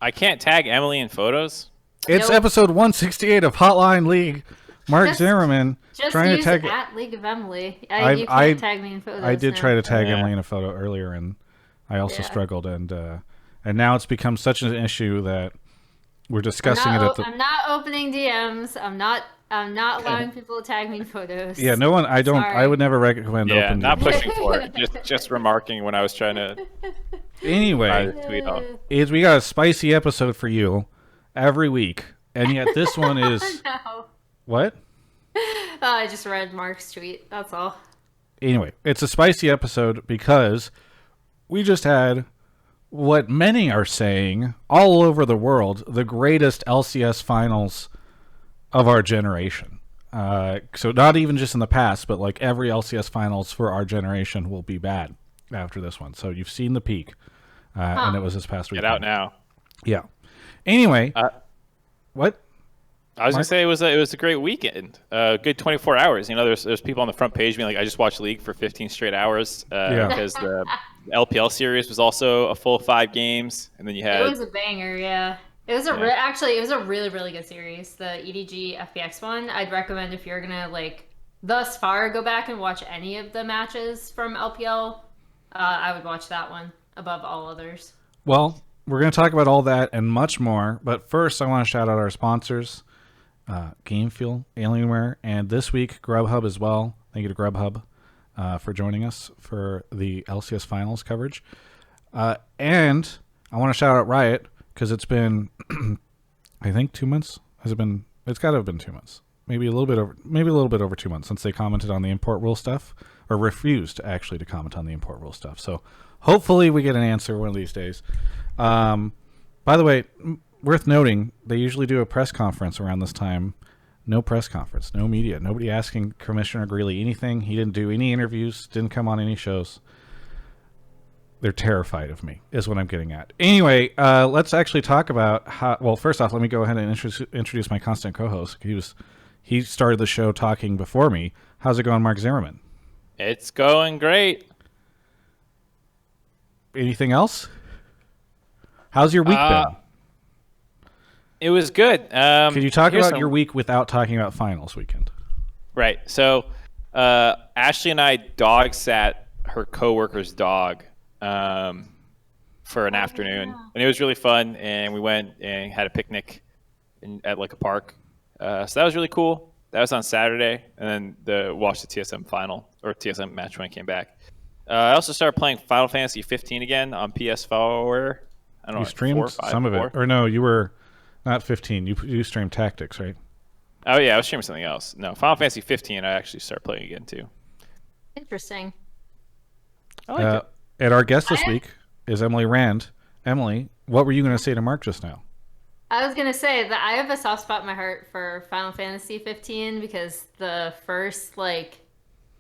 I can't tag Emily in photos. It's Nope. episode 168 of Hotline League. Mark Zimmerman Just trying to use tag. at League of Emily. I You can't tag me in photos. I did now. try to tag Yeah. Emily in a photo earlier, and I also Yeah. struggled, and now it's become such an issue that we're discussing it at the. I'm not opening DMs. I'm not allowing people to tag me in photos. Yeah, no one. I don't. Sorry. I would never recommend Yeah, open. not DMs. pushing for it. Just remarking when I was trying to Anyway, tweet off. we got a spicy episode for you every week, and yet this one is No. what? I just read Mark's tweet. That's all. Anyway, it's a spicy episode because we just had what many are saying all over the world, the greatest LCS finals of our generation. So not even just in the past, but like every LCS finals for our generation will be bad after this one. So you've seen the peak, and it was this past week. Get out now. Yeah. Anyway, what? I was gonna say it was a great weekend. Good 24 hours. You know, there's people on the front page being like, I just watched League for 15 straight hours because the LPL series was also a full 5 games, and then you had. It was a banger, yeah. It was actually it was a really really good series. The EDG FPX one. I'd recommend if you're gonna thus far go back and watch any of the matches from LPL. I would watch that one above all others. Well, we're going to talk about all that and much more. But first, I want to shout out our sponsors, Game Fuel, Alienware, and this week, Grubhub as well. Thank you to Grubhub for joining us for the LCS Finals coverage. And I want to shout out Riot because it's been, I think, 2 months. Has it been? It's got to have been 2 months. Maybe a little bit over 2 months since they commented on the import rule stuff, or refused actually to comment on the import rule stuff. So hopefully we get an answer one of these days. By the way, worth noting, they usually do a press conference around this time. No press conference, no media, nobody asking Commissioner Greeley anything. He didn't do any interviews, didn't come on any shows. They're terrified of me, is what I'm getting at. Anyway, let's actually talk about how. Well, first off, let me go ahead and introduce my constant co-host. He started the show talking before me. How's it going, Mark Zimmerman? It's going great. Anything else? How's your week been? It was good. Could you talk about your week without talking about finals weekend? Right. So Ashley and I dog sat her coworker's dog for an afternoon, and it was really fun. And we went and had a picnic at like a park. So that was really cool. That was on Saturday, and then watched the TSM final or TSM match when I came back. I also started playing Final Fantasy 15 again on PS4. I don't know. You streamed 4, 5, some of 4? it, or no? You were not 15. You streamed Tactics, right? Oh yeah, I was streaming something else. No, Final Fantasy 15. I actually started playing again too. Interesting. I like it. And our guest this week is Emily Rand. Emily, what were you going to say to Mark just now? I was gonna say that I have a soft spot in my heart for Final Fantasy 15 because the first, the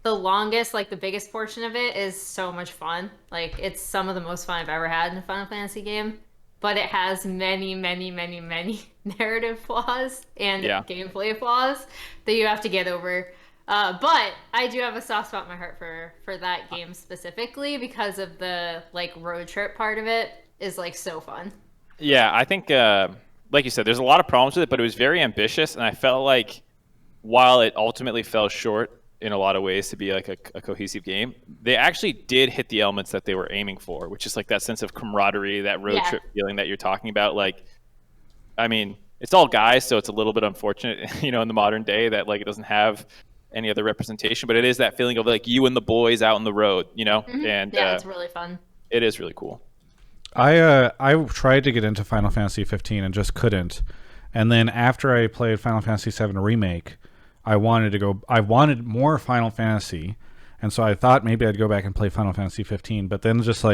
longest, the biggest portion of it is so much fun. It's some of the most fun I've ever had in a Final Fantasy game, but it has many, many, many, many narrative flaws and gameplay flaws that you have to get over. But I do have a soft spot in my heart for that game specifically because of the road trip part of it is so fun. Yeah, I think, like you said, there's a lot of problems with it, but it was very ambitious, and I felt like while it ultimately fell short in a lot of ways to be a cohesive game, they actually did hit the elements that they were aiming for, which is that sense of camaraderie, that road trip feeling that you're talking about. I mean, it's all guys, so it's a little bit unfortunate, in the modern day that it doesn't have any other representation, but it is that feeling of you and the boys out on the road, Mm-hmm. And yeah, it's really fun. It is really cool. I tried to get into Final Fantasy 15 and just couldn't. And then after I played Final Fantasy 7 Remake, I wanted more Final Fantasy, and so I thought maybe I'd go back and play Final Fantasy 15. But then just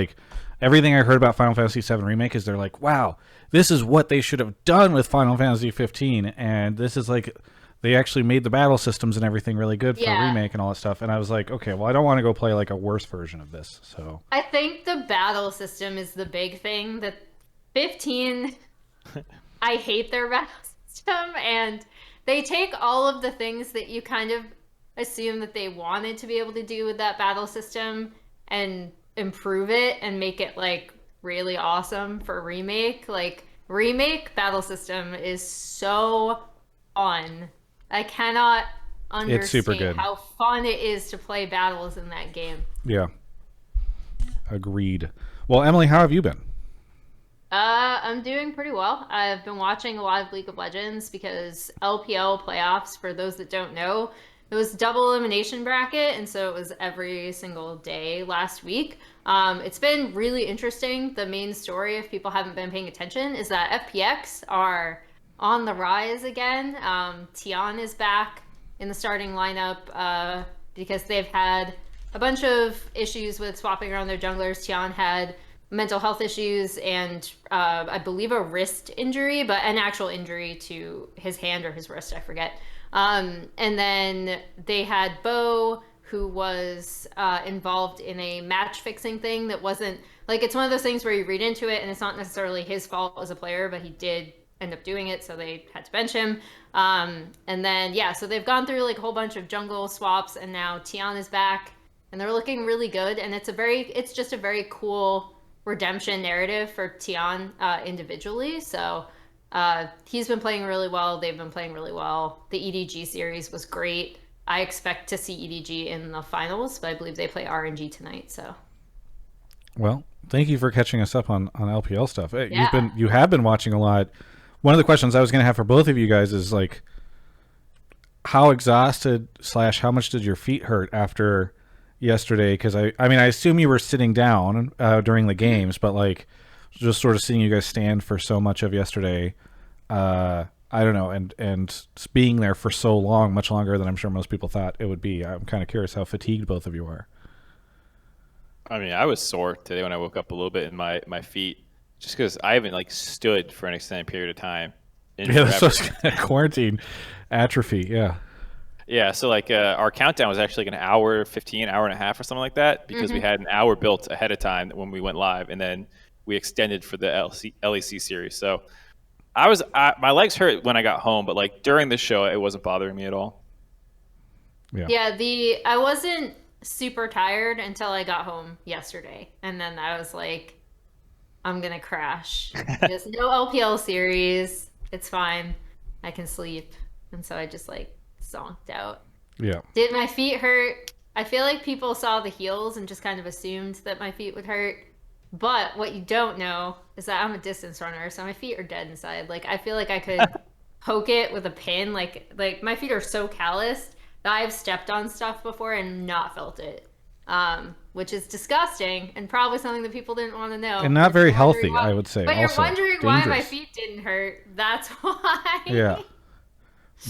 everything I heard about Final Fantasy 7 Remake is they're like, wow, this is what they should have done with Final Fantasy 15, and this is they actually made the battle systems and everything really good for Remake and all that stuff. And I was like, okay, well, I don't want to go play a worse version of this. So I think the battle system is the big thing. That 15, I hate their battle system, and they take all of the things that you kind of assume that they wanted to be able to do with that battle system and improve it and make it really awesome for Remake. remake battle system is so fun. I cannot It's super understand good. how fun it is to play battles in that game. Yeah. Agreed. Well, Emily, how have you been? I'm doing pretty well. I've been watching a lot of League of Legends because LPL playoffs, for those that don't know, it was double elimination bracket, and so it was every single day last week. It's been really interesting. The main story, if people haven't been paying attention, is that FPX are on the rise again. Tian is back in the starting lineup because they've had a bunch of issues with swapping around their junglers. Tian had mental health issues and I believe a wrist injury, but an actual injury to his hand or his wrist, I forget. And then they had Bo, who was involved in a match fixing thing that wasn't like, it's one of those things where you read into it and it's not necessarily his fault as a player, but he did end up doing it, so they had to bench him. And then yeah, so they've gone through like a whole bunch of jungle swaps, and now Tian is back, and they're looking really good. And it's just a very cool redemption narrative for Tian individually. So he's been playing really well. They've been playing really well. The EDG series was great. I expect to see EDG in the finals, but I believe they play RNG tonight. So, Well, thank you for catching us up on LPL stuff. Yeah. You have been watching a lot. One of the questions I was going to have for both of you guys is like, how exhausted / how much did your feet hurt after yesterday? Because I mean, I assume you were sitting down during the games, but like just sort of seeing you guys stand for so much of yesterday, I don't know, and being there for so long, much longer than I'm sure most people thought it would be. I'm kind of curious how fatigued both of you are. I mean, I was sore today when I woke up a little bit in my feet, just because I haven't like stood for an extended period of time. Yeah, that's what's quarantine atrophy. Yeah. Yeah, so like our countdown was actually like an hour 15, hour and a half or something like that, because we had an hour built ahead of time when we went live, and then we extended for the LEC series. So my legs hurt when I got home, but like during the show, it wasn't bothering me at all. Yeah. Yeah, I wasn't super tired until I got home yesterday, and then I was like, I'm gonna crash. There's no LPL series. It's fine. I can sleep. And so I just like zonked out. Yeah. Did my feet hurt? I feel like people saw the heels and just kind of assumed that my feet would hurt. But what you don't know is that I'm a distance runner, so my feet are dead inside. Like I feel like I could poke it with a pin. Like my feet are so calloused that I've stepped on stuff before and not felt it. Which is disgusting and probably something that people didn't want to know. And not very healthy, I would say. But also you're wondering why my dangerous. feet didn't hurt. That's why. Yeah.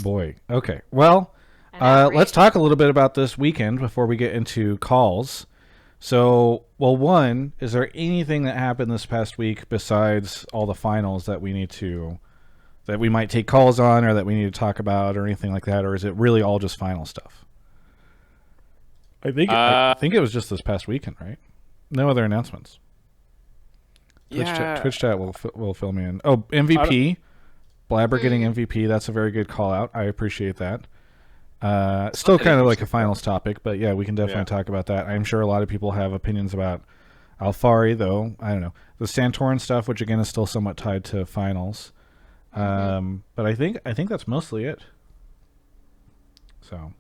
Boy. Okay. Well, I know, let's right? talk a little bit about this weekend before we get into calls. So, well, one, is there anything that happened this past week besides all the finals that we might take calls on or that we need to talk about or anything like that, or is it really all just final stuff? I think it was just this past weekend, right? No other announcements. Yeah. Twitch chat will fill me in. Oh, MVP. Blabber getting MVP. That's a very good call out. I appreciate that. Still kind of like a finals topic, but yeah, we can definitely talk about that. I'm sure a lot of people have opinions about Alfari, though. I don't know. The Santorin stuff, which again is still somewhat tied to finals. But I think that's mostly it. So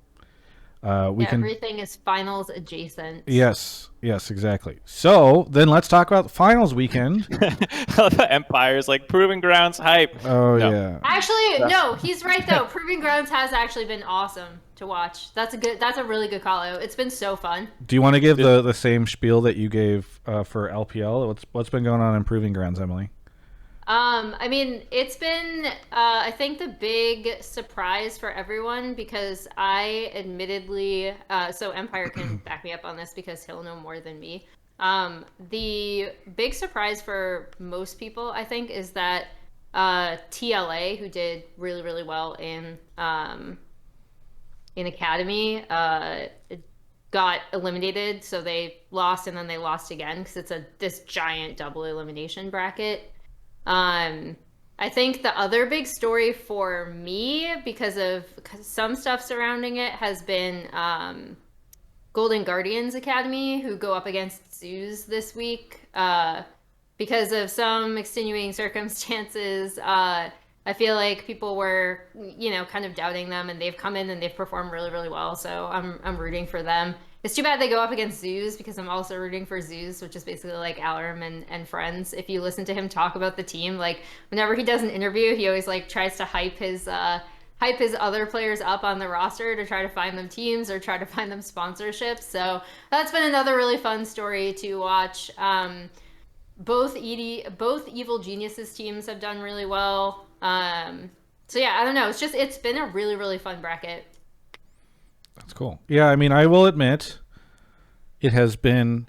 we can. Everything is finals adjacent. Yes, exactly. So then let's talk about the finals weekend. The Empire's like Proving Grounds hype. Oh No. yeah. Actually, no, he's right though. Proving Grounds has actually been awesome to watch. That's a really good call out. It's been so fun. Do you want to give the same spiel that you gave for LPL? What's been going on in Proving Grounds, Emily? I mean, it's been, I think the big surprise for everyone, because I admittedly, so Empire can back me up on this because he'll know more than me. The big surprise for most people, I think, is that TLA, who did really, really well in Academy, got eliminated. So they lost and then they lost again because it's this giant double elimination bracket. I think the other big story for me, because of some stuff surrounding it, has been Golden Guardians Academy, who go up against Zeus this week. because of some extenuating circumstances, I feel like people were, kind of doubting them, and they've come in and they've performed really, really well. So I'm rooting for them. It's too bad they go up against Zeus, because I'm also rooting for Zeus, which is basically like Alarum and friends. If you listen to him talk about the team, like whenever he does an interview, he always like tries to hype his other players up on the roster to try to find them teams or try to find them sponsorships. So that's been another really fun story to watch. Both Evil Geniuses teams have done really well. So yeah, I don't know. It's been a really, really fun bracket. That's cool. Yeah, I mean, I will admit, it has been.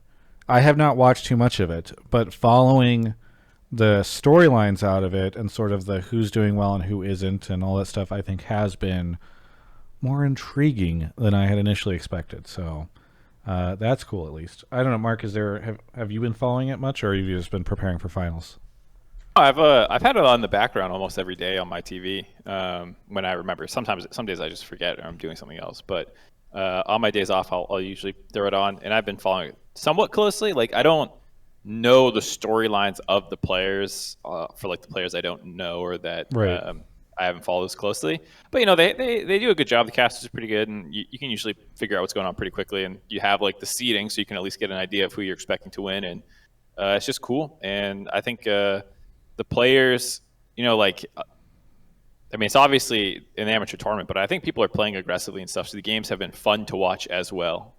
I have not watched too much of it, but following the storylines out of it and sort of the who's doing well and who isn't and all that stuff, I think has been more intriguing than I had initially expected. So that's cool, at least. I don't know, Mark. Have you been following it much, or have you just been preparing for finals? I've had it on the background almost every day on my TV when I remember. Some days I just forget or I'm doing something else. But on my days off, I'll usually throw it on, and I've been following it somewhat closely. Like, I don't know the storylines of the players for like the players I don't know or that I haven't followed as closely. But they do a good job. The cast is pretty good, and you can usually figure out what's going on pretty quickly. And you have like the seeding, so you can at least get an idea of who you're expecting to win. And it's just cool. And I think the players, I mean, it's obviously an amateur tournament, but I think people are playing aggressively and stuff. So the games have been fun to watch as well.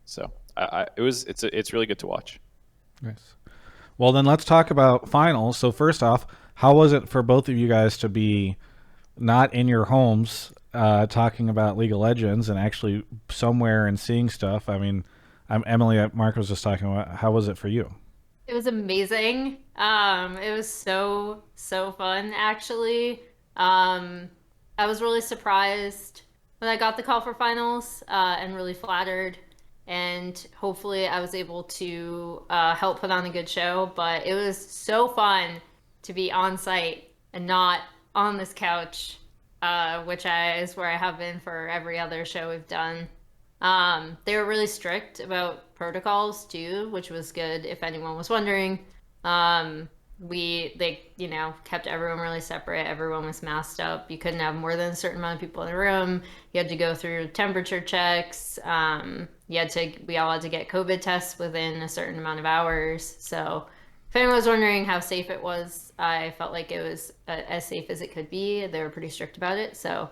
So it's really good to watch. Nice. Well, then let's talk about finals. So first off, how was it for both of you guys to be not in your homes talking about League of Legends and actually somewhere and seeing stuff? I mean, Emily, Mark was just talking about, how was it for you? It was amazing. It was so fun, actually. I was really surprised when I got the call for finals, and really flattered. And hopefully I was able to help put on a good show. But it was so fun to be on site and not on this couch, which is where I have been for every other show we've done. They were really strict about protocols too, which was good if anyone was wondering. They kept everyone really separate. Everyone was masked up. You couldn't have more than a certain amount of people in the room. You had to go through temperature checks. We all had to get COVID tests within a certain amount of hours. So if anyone was wondering how safe it was, I felt like it was as safe as it could be. They were pretty strict about it. So,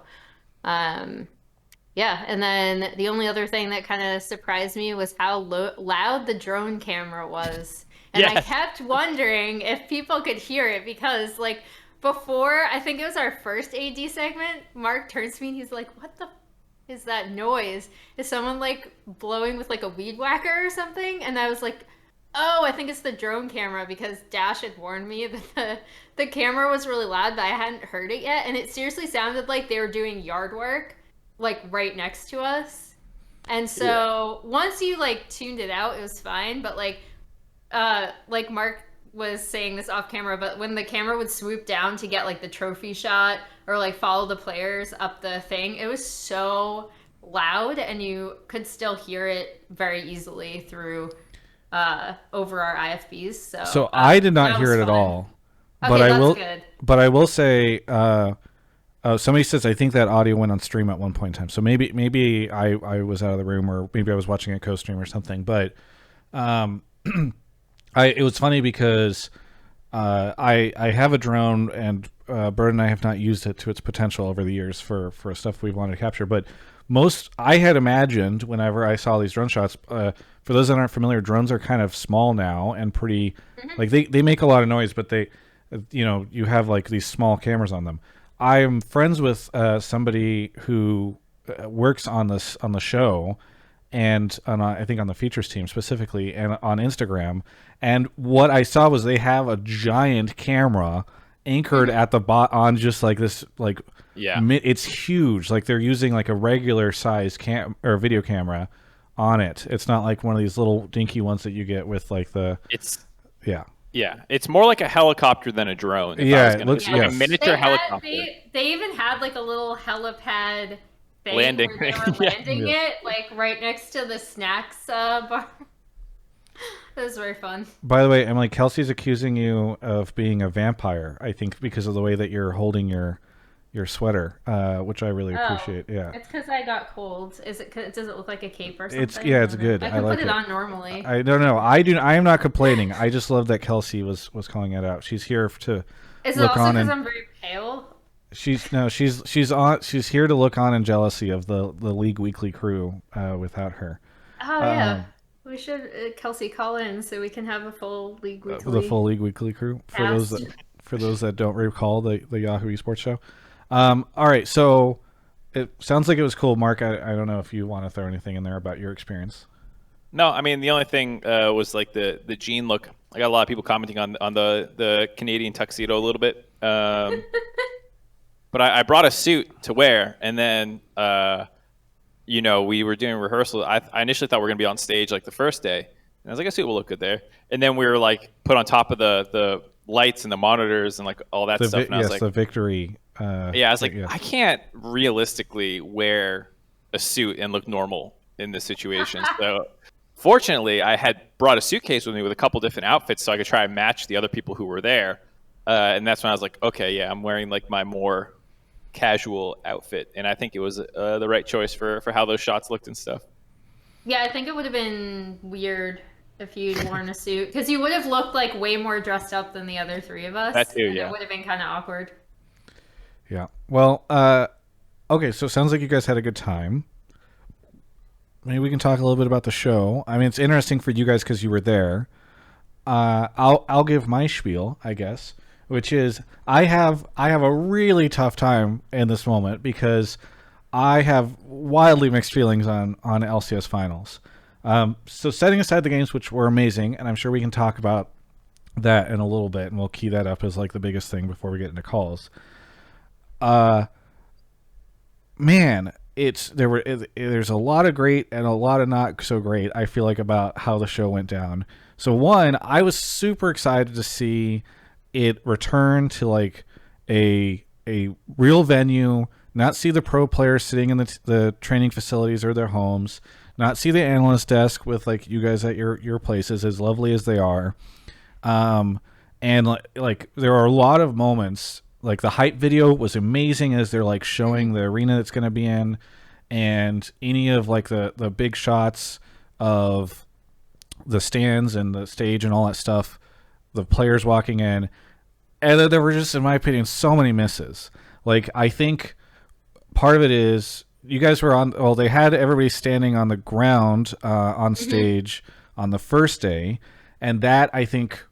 yeah, and then the only other thing that kind of surprised me was how loud the drone camera was. And yes. I kept wondering if people could hear it because, like, before, I think it was our first AD segment, Mark turns to me and he's like, what the is that noise? Is someone, like, blowing with, like, a weed whacker or something? And I was like, oh, I think it's the drone camera because Dash had warned me that the camera was really loud, but I hadn't heard it yet. And it seriously sounded like they were doing yard work, like right next to us. And so once you like tuned it out, it was fine. But like Mark was saying this off camera, but when the camera would swoop down to get like the trophy shot or like follow the players up the thing, it was so loud and you could still hear it very easily through over our IFBs. So I did not hear it at all. Okay, but that's good. But I will say somebody says I think that audio went on stream at one point in time. So maybe I was out of the room or maybe I was watching a co-stream or something. But it was funny because I have a drone and Bird and I have not used it to its potential over the years for stuff we've wanted to capture. But I had imagined whenever I saw these drone shots, for those that aren't familiar, drones are kind of small now and pretty, like they make a lot of noise, but they, you have like these small cameras on them. I'm friends with somebody who works on the show, and I think on the features team specifically, and on Instagram. And what I saw was they have a giant camera anchored at the on just like this, like it's huge. Like they're using like a regular size video camera on it. It's not like one of these little dinky ones that you get with like the. Yeah, it's more like a helicopter than a drone. It looks like a miniature helicopter. They even had like a little helipad thing landing where they were landing it like right next to the snacks bar. That was very fun. By the way, Emily, Kelsey's accusing you of being a vampire, I think, because of the way that you're holding your sweater, which I really appreciate. Yeah. It's because I got cold. Does it look like a cape or something? It's good. I can like put it on normally. I don't know. I am not complaining. I just love that Kelsey was calling it out. She's here to Is it look also on because and I'm very pale? she's here to look on in jealousy of the League Weekly crew without her. Oh yeah. We should Kelsey call in so we can have a full League Weekly. The full League Weekly crew for those that don't recall the Yahoo Esports show. All right, so it sounds like it was cool, Mark. I don't know if you want to throw anything in there about your experience. No, I mean the only thing was like the jean look. I got a lot of people commenting on the Canadian tuxedo a little bit, but I brought a suit to wear, and then we were doing rehearsal. I initially thought we were gonna be on stage like the first day, and I was like, a suit will look good there. And then we were like put on top of the lights and the monitors and like all that stuff. And I was like, the victory. I was like, I can't realistically wear a suit and look normal in this situation. So fortunately, I had brought a suitcase with me with a couple different outfits so I could try and match the other people who were there. And that's when I was like, okay, yeah, I'm wearing like my more casual outfit. And I think it was the right choice for how those shots looked and stuff. Yeah, I think it would have been weird if you'd worn a suit because you would have looked like way more dressed up than the other three of us. That too, yeah. It would have been kind of awkward. Yeah. Well, okay, so it sounds like you guys had a good time. Maybe we can talk a little bit about the show. I mean, it's interesting for you guys because you were there. I'll give my spiel, I guess, which is I have a really tough time in this moment because I have wildly mixed feelings on LCS finals. So setting aside the games, which were amazing, and I'm sure we can talk about that in a little bit, and we'll key that up as like the biggest thing before we get into calls. Man, there's a lot of great and a lot of not so great, I feel like, about how the show went down. So one, I was super excited to see it return to like a real venue, not see the pro players sitting in the training facilities or their homes, not see the analyst desk with like you guys at your places, as lovely as they are. And like there are a lot of moments. Like the hype video was amazing as they're like showing the arena that's going to be in, and any of like the big shots of the stands and the stage and all that stuff, the players walking in, and then there were just, in my opinion, so many misses. Like I think part of it is you guys were they had everybody standing on the ground on stage on the first day, and that I think,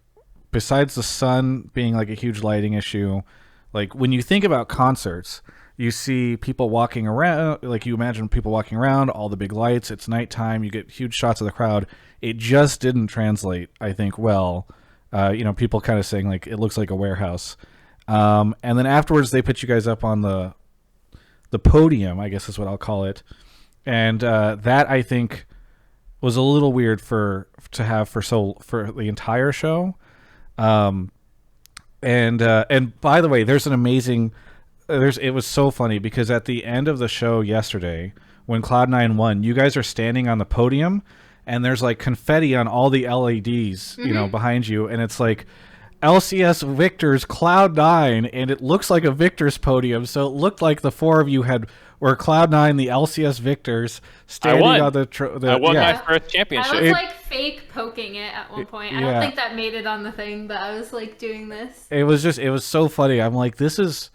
besides the sun being like a huge lighting issue. Like when you think about concerts, you see people walking around, like you imagine people walking around, all the big lights, it's nighttime, you get huge shots of the crowd. It just didn't translate, I think, well. People kind of saying like it looks like a warehouse. And then afterwards they put you guys up on the podium, I guess is what I'll call it. And that I think was a little weird to have for the entire show. And by the way, there's an amazing. It was so funny because at the end of the show yesterday, when Cloud9 won, you guys are standing on the podium, and there's like confetti on all the LEDs, behind you, and it's like LCS Victors Cloud9, and it looks like a Victors podium. So it looked like the four of you were Cloud9, the LCS Victors, standing on the. I won my first championship. I was like fake poking it at one point. I don't think that made it on the thing, but I was like doing this. It was so funny. I'm like, this is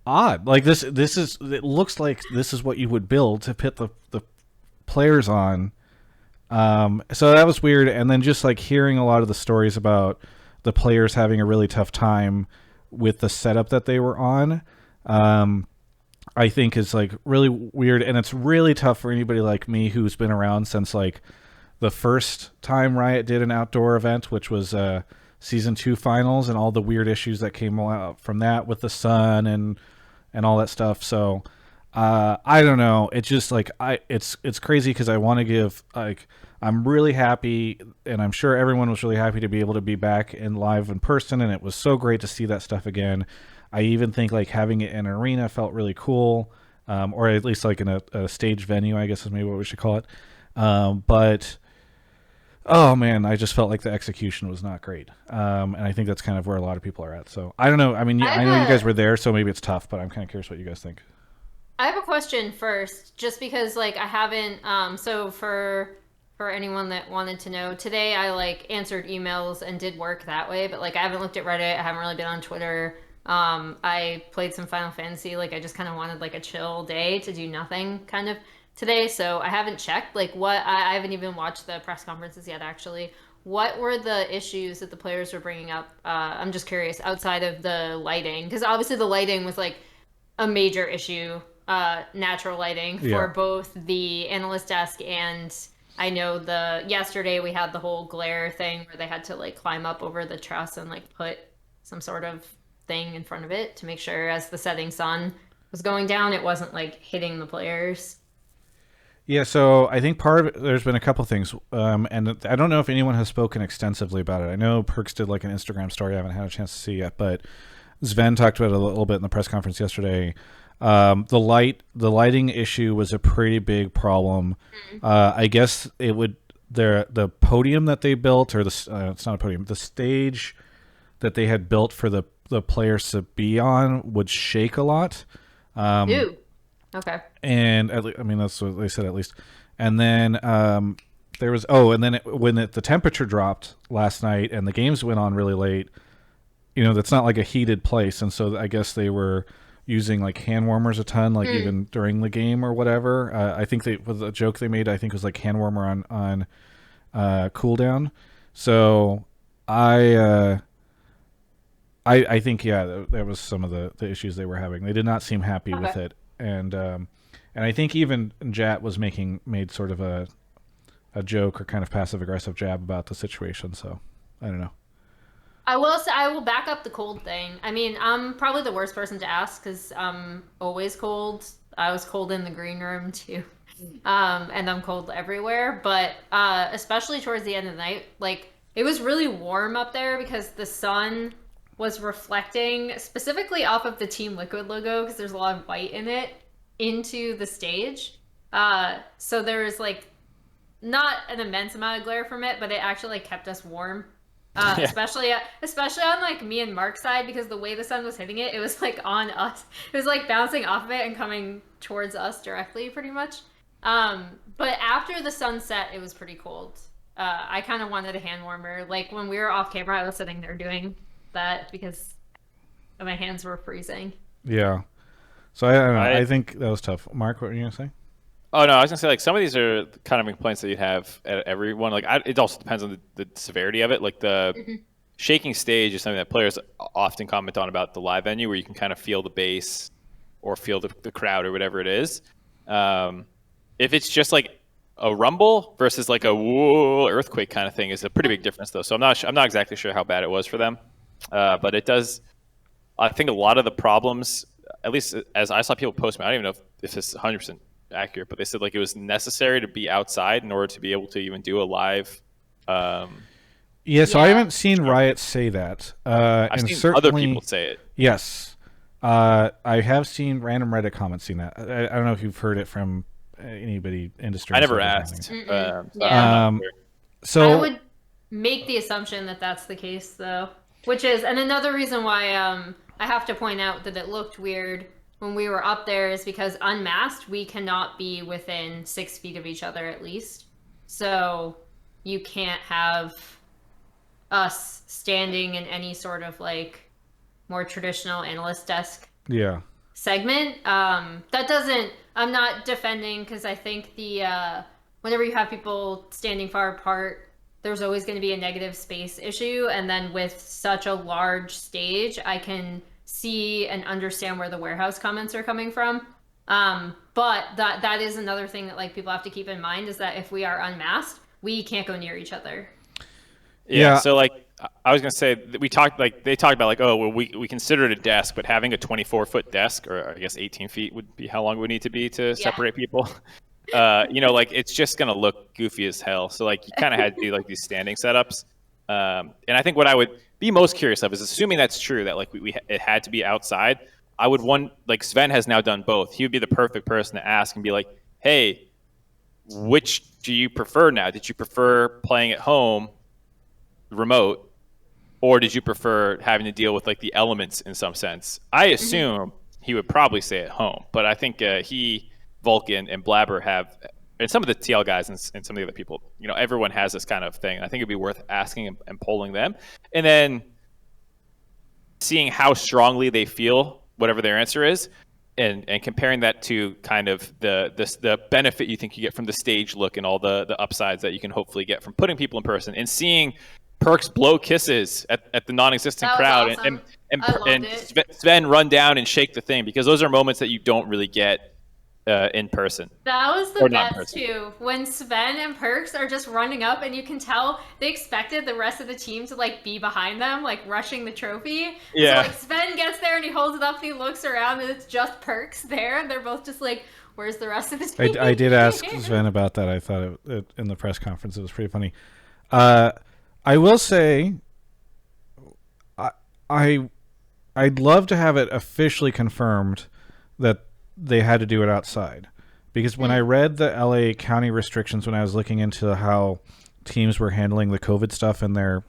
odd. Like this is. It looks like this is what you would build to pit the players on. So that was weird. And then just like hearing a lot of the stories about the players having a really tough time with the setup that they were on, I think is like really weird. And it's really tough for anybody like me who's been around since like the first time Riot did an outdoor event, which was Season 2 Finals, and all the weird issues that came out from that with the sun and all that stuff. So I don't know. It's just like it's crazy because I want to give like I'm really happy, and I'm sure everyone was really happy to be able to be back in live in person, and it was so great to see that stuff again. I even think like having it in an arena felt really cool, or at least like in a stage venue, I guess is maybe what we should call it. But Oh man, I just felt like the execution was not great, and I think that's kind of where a lot of people are at. So I don't know. I mean, I know you guys were there, so maybe it's tough, but I'm kind of curious what you guys think. I have a question first, just because like I haven't. So for anyone that wanted to know, today I like answered emails and did work that way, but like I haven't looked at Reddit. I haven't really been on Twitter. I played some Final Fantasy. Like I just kind of wanted like a chill day to do nothing, kind of today. So I haven't checked like what I haven't even watched the press conferences yet. Actually, what were the issues that the players were bringing up? I'm just curious outside of the lighting, because obviously the lighting was like a major issue, natural lighting for both the analyst desk and I know yesterday we had the whole glare thing where they had to like climb up over the truss and like put some sort of thing in front of it to make sure as the setting sun was going down it wasn't like hitting the players. Yeah, so I think part of it, there's been a couple things, and I don't know if anyone has spoken extensively about it. I know Perkz did like an Instagram story I haven't had a chance to see yet, but Sven talked about it a little bit in the press conference yesterday. The lighting issue was a pretty big problem. I guess it would the podium that they built, or it's not a podium, the stage that they had built for the players to be on would shake a lot. Ew. Okay. And I mean that's what they said at least. And then there was when the temperature dropped last night and the games went on really late. That's not like a heated place, and so I guess they were using like hand warmers a ton, like even during the game or whatever. I think the joke they made, I think, was like hand warmer on cooldown. So I think that was some of the issues they were having. They did not seem happy with it, and I think even Jat was made sort of a joke or kind of passive aggressive jab about the situation. So I don't know. I will say, I will back up the cold thing. I mean, I'm probably the worst person to ask because I'm always cold. I was cold in the green room too. And I'm cold everywhere. But especially towards the end of the night, like it was really warm up there because the sun was reflecting specifically off of the Team Liquid logo because there's a lot of white in it into the stage. So there was like not an immense amount of glare from it, but it actually like kept us warm. Especially on like me and Mark's side, because the way the sun was hitting it, it was like on us. It was like bouncing off of it and coming towards us directly, pretty much. But after the sun set, it was pretty cold. I kind of wanted a hand warmer. Like when we were off camera, I was sitting there doing that because my hands were freezing. Yeah. So I don't know. I think that was tough. Mark, what were you gonna say? Oh no, I was gonna say like some of these are kind of complaints that you'd have at everyone. Like it also depends on the severity of it. Like the shaking stage is something that players often comment on about the live venue, where you can kind of feel the bass or feel the crowd or whatever it is. If it's just like a rumble versus like a whoa earthquake kind of thing, is a pretty big difference though. So I'm not exactly sure how bad it was for them, but it does. I think a lot of the problems, at least as I saw people post, I don't even know if this is 100% accurate, but they said like it was necessary to be outside in order to be able to even do a live. So I haven't seen Riot say that. I've seen other people say it. Yes, I have seen random Reddit comments saying that. I don't know if you've heard it from anybody industry. I never asked. So I would make the assumption that that's the case, though. Which is, and another reason why I have to point out that it looked weird when we were up there is because unmasked, we cannot be within 6 feet of each other at least. So you can't have us standing in any sort of like more traditional analyst desk segment. That doesn't, I'm not defending, because I think whenever you have people standing far apart, there's always going to be a negative space issue. And then with such a large stage, I can see and understand where the warehouse comments are coming from. But that is another thing that like people have to keep in mind, is that if we are unmasked, we can't go near each other. Yeah. So like I was gonna say that they talked about like, oh well, we consider it a desk, but having a 24-foot desk, or I guess 18 feet would be how long it would need to be to separate people. Like it's just gonna look goofy as hell. So like you kind of had to do like these standing setups. And I think what I would be most curious of is, assuming that's true, that like it had to be outside. I would like Sven has now done both. He would be the perfect person to ask and be like, hey, which do you prefer now? Did you prefer playing at home, remote, or did you prefer having to deal with like the elements in some sense? I assume he would probably say at home, but I think he, Vulcan, and Blabber have, and some of the TL guys and some of the other people, you know, everyone has this kind of thing. I think it'd be worth asking and polling them, and then seeing how strongly they feel, whatever their answer is, and comparing that to kind of the benefit you think you get from the stage look and all the upsides that you can hopefully get from putting people in person and seeing Perkz blow kisses at the non-existent crowd, awesome. and Sven run down and shake the thing, because those are moments that you don't really get in person. That was the best too, when Sven and Perkz are just running up and you can tell they expected the rest of the team to like be behind them, like rushing the trophy. Yeah. So like Sven gets there and he holds it up and he looks around and it's just Perkz there and they're both just like, where's the rest of the team? I did ask Sven about that. I thought it in the press conference it was pretty funny. I will say, I'd love to have it officially confirmed that they had to do it outside, because when I read the LA County restrictions, when I was looking into how teams were handling the COVID stuff in their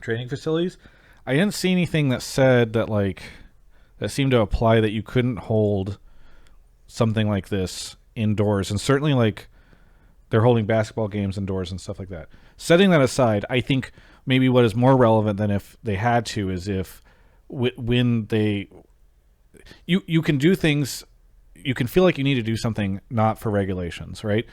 training facilities, I didn't see anything that said that that seemed to apply that you couldn't hold something like this indoors. And certainly like they're holding basketball games indoors and stuff like that. Setting that aside, I think maybe what is more relevant than if they had to is if when they you can do things, you can feel like you need to do something not for regulations, right?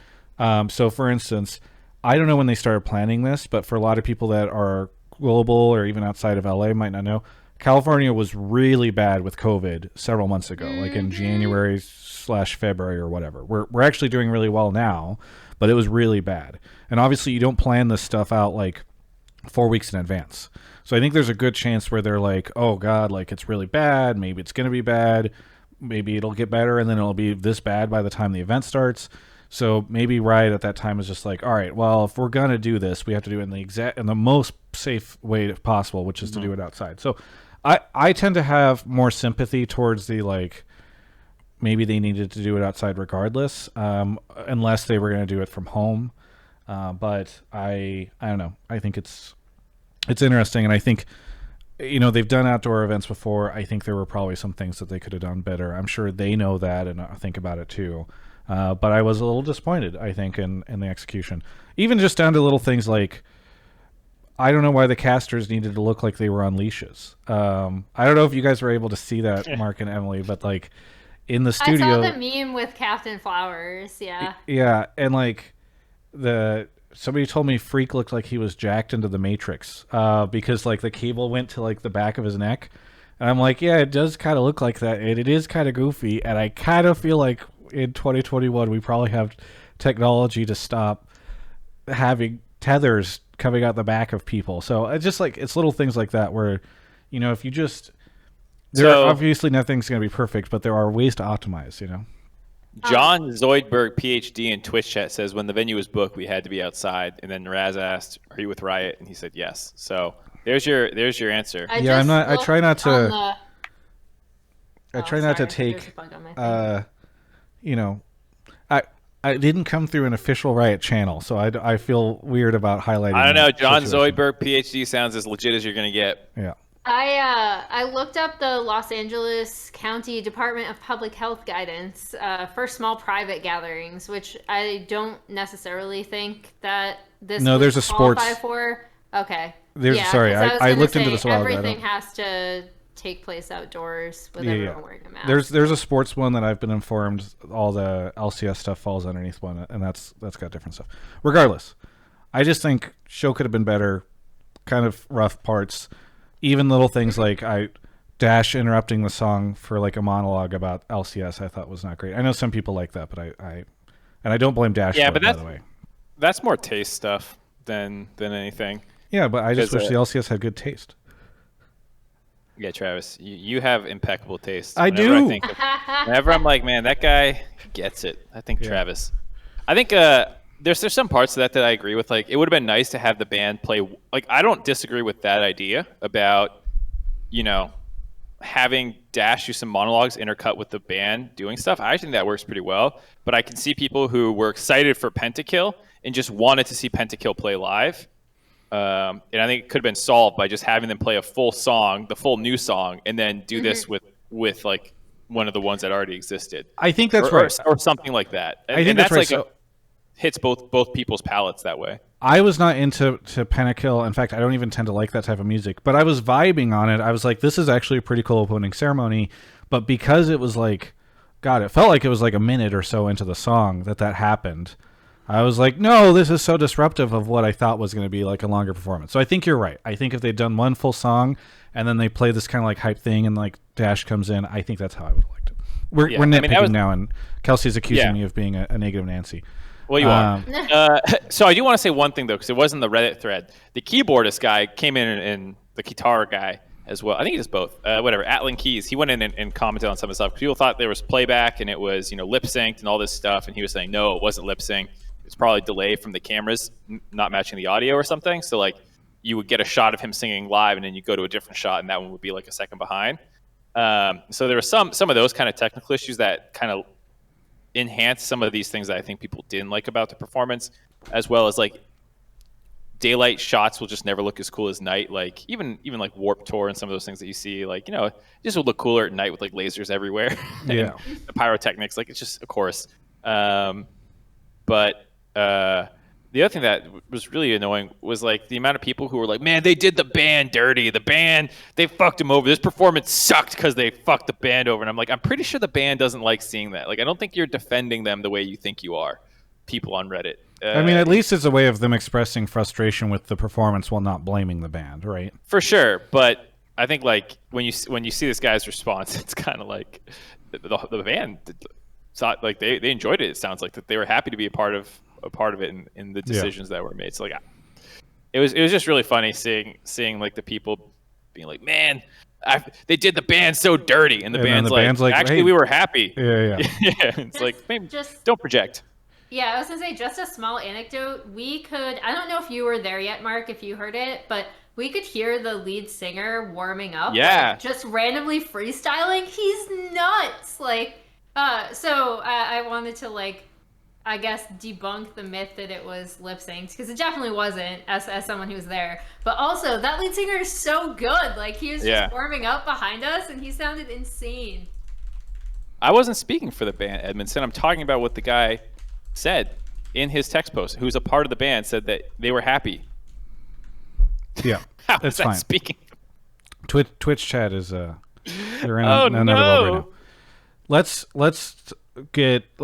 So for instance, I don't know when they started planning this, but for a lot of people that are global or even outside of LA might not know, California was really bad with COVID several months ago, like in January/February or whatever. We're actually doing really well now, but it was really bad. And obviously you don't plan this stuff out like 4 weeks in advance. So I think there's a good chance where they're like, oh God, like it's really bad. Maybe it's going to be bad. Maybe it'll get better and then it'll be this bad by the time the event starts. So maybe Riot at that time is just like, all right, well, if we're going to do this, we have to do it in the most safe way possible, which is to do it outside. So I tend to have more sympathy towards the like, maybe they needed to do it outside regardless, unless they were going to do it from home. But I don't know. I think it's interesting. And I think, you know, they've done outdoor events before. I think there were probably some things that they could have done better. I'm sure they know that and I think about it too. But I was a little disappointed, I think, in the execution. Even just down to little things like, I don't know why the casters needed to look like they were on leashes. I don't know if you guys were able to see that, Mark and Emily, but like in the studio. I saw the meme with Captain Flowers, yeah. Yeah, and like somebody told me Freak looked like he was jacked into the Matrix because like the cable went to like the back of his neck. And I'm like, yeah, it does kind of look like that. And it is kind of goofy. And I kind of feel like in 2021, we probably have technology to stop having tethers coming out the back of people. So it's just like, it's little things like that where, you know, if you just, obviously nothing's going to be perfect, but there are ways to optimize, you know? John Zoidberg, PhD, in Twitch chat says, when the venue was booked, we had to be outside. And then Raz asked, are you with Riot? And he said, yes. So there's your answer. I try not to take, you know, I didn't come through an official Riot channel, so I feel weird about highlighting. I don't know. John Zoidberg, PhD, sounds as legit as you're going to get. Yeah. I looked up the Los Angeles County Department of Public Health guidance for small private gatherings, which I don't necessarily think that this there's a sports for. Okay. Sorry, I looked into this a while ago. Everything has to take place outdoors with everyone wearing a mask. There's a sports one that I've been informed all the LCS stuff falls underneath one, and that's got different stuff. Regardless, I just think show could have been better. Kind of rough parts. Even little things like Dash interrupting the song for like a monologue about LCS, I thought was not great. I know some people like that, but I don't blame Dash. Yeah, for but it, by the way, that's more taste stuff than anything. Yeah, but I just wish the LCS had good taste. Yeah, Travis, you have impeccable taste. do. Whenever I'm like, man, that guy gets it. I think Travis. I think there's some parts of that I agree with. Like, it would have been nice to have the band play. Like, I don't disagree with that idea about, you know, having Dash do some monologues intercut with the band doing stuff, I actually think that works pretty well. But I can see people who were excited for Pentakill and just wanted to see Pentakill play live. And I think it could have been solved by just having them play a full song, the full new song, and then do this with like one of the ones that already existed. I think that's right. Or something like that. I think that's right. Like hits both people's palates that way. I was not into Pentakill. In fact, I don't even tend to like that type of music. But I was vibing on it. I was like, this is actually a pretty cool opening ceremony. But because it was like, God, it felt like it was like a minute or so into the song that happened. I was like, no, this is so disruptive of what I thought was going to be like a longer performance. So I think you're right. I think if they'd done one full song and then they play this kind of like hype thing and like Dash comes in, I think that's how I would have liked it. We're nitpicking now, and Kelsey's accusing me of being a negative Nancy. Well, you are. So I do want to say one thing, though, because it wasn't the Reddit thread. The keyboardist guy came in, and the guitar guy as well. I think he does both. Whatever. Atlan Keys. He went in and commented on some of the stuff. People thought there was playback and it was, lip synced and all this stuff. And he was saying, no, it wasn't lip synced. It's probably delay from the cameras not matching the audio or something. So, like, you would get a shot of him singing live, and then you go to a different shot, and that one would be like a second behind. So there were some of those kind of technical issues that kind of enhance some of these things that I think people didn't like about the performance, as well as like daylight shots will just never look as cool as night. Like even like Warp Tour and some of those things that you see, like, just would look cooler at night with like lasers everywhere. Yeah. The pyrotechnics, like, it's just, of course. But the other thing that was really annoying was like the amount of people who were like, man, they did the band dirty. The band, they fucked him over. This performance sucked because they fucked the band over. And I'm like, I'm pretty sure the band doesn't like seeing that. Like, I don't think you're defending them the way you think you are, people on Reddit. I mean, at least it's a way of them expressing frustration with the performance while not blaming the band, right? For sure. But I think like when you see this guy's response, it's kind of like the band thought like they enjoyed it. It sounds like that they were happy to be a part of it in the decisions that were made. So like, it was just really funny seeing like the people being like, man, they did the band so dirty, and the band's like, actually, hey, we were happy. Yeah. It's like, maybe just don't project. Yeah, I was gonna say, just a small anecdote. I don't know if you were there yet, Mark, if you heard it, but we could hear the lead singer warming up. Yeah. Like, just randomly freestyling. He's nuts. Like, so I wanted to, like, I guess, debunk the myth that it was lip synced, because it definitely wasn't, as someone who was there. But also, that lead singer is so good. Like, he was just warming up behind us, and he sounded insane. I wasn't speaking for the band, Edmondson. I'm talking about what the guy said in his text post, who's a part of the band, said that they were happy. Yeah, How is that fine. Speaking? Twitch chat is they're in another world right now. Let's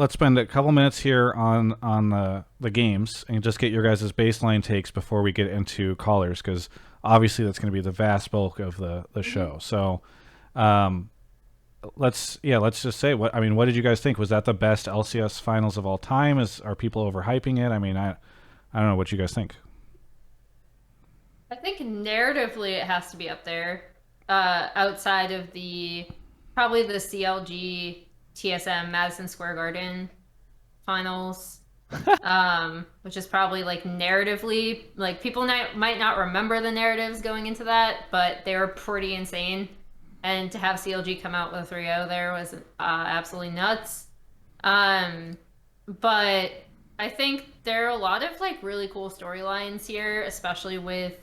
spend a couple minutes here on the games and just get your guys' baseline takes before we get into callers, because obviously that's going to be the vast bulk of the show. So let's just say what did you guys think? Was that the best LCS finals of all time? Are people overhyping it? I mean, I don't know what you guys think. I think narratively it has to be up there, outside of probably the CLG TSM Madison Square Garden finals, which is probably like narratively, like, people might not remember the narratives going into that, but they were pretty insane. And to have CLG come out with a 3-0 there was absolutely nuts. But I think there are a lot of like really cool storylines here, especially with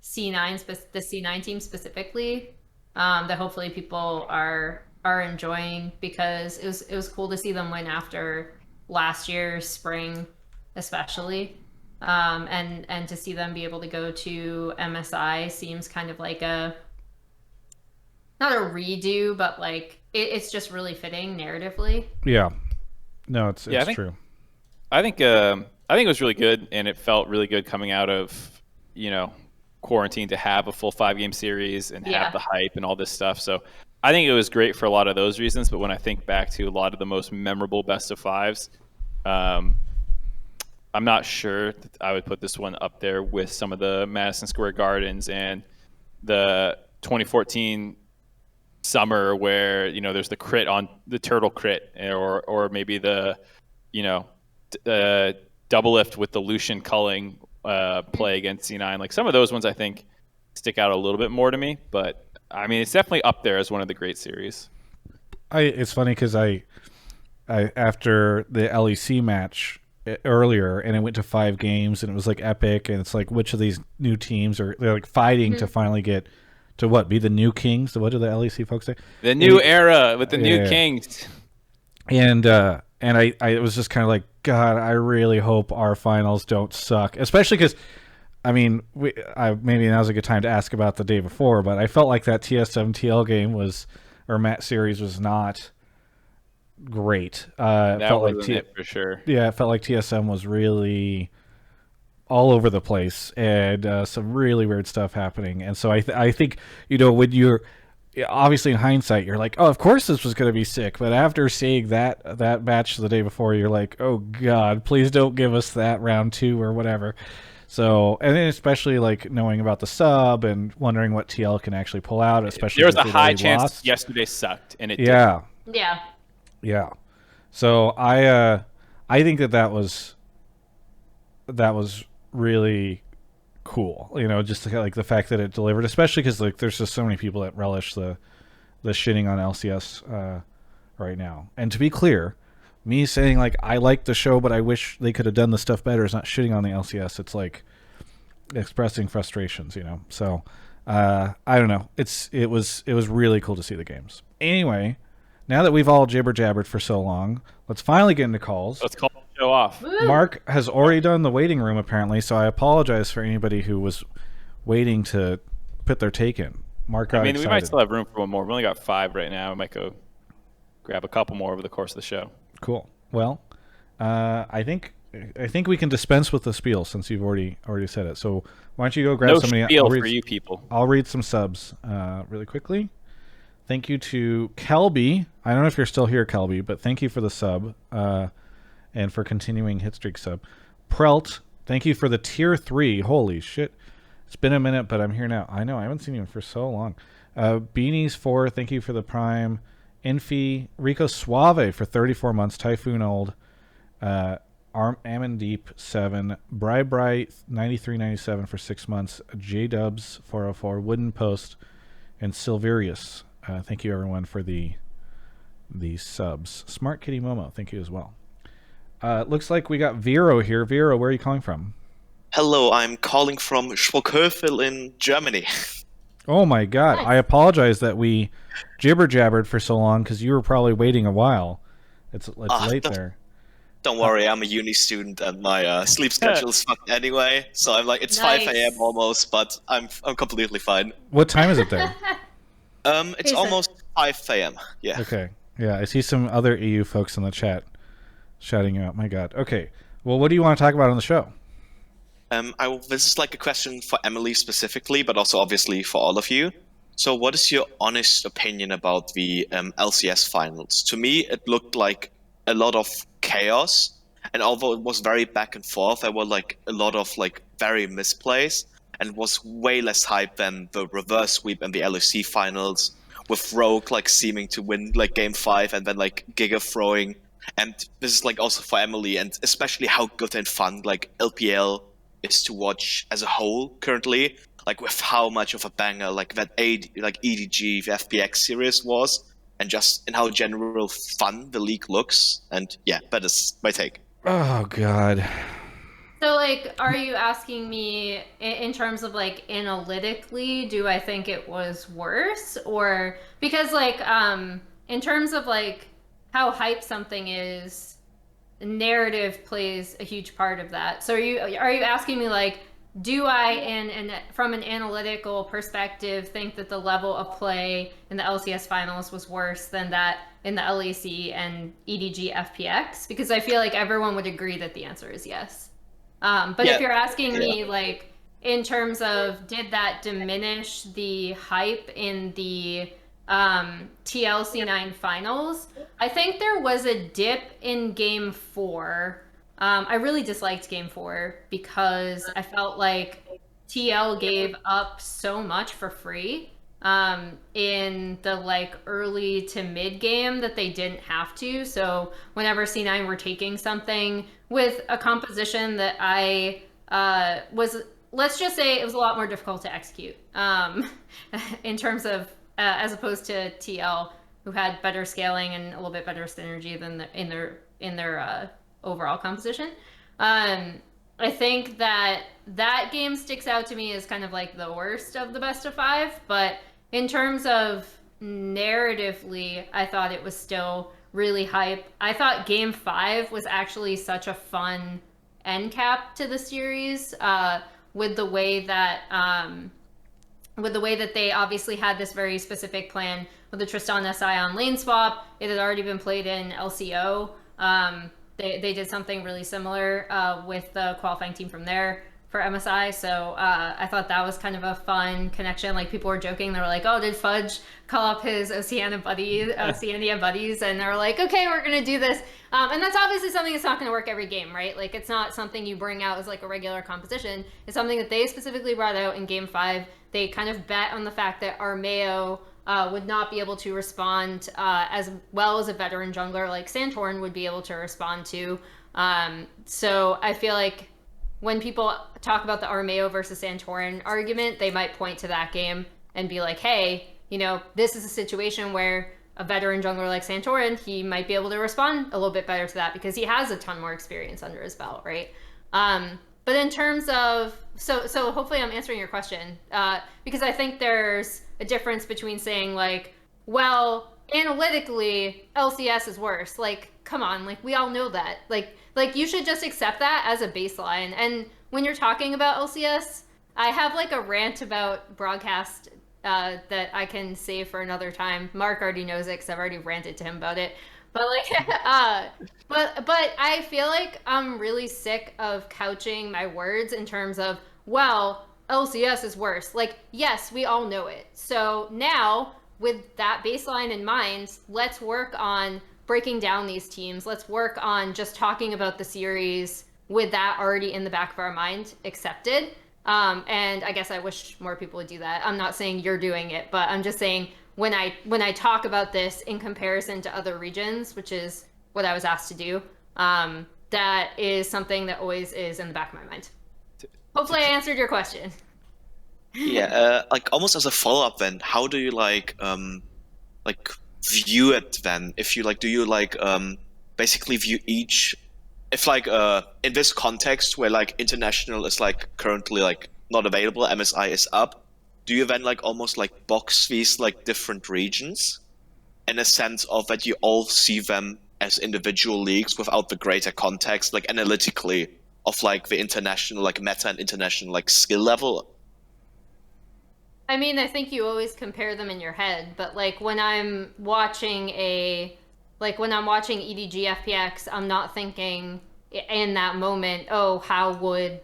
C9, the C9 team specifically, that hopefully people are enjoying, because it was cool to see them win after last year's spring, especially, and to see them be able to go to MSI seems kind of like not a redo, but like it's just really fitting narratively. Yeah, no, it's true. I think it was really good, and it felt really good coming out of quarantine to have a full 5-game series and have the hype and all this stuff. So I think it was great for a lot of those reasons. But when I think back to a lot of the most memorable best of fives, I'm not sure that I would put this one up there with some of the Madison Square Gardens and the 2014 summer where there's the crit on the turtle crit, or maybe the double lift with the Lucian culling play against C9. Like, some of those ones I think stick out a little bit more to me, but I mean, it's definitely up there as one of the great series. It's funny because I after the LEC match earlier, and it went to 5 games, and it was like epic, and it's like which of these new teams are they're like fighting to finally get to be the new kings? What do the LEC folks say? The new era with the new kings. And I was just kind of like, God, I really hope our finals don't suck, especially because. I mean, maybe now's a good time to ask about the day before, but I felt like that TSM TL game match series was not great. That felt wasn't like it for sure. Yeah, it felt like TSM was really all over the place and some really weird stuff happening. And so I think, when you're obviously in hindsight, you're like, oh, of course this was going to be sick. But after seeing that match the day before, you're like, oh, God, please don't give us that round 2 or whatever. So, and then especially like knowing about the sub and wondering what TL can actually pull out, especially there was a high chance yesterday sucked, and it did. Yeah. So I think that was really cool. Just like the fact that it delivered, especially because like there's just so many people that relish the shitting on LCS right now. And to be clear, me saying like I like the show but I wish they could have done the stuff better is not shitting on the LCS. It's like expressing frustrations, So I don't know. It was really cool to see the games. Anyway, now that we've all jibber jabbered for so long, let's finally get into calls. Let's call the show off. Woo! Mark has already done the waiting room apparently, so I apologize for anybody who was waiting to put their take in. Mark got excited. We might still have room for one more. We only got 5 right now. We might go grab a couple more over the course of the show. Cool. Well, I think we can dispense with the spiel since you've already said it. So why don't you go grab somebody? No spiel for you people. I'll read some subs really quickly. Thank you to Kelby. I don't know if you're still here, Kelby, but thank you for the sub and for continuing Hitstreak sub. Prelt, thank you for the tier 3. Holy shit. It's been a minute, but I'm here now. I know. I haven't seen you for so long. Beanies 4, thank you for the prime. Infi, Rico Suave for 34 months, Typhoon Old, Ammon Deep 7, Bri 9397 for 6 months, J Dubs 404, Wooden Post, and Silverius. Thank you everyone for the subs. Smart Kitty Momo, thank you as well. Looks like we got Vero here. Vero, where are you calling from? Hello, I'm calling from Schwockhövel in Germany. Oh my God! Nice. I apologize that we jibber jabbered for so long because you were probably waiting a while. It's late there. Don't worry, I'm a uni student and my sleep schedule is fucked anyway. So I'm like, it's nice. 5 a.m. almost, but I'm completely fine. What time is it there? It's almost 5 a.m. Yeah. Okay. Yeah, I see some other EU folks in the chat shouting you out. My God. Okay. Well, what do you want to talk about on the show? This is like a question for Emily specifically, but also obviously for all of you. So what is your honest opinion about the LCS finals? To me, it looked like a lot of chaos. And although it was very back and forth, there were like a lot of like very misplays. And it was way less hype than the reverse sweep and the LEC finals, with Rogue like seeming to win like game 5 and then like Giga throwing. And this is like also for Emily, and especially how good and fun like LPL is to watch as a whole currently, like with how much of a banger like that EDG, the FPX series was, and just in how general fun the league looks. And yeah, that is my take. Oh God. So like, are you asking me in terms of like analytically, do I think it was worse? Or because like in terms of like how hype something is, narrative plays a huge part of that. So are you asking me like, do I and from an analytical perspective think that the level of play in the LCS finals was worse than that in the LEC and EDG FPX? Because I feel like everyone would agree that the answer is yes. But if you're asking me like in terms of did that diminish the hype in the TLC9 finals, I think there was a dip in game 4. I really disliked game 4 because I felt like TL gave up so much for free in the like early to mid game that they didn't have to. So whenever C9 were taking something with a composition that I was, let's just say it was a lot more difficult to execute in terms of as opposed to TL, who had better scaling and a little bit better synergy than in their overall composition. I think that game sticks out to me as kind of like the worst of the best of 5, but in terms of narratively, I thought it was still really hype. I thought Game 5 was actually such a fun end cap to the series, with the way that they obviously had this very specific plan with the Tristan SI on lane swap. It had already been played in LCO. They did something really similar with the qualifying team from there for MSI. So I thought that was kind of a fun connection. Like, people were joking. They were like, oh, did Fudge call up his Oceania buddies? And they were like, okay, we're going to do this. And that's obviously something that's not going to work every game, right? Like, it's not something you bring out as like a regular composition. It's something that they specifically brought out in Game 5. They kind of bet on the fact that Armeo would not be able to respond as well as a veteran jungler like Santorin would be able to respond to. So I feel like when people talk about the Armeo versus Santorin argument, they might point to that game and be like, hey, you know, this is a situation where a veteran jungler like Santorin, he might be able to respond a little bit better to that because he has a ton more experience under his belt, right? But in terms of, so hopefully I'm answering your question, because I think there's a difference between saying like, well, analytically, LCS is worse. Like, come on, like, we all know that. Like you should just accept that as a baseline. And when you're talking about LCS, I have like a rant about broadcast that I can save for another time. Mark already knows it because I've already ranted to him about it. But like, but I feel like I'm really sick of couching my words in terms of, well, LCS is worse. Like, yes, we all know it. So now, with that baseline in mind, let's work on breaking down these teams. Let's work on just talking about the series with that already in the back of our mind accepted. And I guess I wish more people would do that. I'm not saying you're doing it, but I'm just saying when I talk about this in comparison to other regions, which is what I was asked to do, that is something that always is in the back of my mind. Hopefully I answered your question. Yeah, like almost as a follow-up then, how do you like view it then? If you like, do you like basically view each, if like in this context where like international is like currently like not available, MSI is up, do you then like almost like box these like different regions in a sense of that you all see them as individual leagues without the greater context, like analytically, of like the international like meta and international like skill level? I mean, I think you always compare them in your head, but like when I'm watching EDG FPX, I'm not thinking in that moment, oh, how would,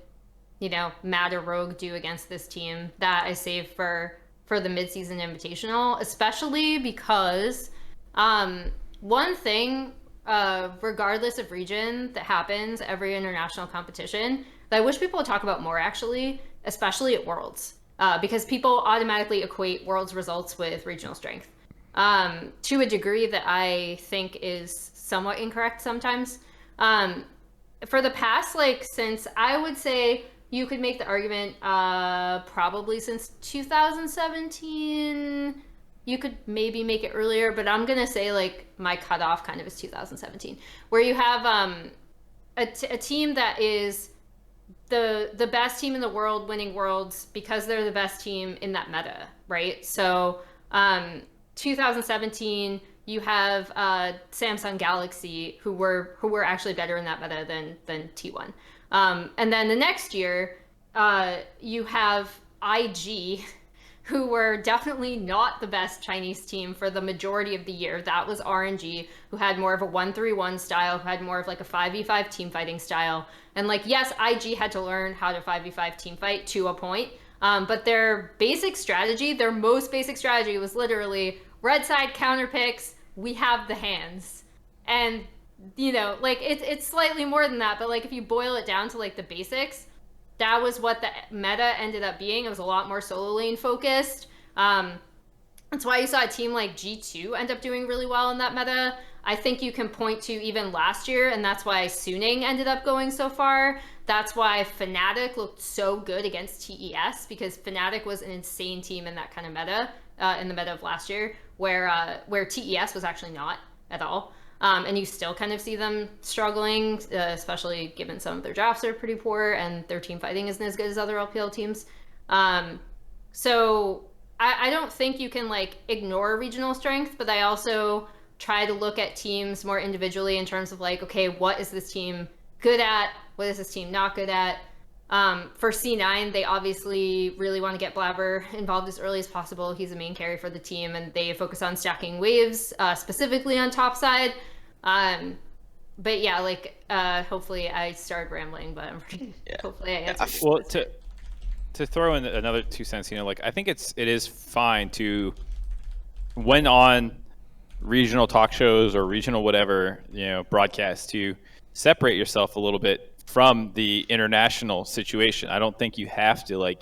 you know, Mad or Rogue do against this team? That I save for the mid-season invitational, especially because one thing, regardless of region, that happens every international competition that I wish people would talk about more, actually, especially at Worlds. Because people automatically equate Worlds results with regional strength to a degree that I think is somewhat incorrect sometimes. For the past, like, since I would say you could make the argument probably since 2017, you could maybe make it earlier, but I'm going to say like my cutoff kind of is 2017, where you have a team that is the best team in the world winning Worlds because they're the best team in that meta, right? So 2017, you have Samsung Galaxy who were actually better in that meta than T1. And then the next year, you have IG, who were definitely not the best Chinese team for the majority of the year. That was RNG, who had more of a 1-3-1 style, who had more of like a 5v5 team fighting style. And like, yes, IG had to learn how to 5v5 team fight to a point, but their basic strategy, their most basic strategy was literally red side counter picks, we have the hands. And, you know, like it's slightly more than that, but like if you boil it down to like the basics, that was what the meta ended up being. It was a lot more solo lane focused. That's why you saw a team like G2 end up doing really well in that meta. I think you can point to even last year, and that's why Suning ended up going so far. That's why Fnatic looked so good against TES, because Fnatic was an insane team in that kind of meta. in the meta of last year, where TES was actually not at all. And you still kind of see them struggling, especially given some of their drafts are pretty poor and their team fighting isn't as good as other LPL teams. So I don't think you can like ignore regional strength, but I also try to look at teams more individually in terms of like, okay, what is this team good at? What is this team not good at? For C9, they obviously really want to get Blabber involved as early as possible. He's the main carry for the team, and they focus on stacking waves, specifically on top side. But yeah, like hopefully I started rambling, but I'm pretty, hopefully I answered. Well, to throw in another 2 cents, like I think it is fine to, when on regional talk shows or regional whatever, broadcasts, to separate yourself a little bit from the international situation. I don't think you have to, I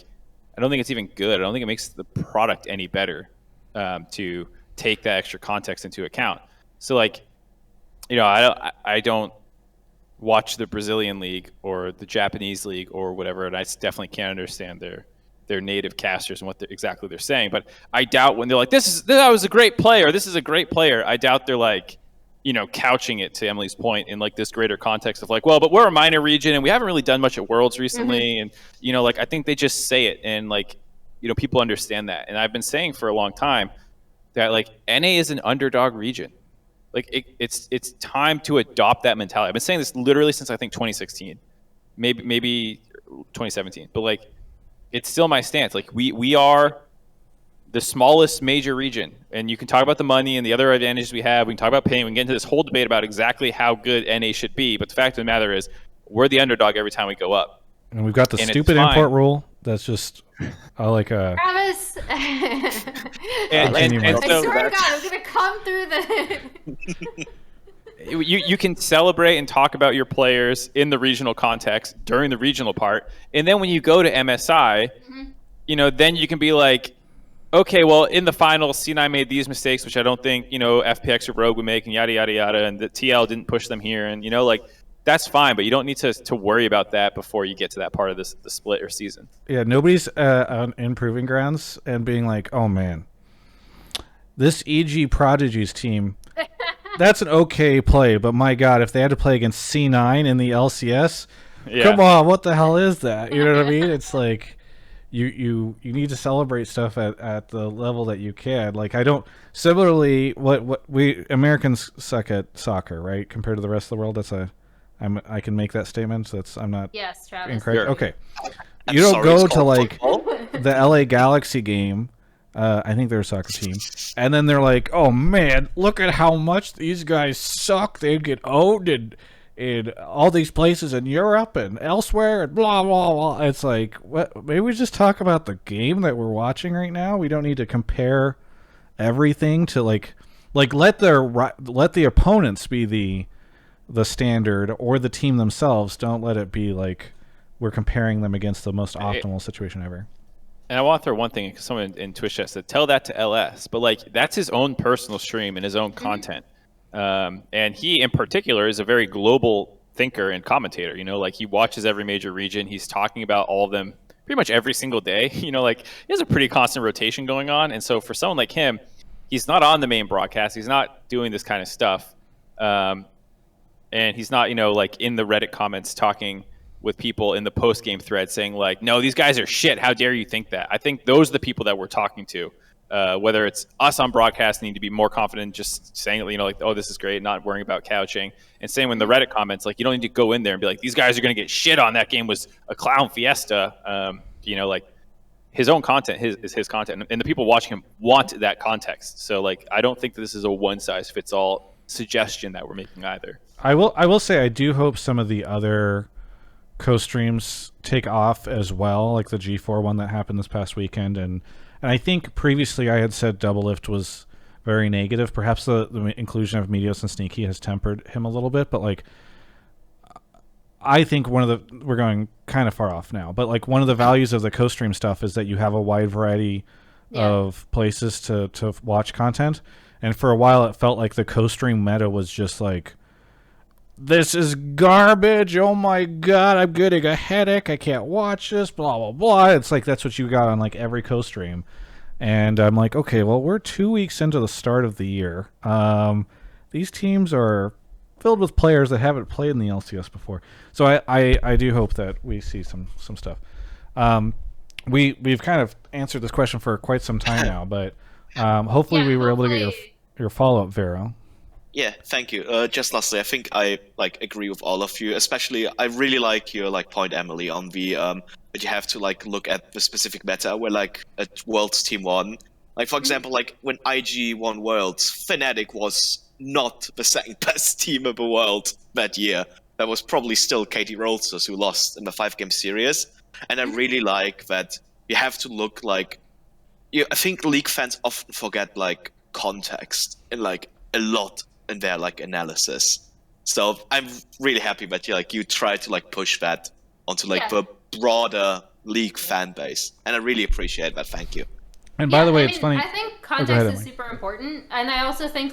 don't think it's even good. I don't think it makes the product any better to take that extra context into account. So I don't watch the Brazilian league or the Japanese league or whatever, and I definitely can't understand their native casters and what exactly they're saying. But I doubt when they're like, that was a great player, this is a great player, I doubt they're couching it, to Emily's point, in this greater context of well, but we're a minor region and we haven't really done much at Worlds recently. And I think they just say it, and people understand that. And I've been saying for a long time that NA is an underdog region. It's time to adopt that mentality. I've been saying this literally since I think 2016, maybe 2017, but it's still my stance. We are the smallest major region, and you can talk about the money and the other advantages we have. We can talk about paying. We can get into this whole debate about exactly how good NA should be. But the fact of the matter is, we're the underdog every time we go up. And we've got the stupid import rule. That's just Travis. and I so swear to God, I'm gonna come through the. You can celebrate and talk about your players in the regional context during the regional part, and then when you go to MSI, then you can be okay, well, in the finals, C9 made these mistakes, which I don't think, FPX or Rogue would make, and yada, yada, yada, and the TL didn't push them here. And, that's fine, but you don't need to worry about that before you get to that part of the split or season. Yeah, nobody's in Proving Grounds and being oh, man, this EG Prodigies team, that's an okay play, but my God, if they had to play against C9 in the LCS, come on, what the hell is that? You know what I mean? It's You need to celebrate stuff at the level that you can. Similarly, what we Americans suck at soccer, right? Compared to the rest of the world, I can make that statement. So I'm not yes, Travis. incorrect. Sure. Okay, I'm you don't sorry, go it's to the LA Galaxy game. I think they're a soccer team, and then they're oh man, look at how much these guys suck. They get owned in all these places in Europe and elsewhere and blah, blah, blah. It's what? Maybe we just talk about the game that we're watching right now. We don't need to compare everything to let the opponents be the standard, or the team themselves. Don't let it be we're comparing them against the most optimal situation ever. And I want to throw one thing, because someone in Twitch chat said, tell that to LS. But that's his own personal stream and his own content. And he, in particular, is a very global thinker and commentator. He watches every major region. He's talking about all of them pretty much every single day. He has a pretty constant rotation going on. And so for someone like him, he's not on the main broadcast. He's not doing this kind of stuff. And he's not, in the Reddit comments talking with people in the post-game thread saying no, these guys are shit. How dare you think that? I think those are the people that we're talking to. Whether it's us on broadcast need to be more confident just saying, oh, this is great, not worrying about couching. And same with the Reddit comments, you don't need to go in there and be these guys are going to get shit on. That game was a clown fiesta. His own content is his content, and the people watching him want that context. So I don't think that this is a one-size-fits-all suggestion that we're making either. I will say I do hope some of the other co-streams take off as well, like the G4 one that happened this past weekend. And I think previously I had said Doublelift was very negative. Perhaps the inclusion of Meteos and Sneaky has tempered him a little bit, but I think we're going kind of far off now, but one of the values of the co-stream stuff is that you have a wide variety of places to watch content. And for a while it felt like the co-stream meta was just this is garbage. Oh my God, I'm getting a headache. I can't watch this, blah, blah, blah. It's that's what you got on every co-stream. And I'm like, okay, well, we're 2 weeks into the start of the year. These teams are filled with players that haven't played in the LCS before. So I do hope that we see some stuff. We've kind of answered this question for quite some time now, but hopefully we were able to get your follow-up, Vero. Yeah, thank you. Just lastly, I think I agree with all of you. Especially, I really like your point, Emily, on the that you have to look at the specific meta where a Worlds team won. For example, when IG won Worlds, Fnatic was not the second best team in the world that year. That was probably still KT Rolsters who lost in the 5-game series. And I really like that you have to look I think League fans often forget context in a lot in their analysis. So I'm really happy that you try to like push that onto the broader League fan base, and I really appreciate that. Thank you. And by the way, it's funny. I think context is super important, and I also think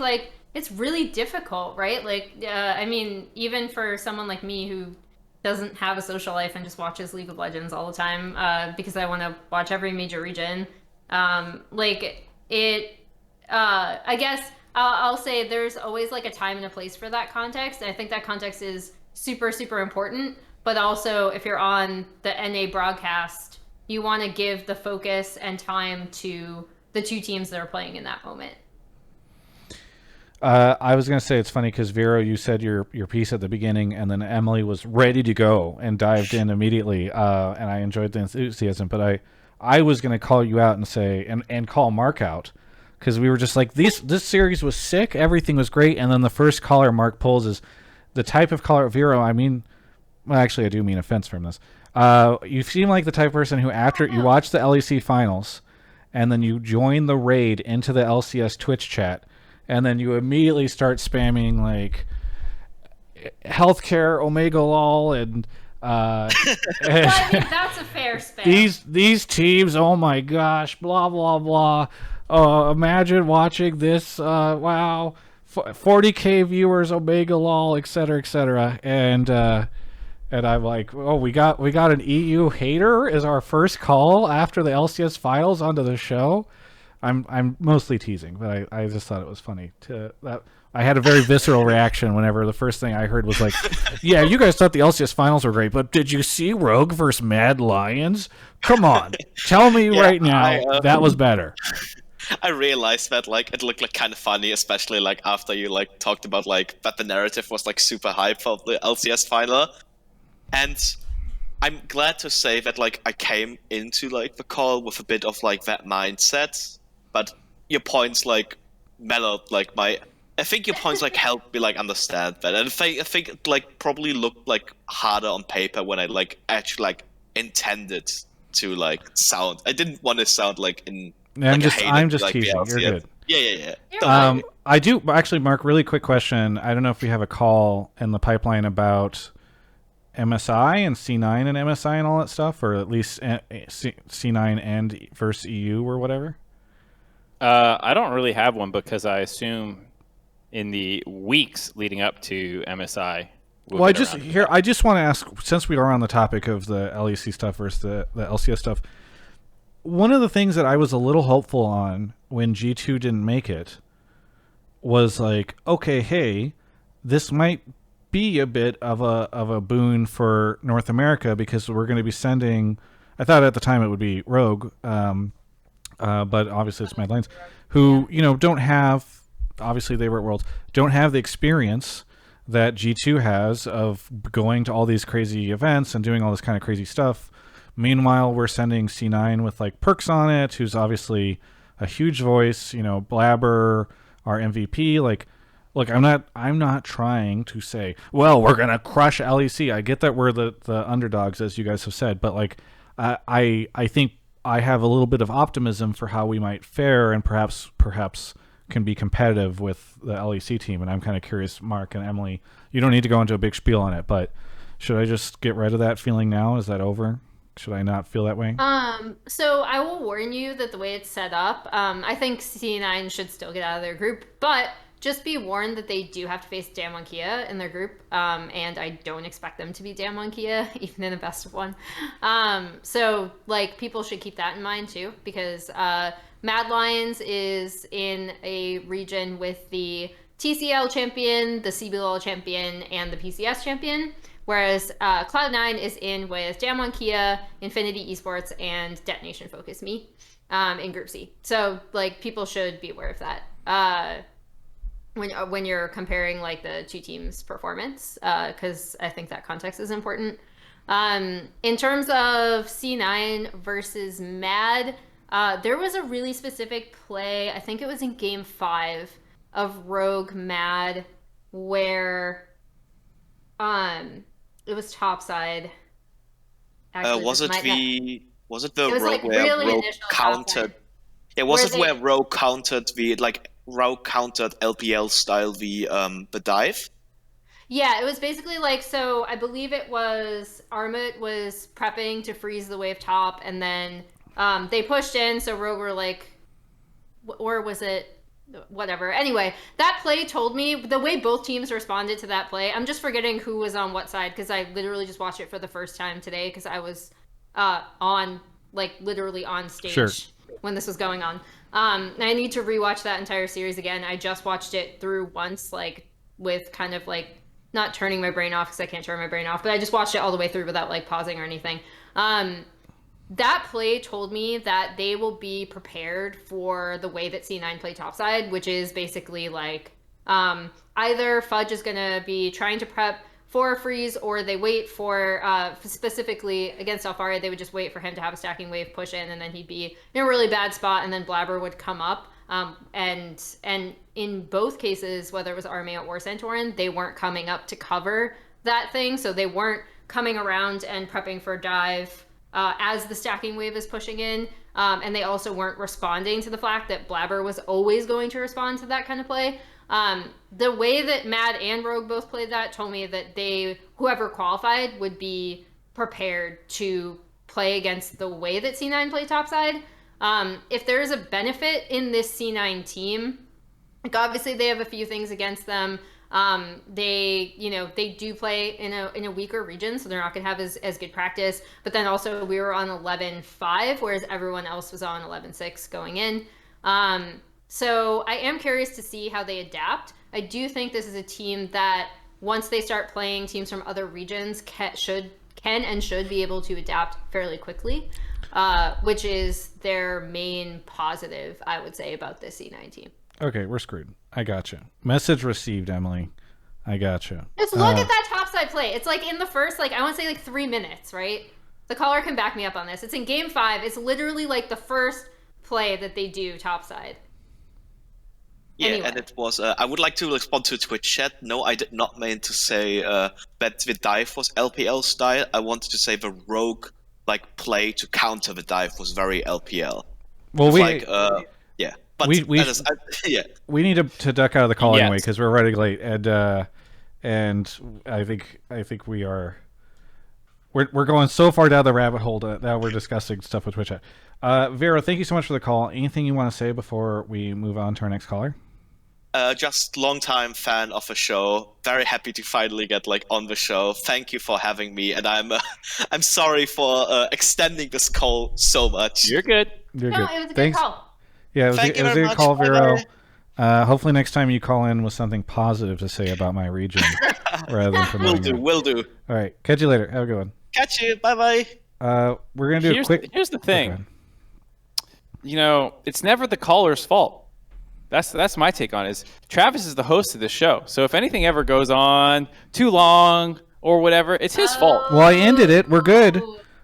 it's really difficult, right? I mean, even for someone like me who doesn't have a social life and just watches League of Legends all the time because I want to watch every major region. I guess I'll say there's always a time and a place for that context. And I think that context is super, super important. But also, if you're on the NA broadcast, you want to give the focus and time to the two teams that are playing in that moment. I was going to say it's funny because Vero, you said your piece at the beginning, and then Emily was ready to go and dived in immediately, and I enjoyed the enthusiasm. But I was going to call you out and say and call Mark out because we were just like this series was sick, everything was great, and then the first caller Mark pulls is the type of caller Vero. I mean, well, actually, I do mean offense from this. You seem like the type of person who after you watch the LEC finals, and then you join the raid into the LCS Twitch chat. And then you immediately start spamming healthcare, Omega Lol, and well, I mean, that's a fair spam. These teams, oh my gosh, blah blah blah. Imagine watching this. Wow, 40K viewers, Omega Lol, etc. etc. And I'm like, oh, we got an EU hater as our first call after the LCS finals onto the show. I'm mostly teasing, but I just thought it was funny that I had a very visceral reaction whenever the first thing I heard was yeah, you guys thought the LCS finals were great, but did you see Rogue versus Mad Lions? Come on, tell me right now that was better. I realized that it looked kind of funny, especially after you talked about that the narrative was super hype for the LCS final, and I'm glad to say that I came into the call with a bit of that mindset. But your points mellowed I think your points helped me understand that, and I think it probably looked harder on paper when I actually intended to sound. I didn't want to sound in. I'm just teasing. You're good. Yeah. I do actually, Mark. Really quick question. I don't know if we have a call in the pipeline about MSI and C9 and MSI and all that stuff, or at least C9 and versus EU or whatever. I don't really have one because I assume in the weeks leading up to MSI. Well, I just want to ask, since we are on the topic of the LEC stuff versus the LCS stuff, one of the things that I was a little hopeful on when G2 didn't make it was okay, hey, this might be a bit of a boon for North America because we're going to be sending. I thought at the time it would be Rogue. But obviously it's Mad Lions, who don't have. Obviously they were at Worlds, don't have the experience that G2 has of going to all these crazy events and doing all this kind of crazy stuff. Meanwhile, we're sending C9 with Perkz on it, who's obviously a huge voice. Blabber, our MVP. Look, I'm not trying to say, well, we're gonna crush LEC. I get that we're the underdogs, as you guys have said, but I think I have a little bit of optimism for how we might fare and perhaps can be competitive with the LEC team. And I'm kind of curious, Mark and Emily, you don't need to go into a big spiel on it, but should I just get rid of that feeling now? Is that over? Should I not feel that way? So I will warn you that the way it's set up, I think C9 should still get out of their group, but just be warned that they do have to face Damwon Kia in their group, and I don't expect them to be Damwon Kia, even in the best of one. So people should keep that in mind too, because Mad Lions is in a region with the TCL champion, the CBLOL champion, and the PCS champion. Whereas Cloud9 is in with Damwon Kia, Infinity Esports, and Detonation Focus Me in Group C. So like people should be aware of that when you're comparing like the two teams' performance, because I think that context is important. In terms of C9 versus Mad, there was a really specific play. I think it was in Game 5 of Rogue Mad where it was topside. Actually, was it the Rogue like where really Rogue initial countered? topside. Yeah, was it where Rogue countered Rogue countered LPL style the dive? Yeah, it was basically like, so I believe it was Armut was prepping to freeze the wave top, and then they pushed in, so Rogue were like, or was it whatever? Anyway, that play told me the way both teams responded to that play. I'm just forgetting who was on what side because I literally just watched it for the first time today because I was literally on stage when this was going on. I need to rewatch that entire series again. I just watched it through once, like with kind of like not turning my brain off because I can't turn my brain off, but I just watched it all the way through without like pausing or anything. That play told me that they will be prepared for the way that C9 play topside, which is basically like either Fudge is going to be trying to prep for a freeze, or they wait for, specifically against Alfaria, they would just wait for him to have a stacking wave push in, and then he'd be in a really bad spot, and then Blabber would come up. And in both cases, whether it was Armea or Santorin, they weren't coming up to cover that thing, so they weren't coming around and prepping for dive as the stacking wave is pushing in, and they also weren't responding to the fact that Blabber was always going to respond to that kind of play. The way that Mad and Rogue both played that told me that whoever qualified would be prepared to play against the way that C9 played topside. If there is a benefit in this C9 team, like obviously they have a few things against them. They do play in a weaker region, so they're not going to have as good practice. But then also we were on 11-5, whereas everyone else was on 11-6 going in. So I am curious to see how they adapt. I do think this is a team that once they start playing teams from other regions can and should be able to adapt fairly quickly, which is their main positive, I would say, about this C9 team. Okay, we're screwed. I gotcha. Message received, Emily. I gotcha. Just look at that topside play. It's like in the first, I want to say 3 minutes, right? The caller can back me up on this. It's in Game 5. It's literally like the first play that they do topside. Yeah, anyway. And it was, I would like to respond to Twitch chat. No, I did not mean to say that the dive was LPL style. I wanted to say the Rogue play to counter the dive was very LPL. Well, yeah. But we need to duck out of the call anyway because we're running late, and I think we're going so far down the rabbit hole that we're discussing stuff with Twitch chat. Vero, thank you so much for the call. Anything you want to say before we move on to our next caller? Just long-time fan of the show. Very happy to finally get on the show. Thank you for having me, and I'm sorry for extending this call so much. You're good. It was a good call. Yeah, it was Thank you a very good much. call, Vero. Hopefully next time you call in with something positive to say about my region rather than promoting Will do. All right, catch you later. Have a good one. Catch you. Bye-bye. We're going to do a quick... Here's the thing. It's never the caller's fault. That's my take on it. Is Travis is the host of this show. So if anything ever goes on too long or whatever, it's his fault. Well, I ended it. We're good.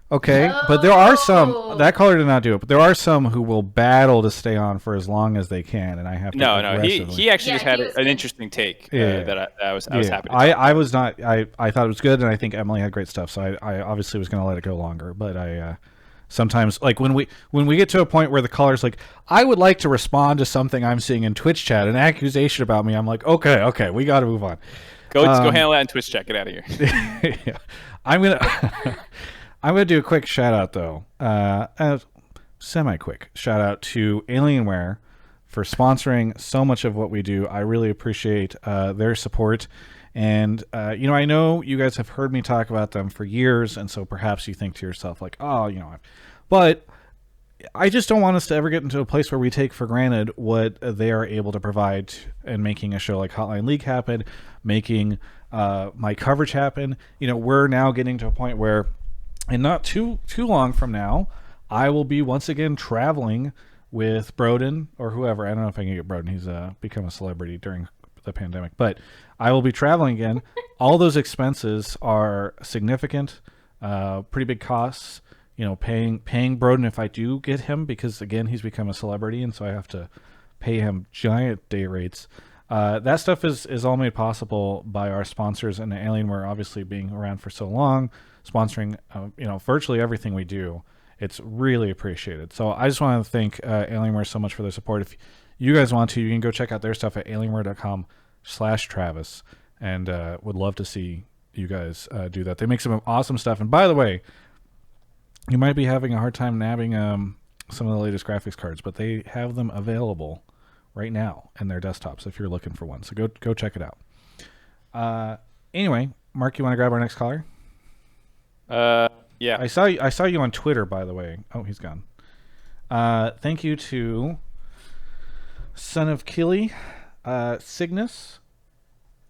Okay, but there are some... That caller did not do it, but there are some who will battle to stay on for as long as they can, and I have to... No. He actually just had an interesting take that I was happy to I was not... I thought it was good, and I think Emily had great stuff, so I obviously was going to let it go longer, but I... Sometimes, when we get to a point where the caller's like, I would like to respond to something I'm seeing in Twitch chat, an accusation about me, I'm like, okay, we got to move on. Go handle that in Twitch chat. Get out of here. Yeah. I'm gonna do a quick shout out though, semi-quick shout out to Alienware for sponsoring so much of what we do. I really appreciate their support. And, I know you guys have heard me talk about them for years, and so perhaps you think to yourself, but I just don't want us to ever get into a place where we take for granted what they are able to provide and making a show like Hotline League happen, making my coverage happen. We're now getting to a point where, and not too long from now, I will be once again traveling with Broden or whoever. I don't know if I can get Broden. He's become a celebrity during the pandemic, but I will be traveling again. All those expenses are significant, pretty big costs. Paying Broden if I do get him, because again he's become a celebrity, and so I have to pay him giant day rates. That stuff is all made possible by our sponsors, and Alienware obviously being around for so long, sponsoring virtually everything we do. It's really appreciated. So I just want to thank Alienware so much for their support. If you guys want to, you can go check out their stuff at alienware.com/Travis, and would love to see you guys do that. They make some awesome stuff. And by the way, you might be having a hard time nabbing some of the latest graphics cards, but they have them available right now in their desktops if you're looking for one. So go check it out. Anyway, Mark, you want to grab our next caller? Yeah. I saw you on Twitter, by the way. Oh, he's gone. Thank you to Son of Kili, Cygnus,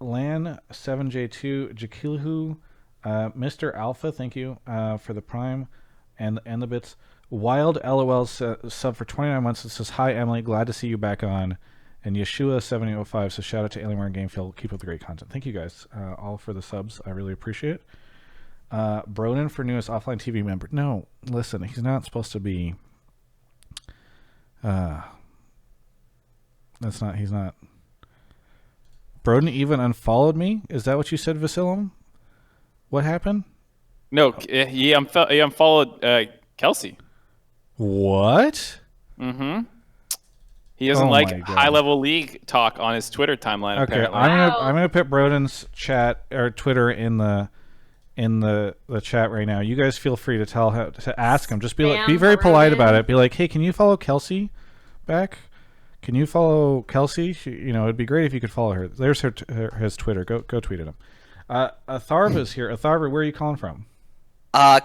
Lan7J2, Jakilhu, Mr. Alpha. Thank you for the Prime. And the bits. Wild LOL sub for 29 months. It says, "Hi Emily, glad to see you back on." And Yeshua7005 says, "Shout out to Alienware and Gamefield. Keep up the great content." Thank you guys all for the subs. I really appreciate it. Broden for newest offline TV member. No, listen, he's not supposed to be. He's not. Broden even unfollowed me. Is that what you said, Vasilum? What happened? No, he unfollowed Kelsey. What? Mm-hmm. He doesn't like high-level league talk on his Twitter timeline. Okay, apparently. I'm gonna put Broden's chat or Twitter in the chat right now. You guys feel free to ask him. Just be very polite about it. Be like, hey, can you follow Kelsey back? Can you follow Kelsey? It'd be great if you could follow her. There's his Twitter. Go tweet at him. Atharva's here. Atharva, where are you calling from?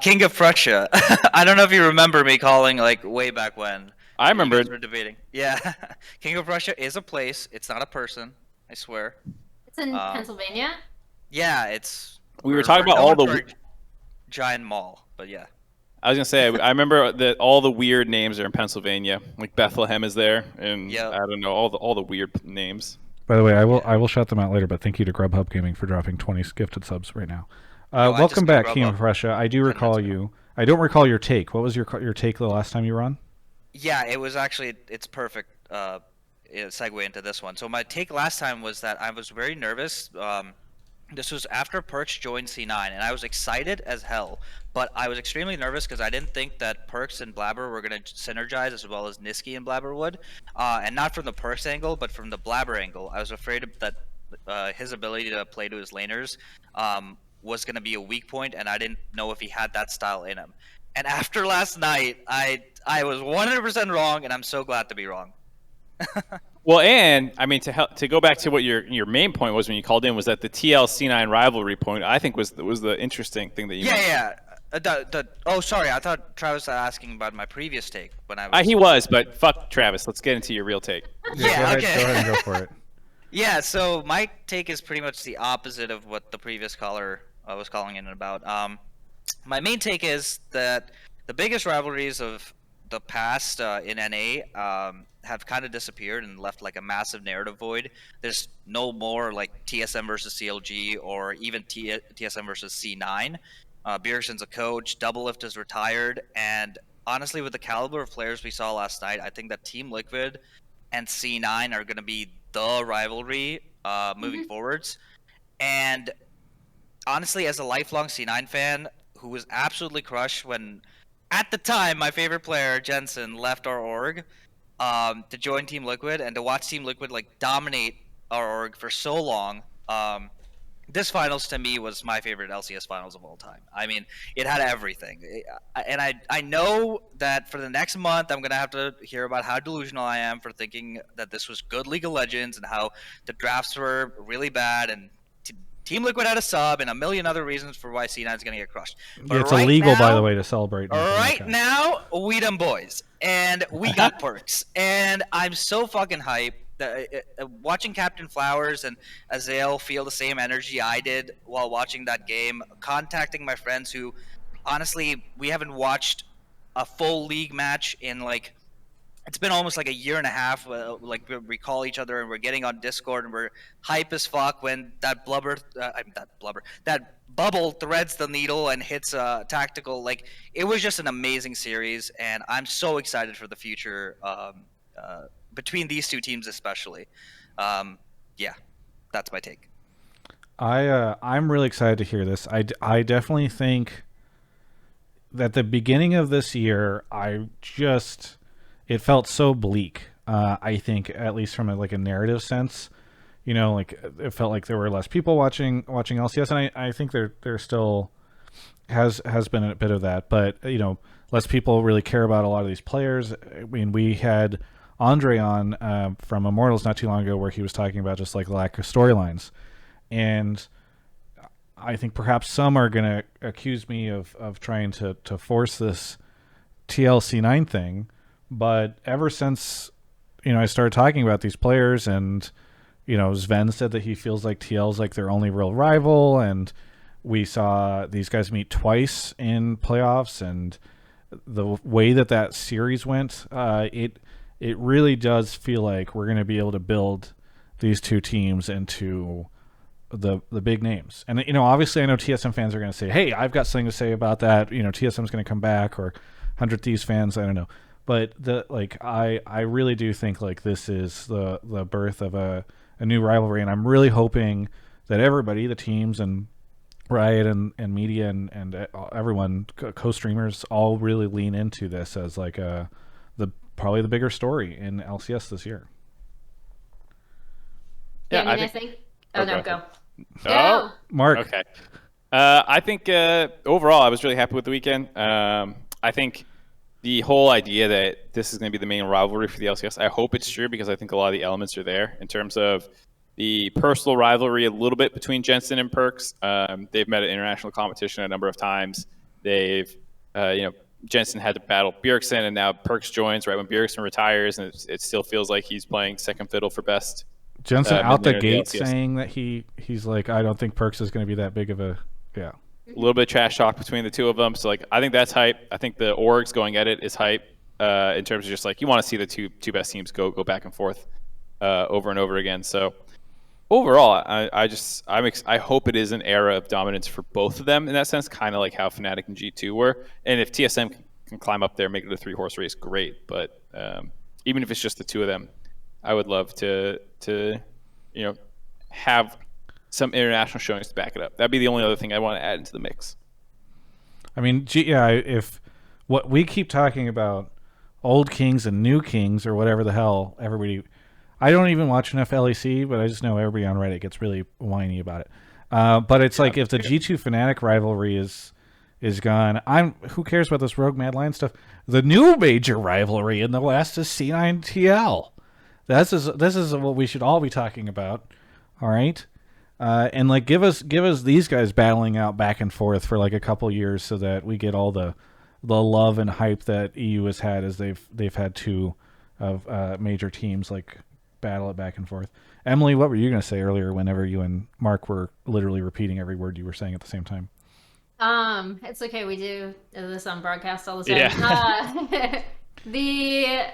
King of Prussia. I don't know if you remember me calling like way back when. I remember. You guys were debating. Yeah, King of Prussia is a place. It's not a person. I swear. It's in Pennsylvania. Yeah, it's. We were talking about all the giant mall, but yeah. I was gonna say I remember that all the weird names are in Pennsylvania. Like Bethlehem is there, and I don't know all the weird names. By the way, I will shout them out later. But thank you to Grubhub Gaming for dropping 20 gifted subs right now. Welcome back, King of Prussia. I do recall you. I don't recall your take. What was your take the last time you were on? Yeah, it was actually it's perfect. Segue into this one. So my take last time was that I was very nervous. This was after Perkz joined C9, and I was excited as hell, but I was extremely nervous because I didn't think that Perkz and Blabber were going to synergize as well as Niski and Blabber would, and not from the Perkz angle, but from the Blabber angle. I was afraid that his ability to play to his laners was going to be a weak point, and I didn't know if he had that style in him. And after last night, I was 100% wrong, and I'm so glad to be wrong. Well, and I mean to go back to what your main point was when you called in was that the TL-C9 rivalry point I think was the interesting thing that you mentioned. Oh, sorry, I thought Travis was asking about my previous take when I was. He was, but fuck Travis. Let's get into your real take. Yeah, okay. Go ahead and go for it. Yeah, so my take is pretty much the opposite of what the previous caller was calling in about. My main take is that the biggest rivalries of the past in NA have kind of disappeared and left like a massive narrative void. There's no more like TSM versus CLG or even TSM versus C9. Bjergsen's a coach, Doublelift is retired, and honestly with the caliber of players we saw last night, I think that Team Liquid and C9 are going to be the rivalry moving forwards. And honestly, as a lifelong C9 fan who was absolutely crushed when, at the time, my favorite player, Jensen, left our org to join Team Liquid, and to watch Team Liquid like dominate our org for so long, this finals to me was my favorite LCS finals of all time. I mean, it had everything. And I know that for the next month, I'm going to have to hear about how delusional I am for thinking that this was good League of Legends and how the drafts were really bad and Team Liquid had a sub and a million other reasons for why C9 is going to get crushed. But It's right illegal, now, by the way, to celebrate. Right now, we them boys, and we got Perkz, and I'm so fucking hyped. Watching Captain Flowers and Azael feel the same energy I did while watching that game, contacting my friends who, honestly, we haven't watched a full league match in like, it's been almost like a year and a half. Like we call each other and we're getting on Discord and we're hype as fuck when that that bubble threads the needle and hits a tactical. Like, it was just an amazing series, and I'm so excited for the future between these two teams especially. Yeah, that's my take. I'm really excited to hear this. I definitely think that the beginning of this year, it felt so bleak. I think, at least from a narrative sense, like it felt like there were less people watching LCS, and I think there still has been a bit of that, but less people really care about a lot of these players. I mean, we had Andre on from Immortals not too long ago, where he was talking about just like lack of storylines, and I think perhaps some are going to accuse me of trying to force this TLC9 thing. But ever since, I started talking about these players, and, Sven said that he feels like TL's like their only real rival, and we saw these guys meet twice in playoffs, and the way that series went, it really does feel like we're going to be able to build these two teams into the big names. And, obviously I know TSM fans are going to say, hey, I've got something to say about that. TSM's going to come back, or 100 Thieves fans, I don't know. But I really do think like this is the birth of a new rivalry, and I'm really hoping that everybody, the teams and Riot and media and everyone, co-streamers, all really lean into this as like probably the bigger story in LCS this year. Yeah, I think. Oh no, go. Oh, Mark. Okay. I think overall I was really happy with the weekend. I think the whole idea that this is going to be the main rivalry for the LCS, I hope it's true, because I think a lot of the elements are there in terms of the personal rivalry a little bit between Jensen and Perkz. They've met at international competition a number of times. They've, Jensen had to battle Bjergsen, and now Perkz joins right when Bjergsen retires, and it still feels like he's playing second fiddle for best. Jensen out the gate saying that he's like, I don't think Perkz is going to be that big of a, yeah. A little bit of trash talk between the two of them. So, like, I think that's hype. I think the orgs going at it is hype in terms of just, like, you want to see the two best teams go back and forth over and over again. So, overall, I hope it is an era of dominance for both of them in that sense, kind of like how Fnatic and G2 were. And if TSM can climb up there, make it a 3-horse race, great. But even if it's just the two of them, I would love to have some international showings to back it up. That'd be the only other thing I want to add into the mix. I mean, if what we keep talking about, old kings and new kings, or whatever the hell everybody, I don't even watch enough LEC, but I just know everybody on Reddit gets really whiny about it. But it's like, if the G2 Fnatic rivalry is gone, who cares about this Rogue Mad Lion stuff? The new major rivalry in the West is C9 TL. This is what we should all be talking about. All right. And like give us these guys battling out back and forth for like a couple years, so that we get all the love and hype that EU has had as they've had two of major teams like battle it back and forth. Emily, what were you going to say earlier whenever you and Mark were literally repeating every word you were saying at the same time? It's okay. We do this on broadcast all the time. Yeah. The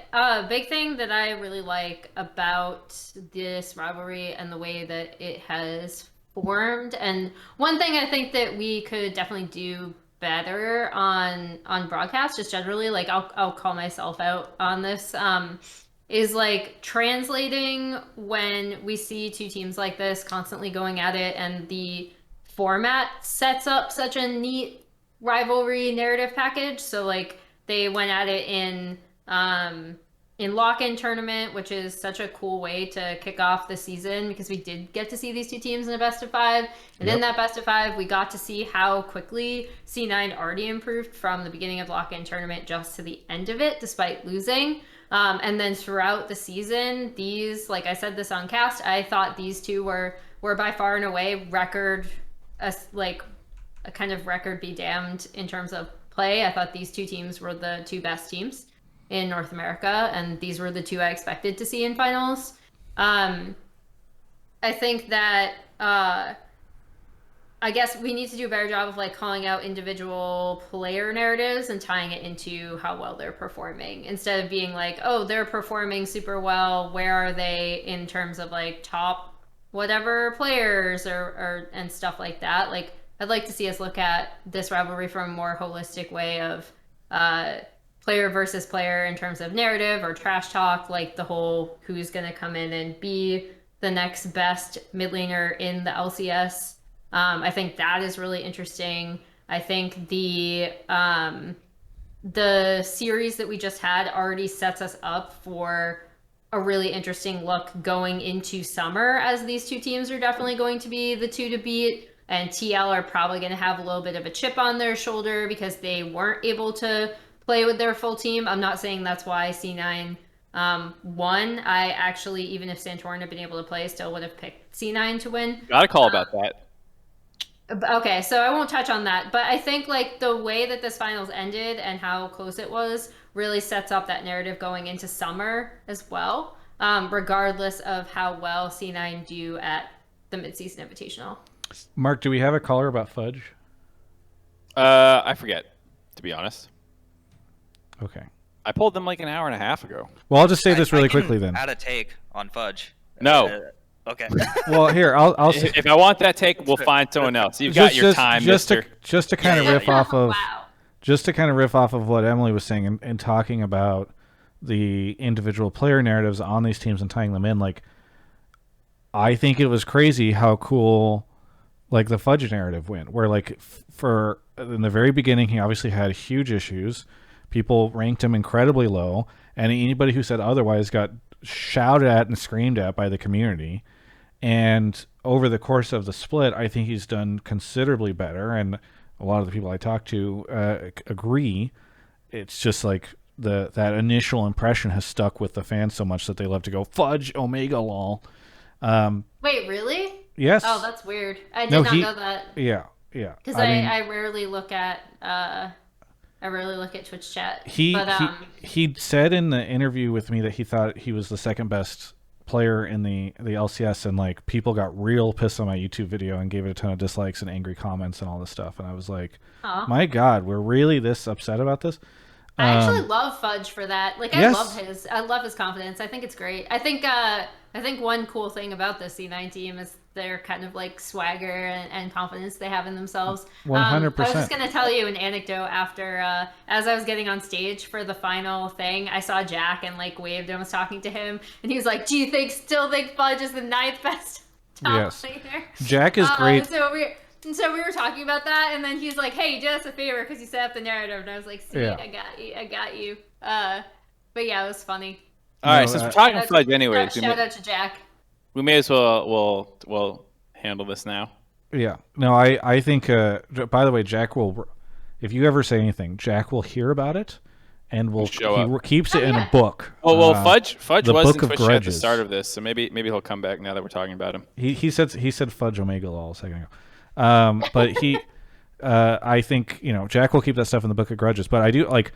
big thing that I really like about this rivalry and the way that it has formed, and one thing I think that we could definitely do better on broadcast, just generally, like I'll call myself out on this, is like translating when we see two teams like this constantly going at it, and the format sets up such a neat rivalry narrative package. So like, they went at it in lock-in tournament, which is such a cool way to kick off the season, because we did get to see these two teams in a best of 5. And in that best of 5, we got to see how quickly C9 already improved from the beginning of lock-in tournament just to the end of it, despite losing. And then throughout the season, these, like I said this on cast, I thought these two were by far and away a kind of record be damned in terms of play. I thought these two teams were the two best teams in North America, and these were the two I expected to see in finals. I think that I guess we need to do a better job of like calling out individual player narratives and tying it into how well they're performing, instead of being like, oh, they're performing super well, where are they in terms of like top whatever players or and stuff like that. Like, I'd like to see us look at this rivalry from a more holistic way of player versus player in terms of narrative or trash talk, like the whole who's going to come in and be the next best mid laner in the LCS. I think that is really interesting. I think the series that we just had already sets us up for a really interesting look going into summer, as these two teams are definitely going to be the two to beat, and TL are probably going to have a little bit of a chip on their shoulder because they weren't able to play with their full team. I'm not saying that's why C9 won. I actually, even if Santorin had been able to play, still would have picked C9 to win. Got a call about that. Okay, so I won't touch on that, but I think like the way that this finals ended and how close it was really sets up that narrative going into summer as well, regardless of how well C9 do at the Mid-Season Invitational. Mark, do we have a caller about Fudge? I forget, to be honest. Okay. I pulled them like an hour and a half ago. Well, I'll just say this really I can quickly then. add a take on Fudge. No. Okay. Well, here I'll If I want that take, we'll find someone else. You've got your time, mister. Just to kind of Yeah, riff yeah. off of Wow. just to kind of riff off of what Emily was saying and talking about the individual player narratives on these teams and tying them in. Like, I think it was crazy how cool like the Fudge narrative went, where like for in the very beginning he obviously had huge issues. People ranked him incredibly low, and anybody who said otherwise got shouted at and screamed at by the community. And over the course of the split, I think he's done considerably better, and a lot of the people I talk to agree. It's just like that initial impression has stuck with the fans so much that they love to go Fudge Omega lol. Wait, really? Yes. Oh, that's weird. I did No, not he- know that. Yeah. Because mean, I rarely look at Twitch chat. he But he said in the interview with me that he thought he was the second best player in the LCS, and like people got real pissed on my YouTube video and gave it a ton of dislikes and angry comments and all this stuff, and I was like, Aw. my God, we're really this upset about this? I actually love Fudge for that. Like, yes. I love his confidence. I think it's great. I think one cool thing about the C9 team is their kind of like swagger and confidence they have in themselves. 100%. I was just gonna tell you an anecdote after as I was getting on stage for the final thing, I saw Jack and like waved and was talking to him, and he was like, "Do you still think Fudge is the 9th best top Yes. player?" Jack is great. So we were talking about that, and then he's like, "Hey, do us a favor because you set up the narrative," and I was like, "Sweet, Yeah. I got you." But yeah, it was funny. All right, since we're talking Shout out Fudge to- anyways, Shout out to Jack. we may as well we'll handle this now. Yeah. No, I think, by the way, Jack will, if you ever say anything, Jack will hear about it and will Show up. keeps it in yeah. a book. Well, Fudge the was Book in of Twitch at the Grudges. start of this, so maybe he'll come back now that we're talking about him. He said Fudge Omega lol a second ago. But he, I think, Jack will keep that stuff in the Book of Grudges. But I do, like,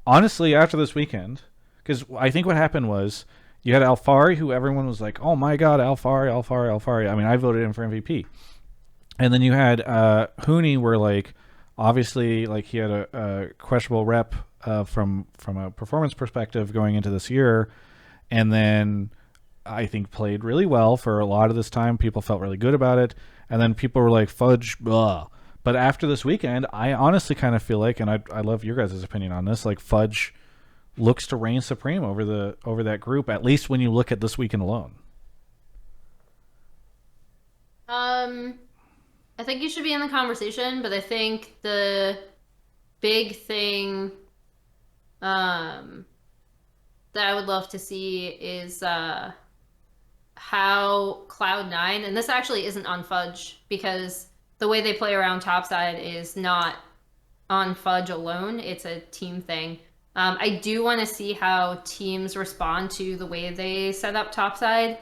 honestly, after this weekend, because I think what happened was you had Alfari, who everyone was like, oh my God, Alfari. I mean, I voted him for MVP. And then you had Hooney, where, like, obviously, like, he had a questionable rep from a performance perspective going into this year. And then I think played really well for a lot of this time. People felt really good about it. And then people were like, Fudge, blah. But after this weekend, I honestly kind of feel like, and I love your guys' opinion on this, like Fudge looks to reign supreme over that group, at least when you look at this weekend alone. I think you should be in the conversation, but I think the big thing that I would love to see is how Cloud9, and this actually isn't on Fudge, because the way they play around topside is not on Fudge alone, it's a team thing. I do want to see how teams respond to the way they set up topside,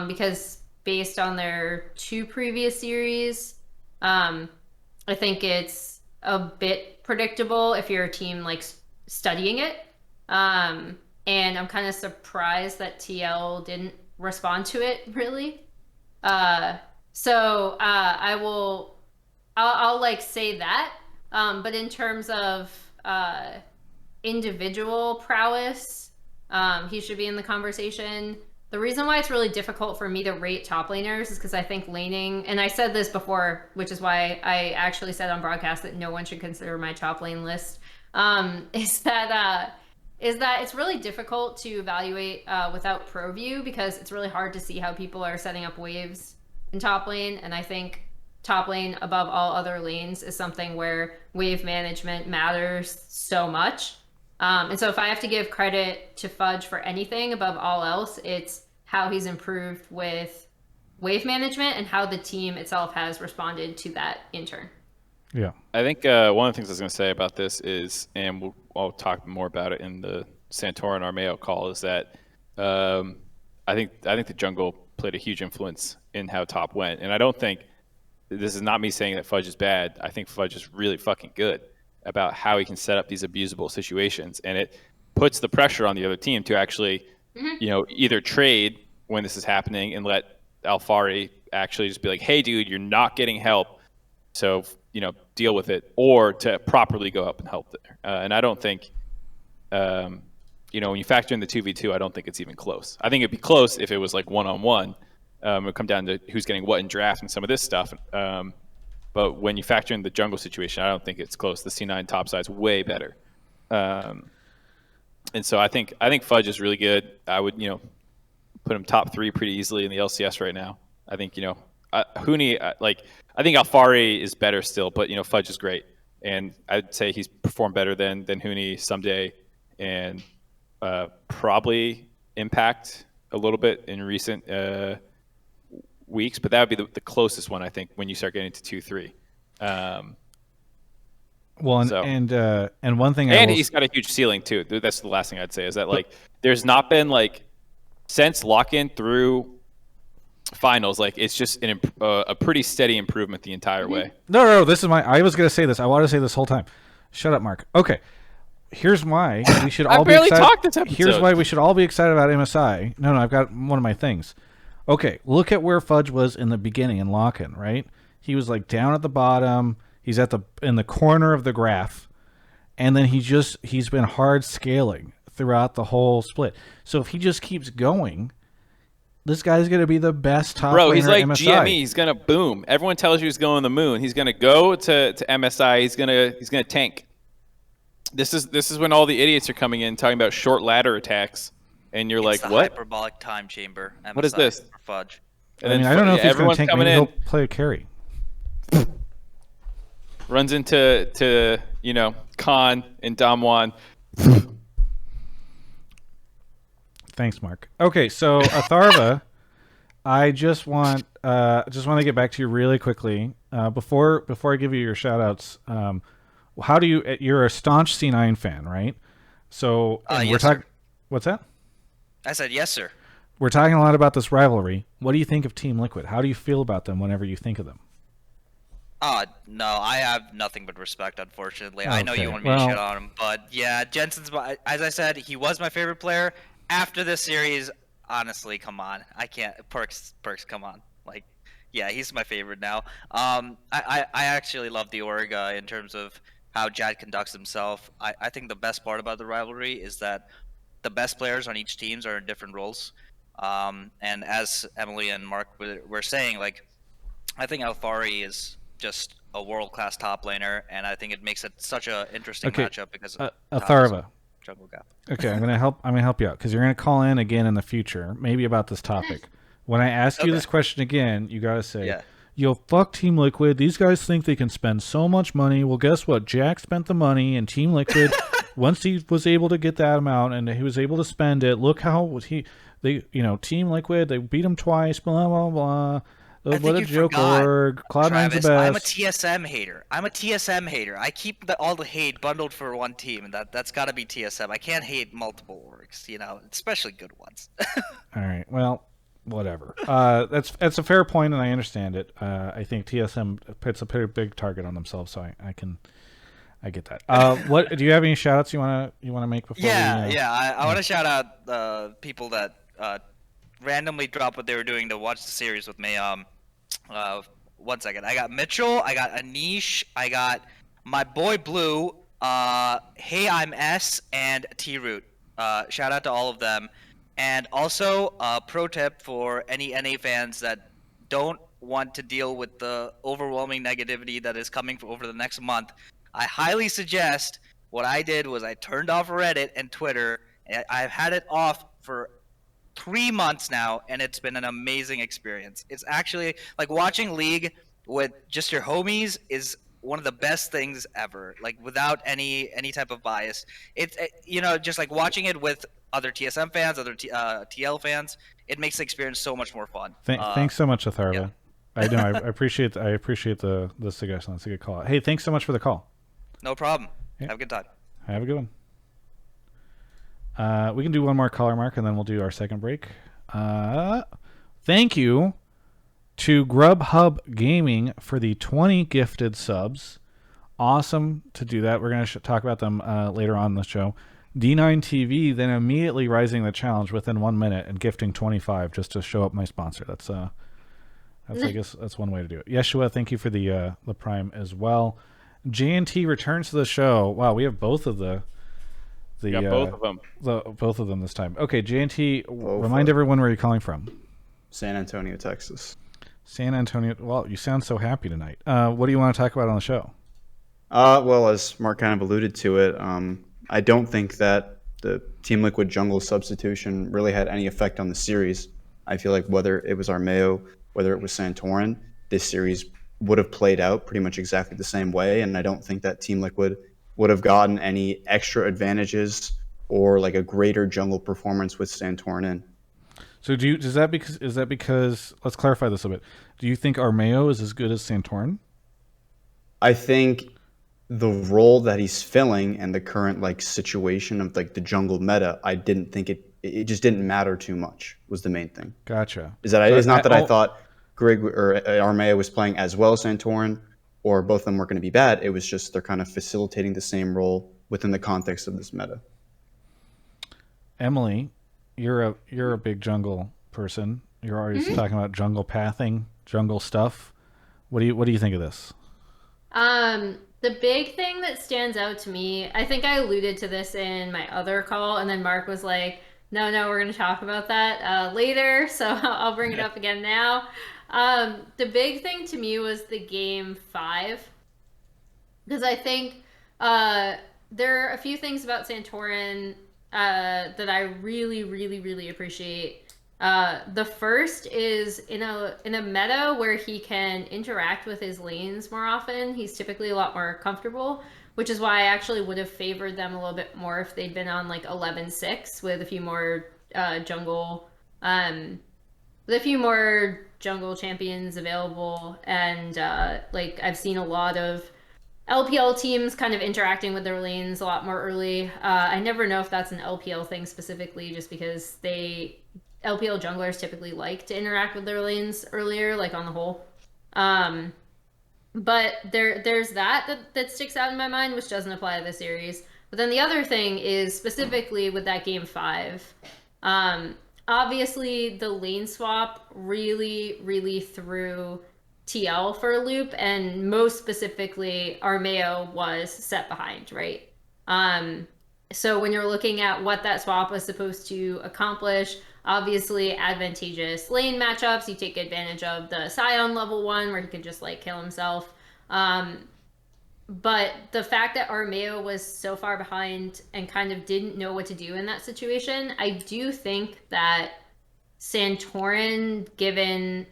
because based on their 2 previous series, I think it's a bit predictable if you're a team like studying it. And I'm kind of surprised that TL didn't respond to it really. So I'll like say that. But in terms of individual prowess, he should be in the conversation. The reason why it's really difficult for me to rate top laners is because I think laning, and I said this before, which is why I actually said on broadcast that no one should consider my top lane list, is that it's really difficult to evaluate without pro view, because it's really hard to see how people are setting up waves in top lane. And I think top lane above all other lanes is something where wave management matters so much. And so if I have to give credit to Fudge for anything above all else, it's how he's improved with wave management and how the team itself has responded to that in turn. Yeah. I think one of the things I was going to say about this is, and I'll talk more about it in the Santorin Armeo call, is that I think the jungle played a huge influence in how top went. And I don't think, this is not me saying that Fudge is bad. I think Fudge is really fucking good about how he can set up these abusable situations, and it puts the pressure on the other team to actually, either trade when this is happening and let Alphari actually just be like, "Hey, dude, you're not getting help, so deal with it," or to properly go up and help there. And I don't think, when you factor in the 2v2, I don't think it's even close. I think it'd be close if it was like one-on-one. It would come down to who's getting what in draft and some of this stuff. But when you factor in the jungle situation, I don't think it's close. The C9 top side's way better. And so I think Fudge is really good. I would, put him top 3 pretty easily in the LCS right now. I think, Huni, I think Alphari is better still, but, Fudge is great. And I'd say he's performed better than Huni someday, and probably Impact a little bit in recent weeks, but that would be the closest one, I think, when you start getting to 2-3. Well, and one thing, and he's got a huge ceiling too. That's the last thing I'd say, is that there's not been since lock-in through finals, it's just a pretty steady improvement the entire way. No, this is I was going to say this. I want to say this whole time. Shut up, Mark. Okay. Here's why we should all be excited. Talked this episode. Here's why we should all be excited about MSI. No, I've got one of my things. Okay, look at where Fudge was in the beginning in lock-in, right? He was down at the bottom. He's in the corner of the graph, and then he's been hard scaling throughout the whole split. So if he just keeps going, this guy's gonna be the best top laner he's like MSI. GME. He's gonna boom. Everyone tells you he's going to the moon. He's gonna go to MSI. He's gonna tank. This is when all the idiots are coming in talking about short ladder attacks. And you're It's like, the what? Hyperbolic time chamber. MSI What is this? For Fudge. And then I don't know if he's going to tank. coming Maybe in, he'll play a carry. runs into Khan and Damwon. Thanks, Mark. Okay, so Atharva, I just want to get back to you really quickly before I give you your shout-outs. How do you're a staunch C9 fan, right? So Yes, we're talking. sir. What's that? I said yes, sir. We're talking a lot about this rivalry. What do you think of Team Liquid? How do you feel about them whenever you think of them? No, I have nothing but respect, unfortunately. I know you Okay, want me to shit on him, but yeah, Jensen's, as I said, he was my favorite player. After this series, honestly, come on. I can't, Perkz, come on. Yeah, he's my favorite now. I actually love the org in terms of how Jad conducts himself. I think the best part about the rivalry is that the best players on each teams are in different roles. And as Emily and Mark were saying, I think Alphari is just a world-class top laner, and I think it makes it such an interesting matchup because Atharva. Jungle gap. Okay, I'm gonna help you out because you're gonna call in again in the future, maybe about this topic. When I ask you this question again, you gotta say, "Yo, fuck Team Liquid. These guys think they can spend so much money. Well, guess what? Jack spent the money, and Team Liquid, once he was able to get that amount and he was able to spend it, look how Team Liquid, they beat him twice. Blah blah blah. What a you joke, forgot, Org. Cloud9's the Travis. I'm a best. TSM hater. I keep all the hate bundled for one team, and that's got to be TSM. I can't hate multiple orgs, especially good ones. All right. Well, whatever. That's a fair point, and I understand it. I think TSM puts a pretty big target on themselves, so I get that. What do you have any shout outs you wanna make before I want to shout out people that randomly dropped what they were doing to watch the series with me. 1 second. I got Mitchell, I got Anish, I got my boy Blue, Hey I'm S, and T Root. Shout out to all of them. And also, pro tip for any NA fans that don't want to deal with the overwhelming negativity that is coming over the next month, I highly suggest what I did was I turned off Reddit and Twitter. I've had it off for 3 months now, and it's been an amazing experience. It's actually like watching League with just your homies is one of the best things ever, like without any type of bias. It's just like watching it with other TSM fans, other TL fans, it makes the experience so much more fun. Thanks so much, Atharva. Yeah. I know. I appreciate the suggestion. That's a good call. Hey, thanks so much for the call. No problem. Yeah. Have a good time. Have a good one. We can do one more caller mark, and then we'll do our second break. Thank you to Grubhub Gaming for the 20 gifted subs. Awesome to do that. We're going to talk about them later on in the show. D9 TV then immediately rising the challenge within 1 minute and gifting 25 just to show up my sponsor. That's I guess that's one way to do it. Yeshua, thank you for the Prime as well. JNT returns to the show. Wow, we have both of the both of them. Both of them this time. Okay, JNT, remind everyone where you're calling from. San Antonio, Texas. San Antonio. Well, you sound so happy tonight. What do you want to talk about on the show? Well, as Mark kind of alluded to it, I don't think that the Team Liquid jungle substitution really had any effect on the series. I feel like whether it was Armeo, whether it was Santorin, this series would have played out pretty much exactly the same way, and I don't think that Team Liquid would have gotten any extra advantages or like a greater jungle performance with Santorin in. So is that because let's clarify this a bit. Do you think Armeo is as good as Santorin? I think the role that he's filling and the current like situation of like the jungle meta, I didn't think it just didn't matter too much was the main thing. Gotcha. It's not that I thought Greg or Armeo was playing as well as Santorin or both of them weren't going to be bad. It was just they're kind of facilitating the same role within the context of this meta. Emily, you're a big jungle person. You're always talking about jungle pathing, jungle stuff. What do you think of this? The big thing that stands out to me, I think I alluded to this in my other call, and then Mark was like, no, we're going to talk about that later, so I'll bring it up again now. The big thing to me was the game 5, because I think there are a few things about Santorin that I really, really, really appreciate. The first is in a meta where he can interact with his lanes more often. He's typically a lot more comfortable, which is why I actually would have favored them a little bit more if they'd been on like 11-6 with a few more jungle champions available. And like I've seen a lot of LPL teams kind of interacting with their lanes a lot more early. I never know if that's an LPL thing specifically, just because LPL junglers typically like to interact with their lanes earlier, like on the whole. But there's that sticks out in my mind, which doesn't apply to this series. But then the other thing is specifically with that game 5. Obviously, the lane swap really, really threw TL for a loop, and most specifically, Armeo was set behind, right? So when you're looking at what that swap was supposed to accomplish, obviously advantageous lane matchups, you take advantage of the Scion level 1 where he could just like kill himself. But the fact that Armeo was so far behind and kind of didn't know what to do in that situation, I do think that Santorin, given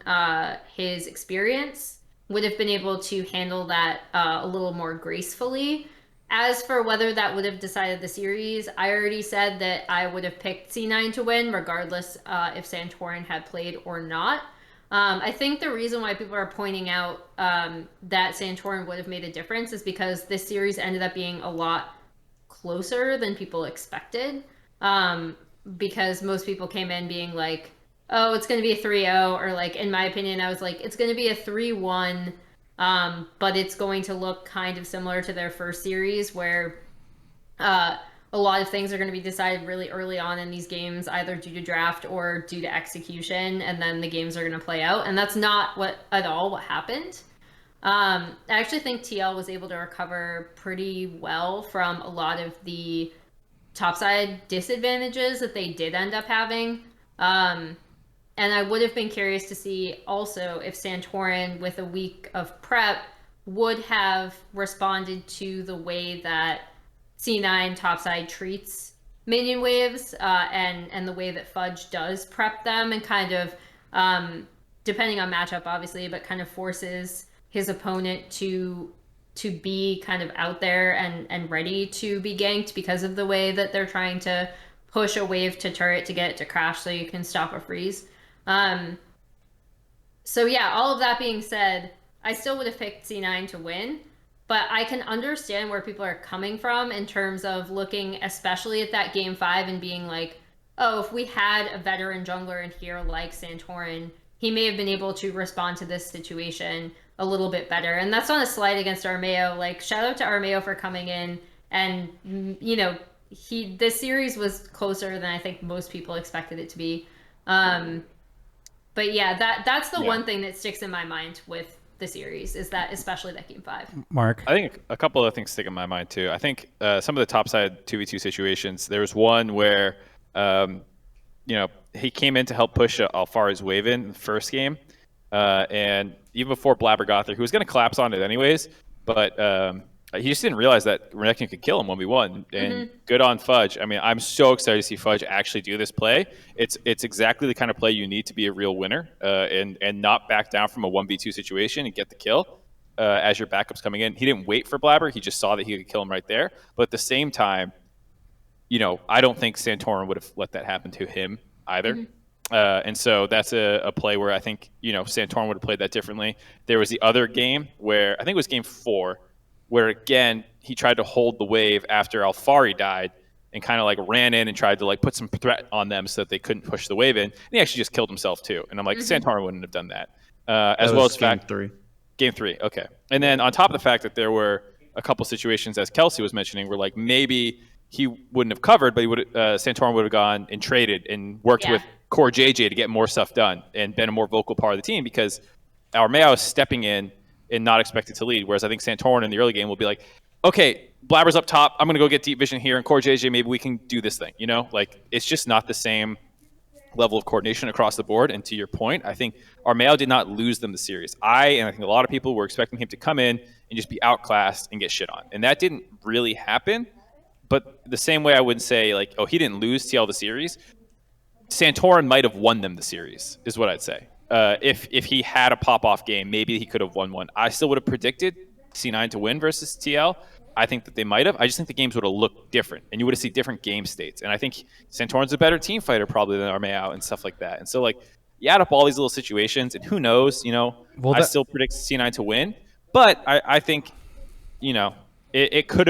his experience, would have been able to handle that a little more gracefully. As for whether that would have decided the series, I already said that I would have picked C9 to win, regardless if Santorin had played or not. I think the reason why people are pointing out that Santorin would have made a difference is because this series ended up being a lot closer than people expected. Because most people came in being like, oh, it's going to be a 3-0, or like, in my opinion, I was like, it's going to be a 3-1, but it's going to look kind of similar to their first series where a lot of things are going to be decided really early on in these games, either due to draft or due to execution, and then the games are going to play out. And that's not what happened. I actually think TL was able to recover pretty well from a lot of the topside disadvantages that they did end up having. And I would have been curious to see also if Santorin, with a week of prep, would have responded to the way that C9 topside treats minion waves, and the way that Fudge does prep them, and kind of, depending on matchup obviously, but kind of forces his opponent to be kind of out there and ready to be ganked because of the way that they're trying to push a wave to turret to get it to crash so you can stop a freeze. So yeah, all of that being said, I still would have picked C9 to win, but I can understand where people are coming from in terms of looking especially at that game 5 and being like, oh, if we had a veteran jungler in here like Santorin, he may have been able to respond to this situation a little bit better. And that's not a slight against Armeo. Like, shout out to Armeo for coming in, and you know, this series was closer than I think most people expected it to be. But yeah, that's the one thing that sticks in my mind with the series, is that, especially that game 5. Mark? I think a couple of things stick in my mind too. I think some of the topside 2v2 situations, there was one where he came in to help push Alfari's wave in the first game, and even before Blabber got there, he was going to collapse on it anyways, but he just didn't realize that Renekton could kill him 1v1, and good on Fudge. I mean, I'm so excited to see Fudge actually do this play. It's exactly the kind of play you need to be a real winner, and not back down from a 1v2 situation and get the kill as your backup's coming in. He didn't wait for Blabber. He just saw that he could kill him right there. But at the same time, I don't think Santorin would have let that happen to him either. And so that's a play where I think, Santorin would have played that differently. There was the other game where, I think it was game 4, where again, he tried to hold the wave after Alfari died and kind of like ran in and tried to like put some threat on them so that they couldn't push the wave in. And he actually just killed himself too. And I'm like, Santorin wouldn't have done that. As well as game 3. Game 3, okay. And then on top of the fact that there were a couple situations, as Kelsey was mentioning, where like maybe he wouldn't have covered, but Santorin would have gone and traded and worked with Core JJ to get more stuff done and been a more vocal part of the team, because Armeo is stepping in and not expected to lead. Whereas I think Santorin in the early game will be like, okay, Blabber's up top, I'm going to go get deep vision here, and Core JJ, maybe we can do this thing. Like, it's just not the same level of coordination across the board. And to your point, I think Armeo did not lose them the series. I think a lot of people were expecting him to come in and just be outclassed and get shit on. And that didn't really happen. But the same way I wouldn't say, like, oh, he didn't lose TL the series, Santorin might have won them the series, is what I'd say. If he had a pop-off game, maybe he could have won one. I still would have predicted C9 to win versus TL. I think that they might have. I just think the games would have looked different, and you would have seen different game states. And I think Santorin's a better team fighter probably than Armeo and stuff like that. And so, like, you add up all these little situations, and who knows, I still predict C9 to win. But I think, it could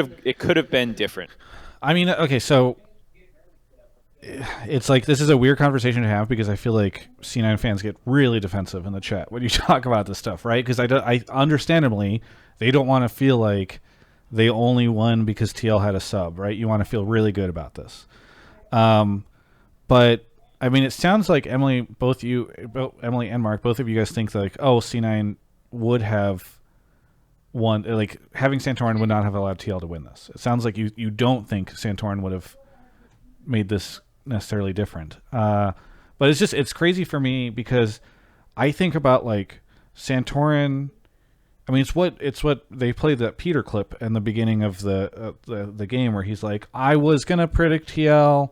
have been different. I mean, okay, so it's like, this is a weird conversation to have, because I feel like C9 fans get really defensive in the chat when you talk about this stuff, right? Because I understandably, they don't want to feel like they only won because TL had a sub, right? You want to feel really good about this. But I mean, it sounds like Emily and Mark, both of you guys think that, like, oh, C9 would have won, like, having Santorin would not have allowed TL to win this. It sounds like you don't think Santorin would have made this necessarily different. But it's crazy for me, because I think about, like, Santorin. I mean, it's what they played that Peter clip in the beginning of the game, where he's like, I was gonna predict TL.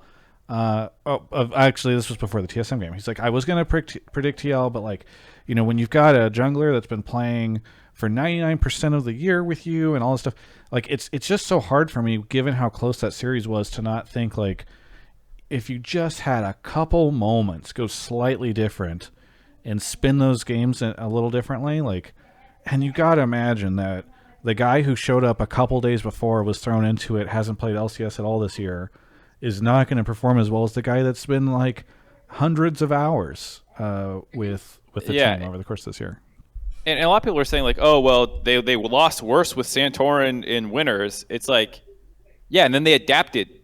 Actually, this was before the TSM game. He's like, I was gonna predict TL, but, like, when you've got a jungler that's been playing for 99% of the year with you and all this stuff, like, it's just so hard for me, given how close that series was, to not think, like, if you just had a couple moments go slightly different, and spin those games a little differently. Like, and you got to imagine that the guy who showed up a couple days before, was thrown into it, hasn't played LCS at all this year, is not going to perform as well as the guy that's been like hundreds of hours with the team over the course of this year. And a lot of people are saying like, oh, well, they lost worse with Santorin in winners. It's like, yeah, and then they adapted.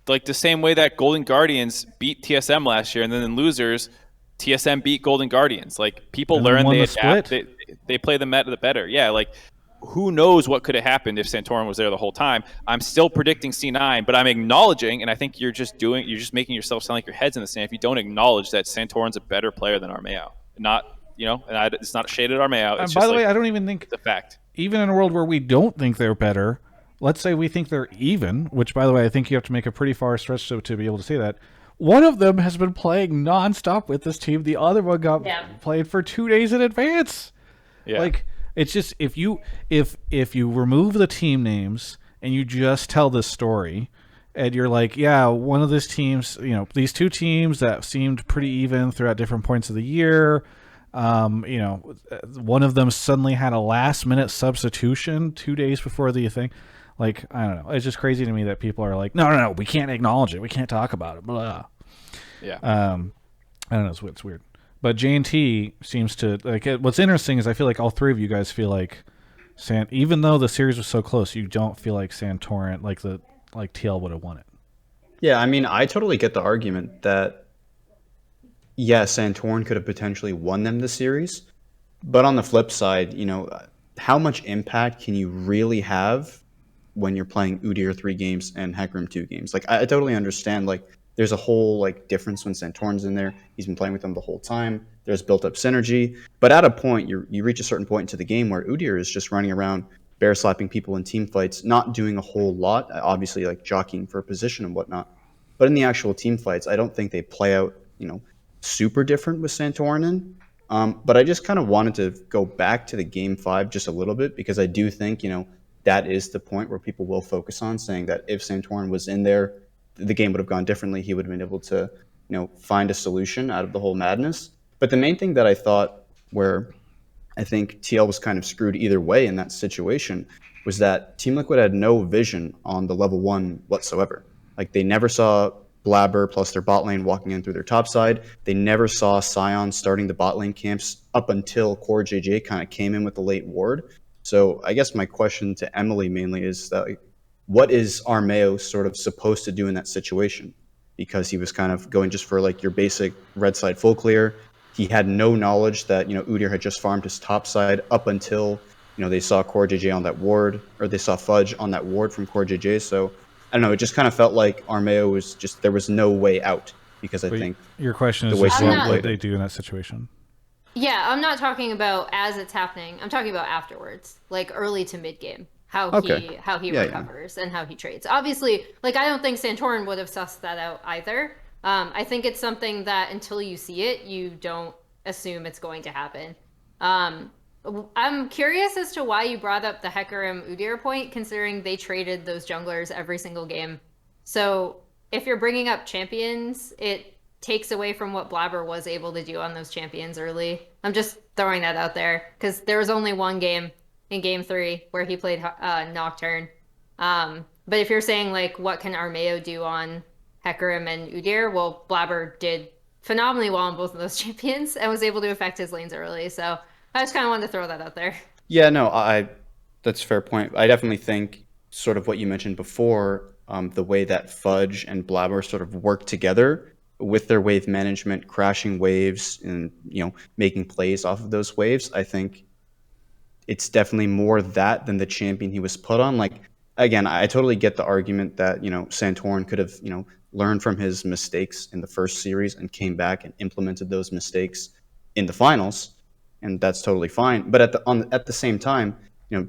Like the same way that Golden Guardians beat TSM last year, and then in losers, TSM beat Golden Guardians. Like people learn, they adapt, they play the better. Yeah, like who knows what could have happened if Santorin was there the whole time. I'm still predicting C9, but I'm acknowledging, and I think you're just making yourself sound like your head's in the sand if you don't acknowledge that Santorin's a better player than Armeo. Not, and it's not shaded Armeo. It's by the way, I don't even think it's a fact. Even in a world where we don't think they're better, let's say we think they're even, which, by the way, I think you have to make a pretty far stretch to be able to say that. One of them has been playing nonstop with this team. The other one got played for 2 days in advance. Yeah. Like, it's just, if you remove the team names and you just tell this story, and you're like, yeah, one of these teams, these two teams that seemed pretty even throughout different points of the year, one of them suddenly had a last-minute substitution 2 days before the thing. Like, I don't know. It's just crazy to me that people are like, no, we can't acknowledge it. We can't talk about it. Blah. Yeah. I don't know. It's weird. But J&T seems to, like, what's interesting is I feel like all three of you guys feel like even though the series was so close, you don't feel like Santorin, like TL would have won it. Yeah, I mean, I totally get the argument that, yeah, Santorin could have potentially won them the series. But on the flip side, how much impact can you really have when you're playing Udyr 3 games and Hecarim 2 games? Like, I totally understand, like, there's a whole, like, difference when Santorin's in there. He's been playing with them the whole time. There's built-up synergy. But at a point, you reach a certain point into the game where Udyr is just running around, bear-slapping people in team fights, not doing a whole lot, obviously, like, jockeying for a position and whatnot. But in the actual team fights, I don't think they play out, super different with Santorin in. But I just kind of wanted to go back to the Game 5 just a little bit, because I do think, that is the point where people will focus on, saying that if Santorin was in there, the game would have gone differently. He would have been able to, find a solution out of the whole madness. But the main thing that I thought, where I think TL was kind of screwed either way in that situation, was that Team Liquid had no vision on the level 1 whatsoever. Like, they never saw Blabber plus their bot lane walking in through their top side. They never saw Sion starting the bot lane camps up until Core JJ kind of came in with the late ward. So I guess my question to Emily mainly is that, what is Armeo sort of supposed to do in that situation? Because he was kind of going just for like your basic red side full clear. He had no knowledge that, Udyr had just farmed his top side up until, they saw Core JJ on that ward, or they saw Fudge on that ward from Core JJ. So I don't know, it just kind of felt like Armeo was just, there was no way out, because I think your question is what they do in that situation. Yeah, I'm not talking about as it's happening. I'm talking about afterwards, like early to mid game, how he recovers and how he trades. Obviously, like, I don't think Santorin would have sussed that out either. I think it's something that until you see it, you don't assume it's going to happen. I'm curious as to why you brought up the Hecarim Udyr point, considering they traded those junglers every single game. So if you're bringing up champions, it takes away from what Blabber was able to do on those champions early. I'm just throwing that out there, because there was only one game in Game 3 where he played Nocturne. But if you're saying, like, what can Armeo do on Hecarim and Udyr, well, Blabber did phenomenally well on both of those champions and was able to affect his lanes early. So I just kind of wanted to throw that out there. Yeah, no, that's a fair point. I definitely think sort of what you mentioned before, the way that Fudge and Blabber sort of work together with their wave management, crashing waves, and making plays off of those waves. I think it's definitely more that than the champion he was put on. Like, again, I totally get the argument that Santorin could have learned from his mistakes in the first series and came back and implemented those mistakes in the finals, and that's totally fine. But at the same time,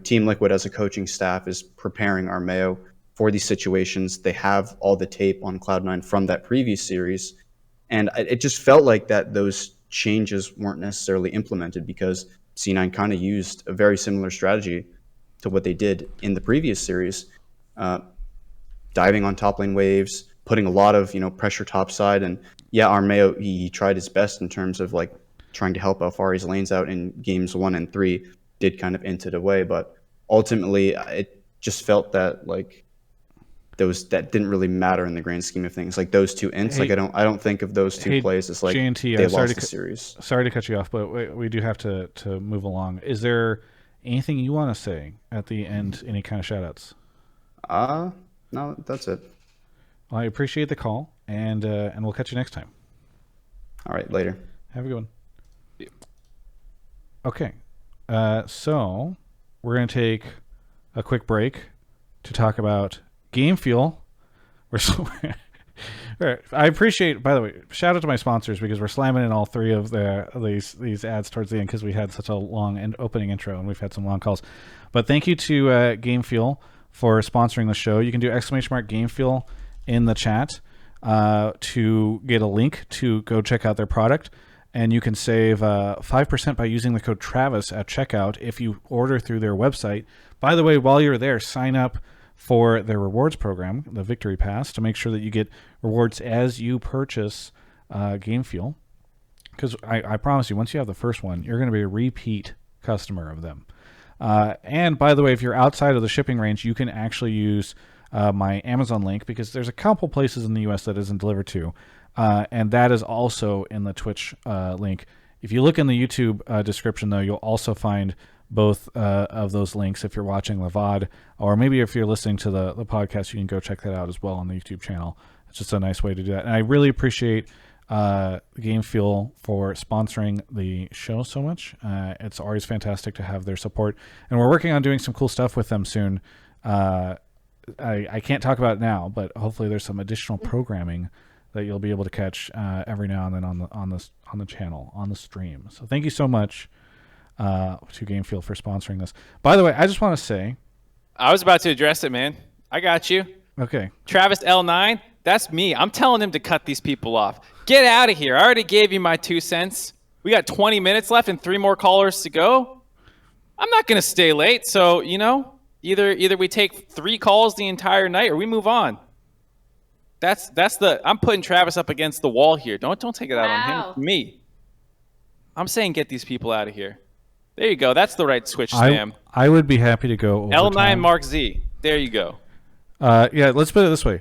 Team Liquid as a coaching staff is preparing Armeo for these situations. They have all the tape on Cloud9 from that previous series, and it just felt like that those changes weren't necessarily implemented, because C9 kind of used a very similar strategy to what they did in the previous series, diving on top lane waves, putting a lot of pressure topside. And yeah, Armeo, he tried his best in terms of like trying to help Alfari's lanes out in games 1 and 3 did kind of int it away. But ultimately, it just felt that like that didn't really matter in the grand scheme of things. Like those two ints, like I don't think of those two plays as like J&T, they lost the series. Sorry to cut you off, but we do have to move along. Is there anything you want to say at the end? Any kind of shout-outs? No, that's it. Well, I appreciate the call, and we'll catch you next time. All right, later. Have a good one. Yeah. Okay, so we're going to take a quick break to talk about Game Fuel. I appreciate, by the way, shout out to my sponsors because we're slamming in all three of these ads towards the end because we had such a long opening intro and we've had some long calls. But thank you to Game Fuel for sponsoring the show. You can do !Game Fuel in the chat to get a link to go check out their product. And you can save 5% by using the code Travis at checkout if you order through their website. By the way, while you're there, sign up for their rewards program, the Victory Pass, to make sure that you get rewards as you purchase Game Fuel. Because I promise you, once you have the first one, you're going to be a repeat customer of them. And by the way, if you're outside of the shipping range, you can actually use my Amazon link because there's a couple places in the U.S. that isn't delivered to. And that is also in the Twitch link. If you look in the YouTube description, though, you'll also find both of those links if you're watching the VOD, or maybe if you're listening to the podcast, you can go check that out as well on the YouTube channel. It's just a nice way to do that. And I really appreciate Game Fuel for sponsoring the show so much. It's always fantastic to have their support. And we're working on doing some cool stuff with them soon. I can't talk about it now, but hopefully there's some additional programming that you'll be able to catch every now and then on the channel, on the stream. So thank you so much to Game Fuel for sponsoring this. By the way, I just want to say, I was about to address it, man. I got you. Okay. Travis L9, that's me. I'm telling him to cut these people off. Get out of here. I already gave you my 2 cents. We got 20 minutes left and 3 more callers to go. I'm not going to stay late. So, either we take 3 calls the entire night or we move on. I'm putting Travis up against the wall here. Don't take it out on him. Me. I'm saying get these people out of here. There you go. That's the right Switch spam. I would be happy to go overtime. L9 Mark Z. There you go. Yeah, let's put it this way.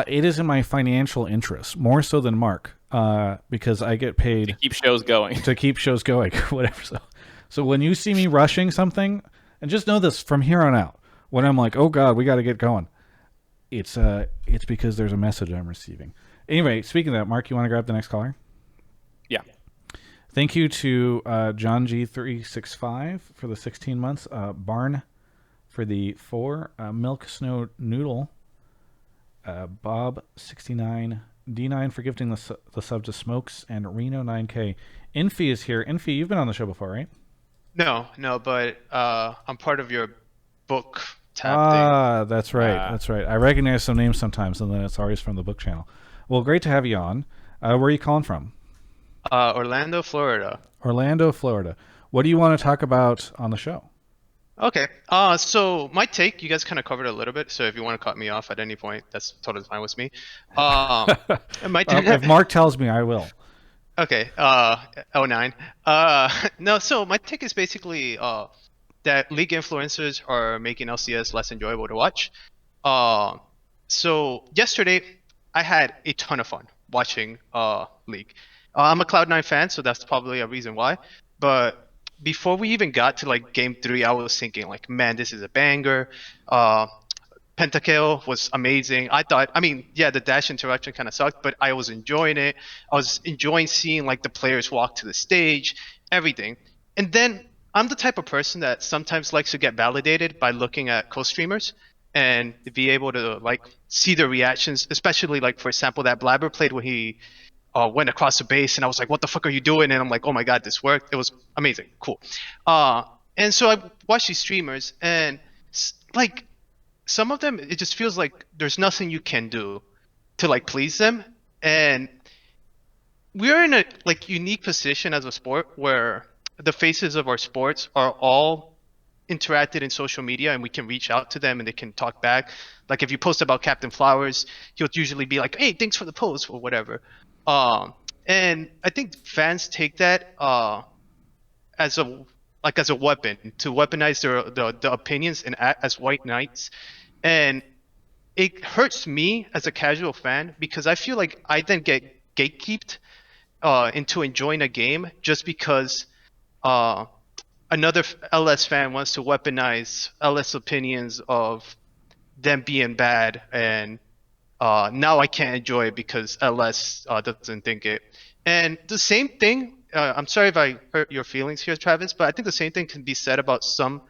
It is in my financial interest, more so than Mark, because I get paid to keep shows going. Whatever. So when you see me rushing something, and just know this from here on out, when I'm like, oh God, we got to get going, it's because there's a message I'm receiving. Anyway, speaking of that, Mark, you want to grab the next caller? Yeah. Thank you to John G365 for the 16 months, Barn for the 4, Milk Snow Noodle, Bob69, D9 for gifting the sub to Smokes, and Reno 9K. Infi is here. Infi, you've been on the show before, right? No, but I'm part of your book tab thing. That's right. That's right. I recognize some names sometimes, and then it's always from the book channel. Well, great to have you on. Where are you calling from? Orlando, Florida. Orlando, Florida. What do you want to talk about on the show? Okay. So my take, you guys kind of covered a little bit. So if you want to cut me off at any point, that's totally fine with me. If Mark tells me, I will. Okay. 09. No. So my take is basically that league influencers are making LCS less enjoyable to watch. So yesterday, I had a ton of fun watching League. I'm a Cloud9 fan, so that's probably a reason why. But before we even got to like game 3, I was thinking like, man, this is a banger. Pentakill was amazing. The dash interaction kind of sucked, but I was enjoying it. I was enjoying seeing like the players walk to the stage, everything. And then I'm the type of person that sometimes likes to get validated by looking at co-streamers and be able to like see their reactions, especially like, for example, that Blabber played when he went across the base, and I was like, what the fuck are you doing? And I'm like, oh my God, this worked. It was amazing. Cool. And so I watched these streamers, and like some of them, it just feels like there's nothing you can do to like please them. And we're in a like unique position as a sport where the faces of our sports are all interacted in social media, and we can reach out to them and they can talk back. Like if you post about Captain Flowers, he'll usually be like, hey, thanks for the post or whatever. And I think fans take that as a weapon to weaponize the opinions and act as white knights. And it hurts me as a casual fan because I feel like I then get gatekeeped into enjoying a game just because another LS fan wants to weaponize LS opinions of them being bad, and now I can't enjoy it because LS doesn't think it. And the same thing, I'm sorry if I hurt your feelings here, Travis, but I think the same thing can be said about some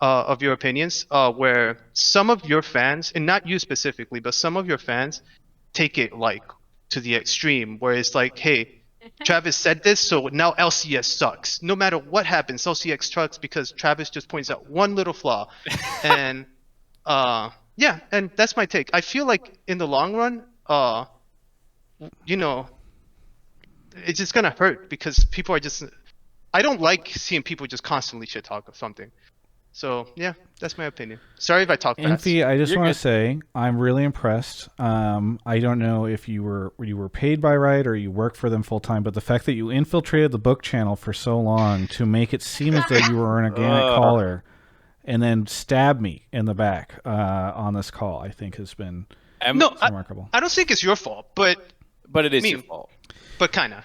of your opinions, where some of your fans, and not you specifically, but some of your fans take it like to the extreme, where it's like, hey, Travis said this, so now LCS sucks. No matter what happens, LCS sucks because Travis just points out one little flaw. And yeah, and that's my take. I feel like in the long run, you know, it's just gonna hurt because people are just. I don't like seeing people just constantly shit talk of something. So yeah, that's my opinion. Sorry if I talk fast. Infi, I just You're want good. to say I'm really impressed. I don't know if you were paid by Riot or you work for them full time, but the fact that you infiltrated the book channel for so long to make it seem as though you were an organic caller, and then stab me in the back on this call, I think has been No, remarkable. I don't think it's your fault, but But it is Me. your fault. kind of.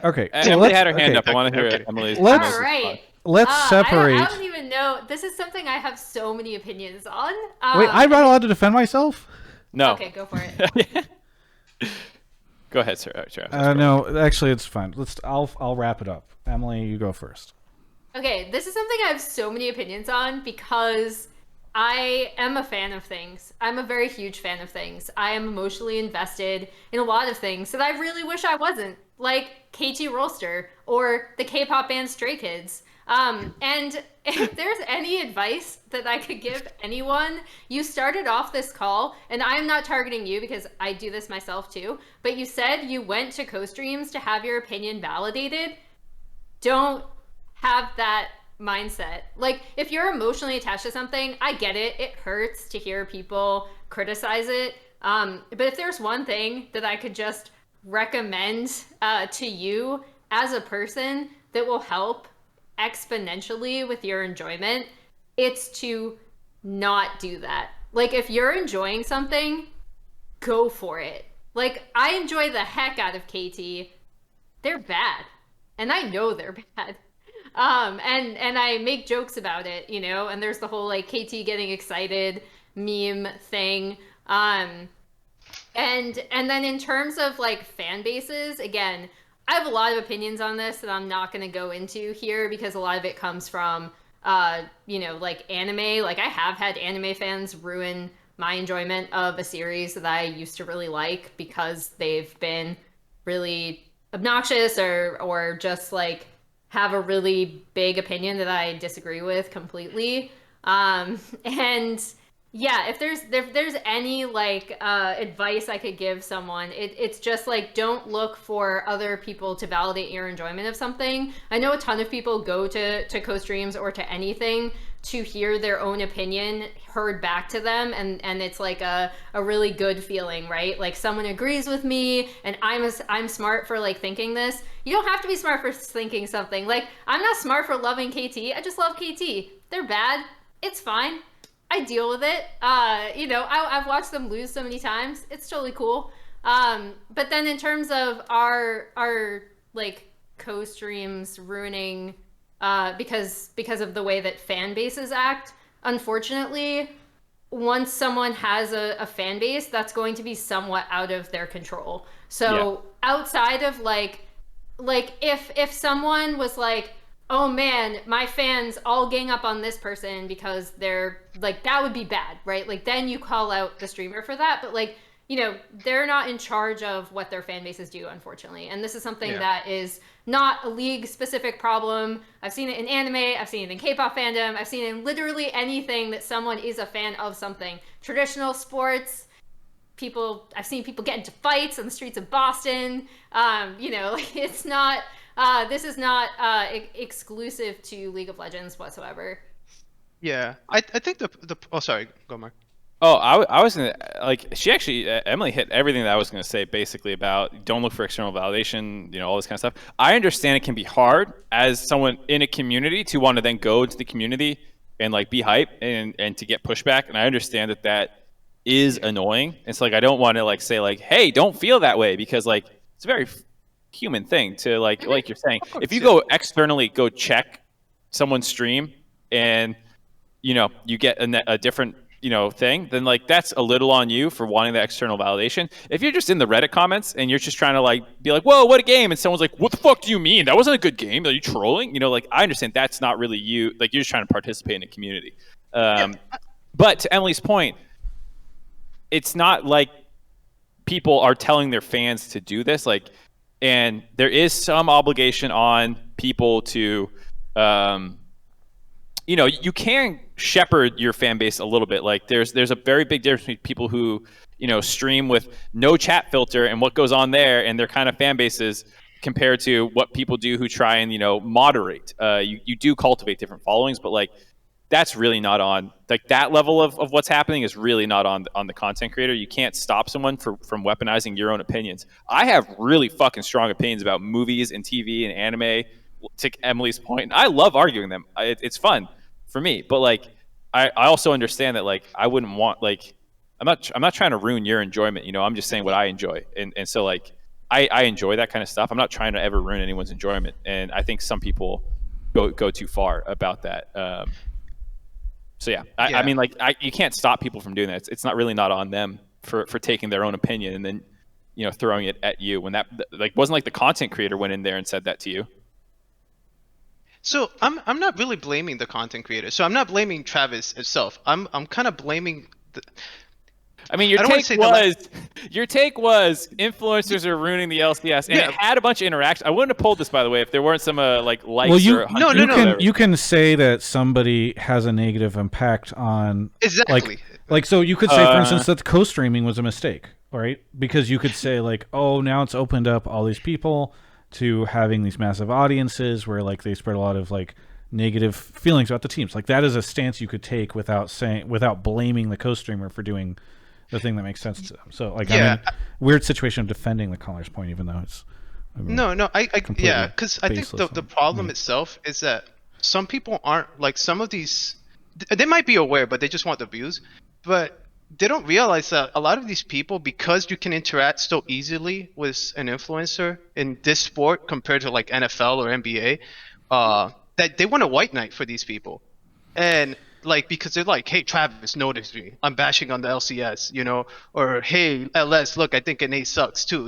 Okay, so Emily let's, had her hand okay, up. I want to hear okay. Emily's. Let's- Emily's All right. response. let's separate. I don't even know. This is something I have so many opinions on. Wait, I'm not allowed to defend myself? No. Okay, go for it. Go ahead, sir. Sure. No, actually, it's fine. I'll wrap it up. Emily, you go first. Okay, this is something I have so many opinions on because I am a fan of things. I'm a very huge fan of things. I am emotionally invested in a lot of things that I really wish I wasn't, like KT Rolster or the K-pop band Stray Kids. And if there's any advice that I could give anyone, you started off this call, and I'm not targeting you because I do this myself too, but you said you went to co-streams to have your opinion validated. Don't have that mindset. Like, if you're emotionally attached to something, I get it. It hurts to hear people criticize it. But if there's one thing that I could just recommend to you as a person that will help exponentially with your enjoyment, it's to not do that. Like, if you're enjoying something, go for it. Like, I enjoy the heck out of KT. They're bad, and I know they're bad. And I make jokes about it, you know, and there's the whole like KT getting excited meme thing. And then in terms of like fan bases, again, I have a lot of opinions on this that I'm not going to go into here because a lot of it comes from, you know, like anime. Like, I have had anime fans ruin my enjoyment of a series that I used to really like because they've been really obnoxious or just like have a really big opinion that I disagree with completely. And yeah, if there's any like advice I could give someone, it's just like, don't look for other people to validate your enjoyment of something. I know a ton of people go to co-streams or to anything to hear their own opinion heard back to them, and it's like a really good feeling, right? Like, someone agrees with me and I'm smart for like thinking this. You don't have to be smart for thinking something. Like, I'm not smart for loving KT. I just love KT. They're bad. It's fine. I deal with it. You know, I've watched them lose so many times. It's totally cool. But then in terms of our like co-streams ruining because of the way that fan bases act, unfortunately, once someone has a fan base, that's going to be somewhat out of their control. So outside of like if someone was like, oh man, my fans all gang up on this person because they're like, that would be bad, right? Like, then you call out the streamer for that. But like, you know, they're not in charge of what their fan bases do, unfortunately. And this is something that is not a league specific problem. I've seen it in anime, I've seen it in K-pop fandom, I've seen it in literally anything that someone is a fan of something. Traditional sports, I've seen people get into fights on the streets of Boston. You know, like, it's not, this is not exclusive to League of Legends whatsoever. Yeah, I think oh, sorry, go Mark. Oh, I was gonna like she actually Emily hit everything that I was gonna say basically about don't look for external validation, all this kind of stuff. I understand it can be hard as someone in a community to want to then go into the community and like be hype and to get pushback, and I understand that is annoying. It's like I don't want to like say like, hey, don't feel that way, because like it's a very human thing to like you're saying. If you go externally, go check someone's stream and you get a different thing, then like that's a little on you for wanting the external validation. If you're just in the Reddit comments and you're just trying to like be like, whoa, what a game, and someone's like, what the fuck do you mean? That wasn't a good game. Are you trolling? Like I understand that's not really you. Like you're just trying to participate in a community. But to Emily's point, it's not like people are telling their fans to do this. Like, and there is some obligation on people to you can shepherd your fan base a little bit. Like there's a very big difference between people who, stream with no chat filter and what goes on there and their kind of fan bases compared to what people do who try and, moderate. You do cultivate different followings, but like that's really not on like that level of what's happening is really not on the content creator. You can't stop someone from weaponizing your own opinions. I have really fucking strong opinions about movies and TV and anime, to Emily's point. I love arguing them. It's fun for me, but like I also understand that like I wouldn't want like I'm not trying to ruin your enjoyment. I'm just saying what I enjoy, and so like I enjoy that kind of stuff. I'm not trying to ever ruin anyone's enjoyment, and I think some people go too far about that. So yeah, I mean like you can't stop people from doing that. It's not really not on them for taking their own opinion and then throwing it at you when that like wasn't like the content creator went in there and said that to you. So I'm not really blaming the content creator. So I'm not blaming Travis itself. I'm kind of blaming the. I mean, your take was influencers are ruining the LCS, and it had a bunch of interaction. I wouldn't have pulled this, by the way, if there weren't some likes. Well, no. You can say that somebody has a negative impact on exactly. Like so, you could say, for instance, that co-streaming was a mistake, right? Because you could say like, oh, now it's opened up all these people to having these massive audiences where like they spread a lot of like negative feelings about the teams. Like that is a stance you could take without blaming the co-streamer for doing the thing that makes sense to them. So like I mean, weird situation of defending the caller's point, even though it's because I think the problem itself is that some people aren't like some of these. They might be aware, but they just want the views. But they don't realize that a lot of these people, because you can interact so easily with an influencer in this sport compared to like NFL or NBA, that they want a white knight for these people. And like, because they're like, hey, Travis noticed me. I'm bashing on the LCS, or hey, LS, look, I think NA sucks too,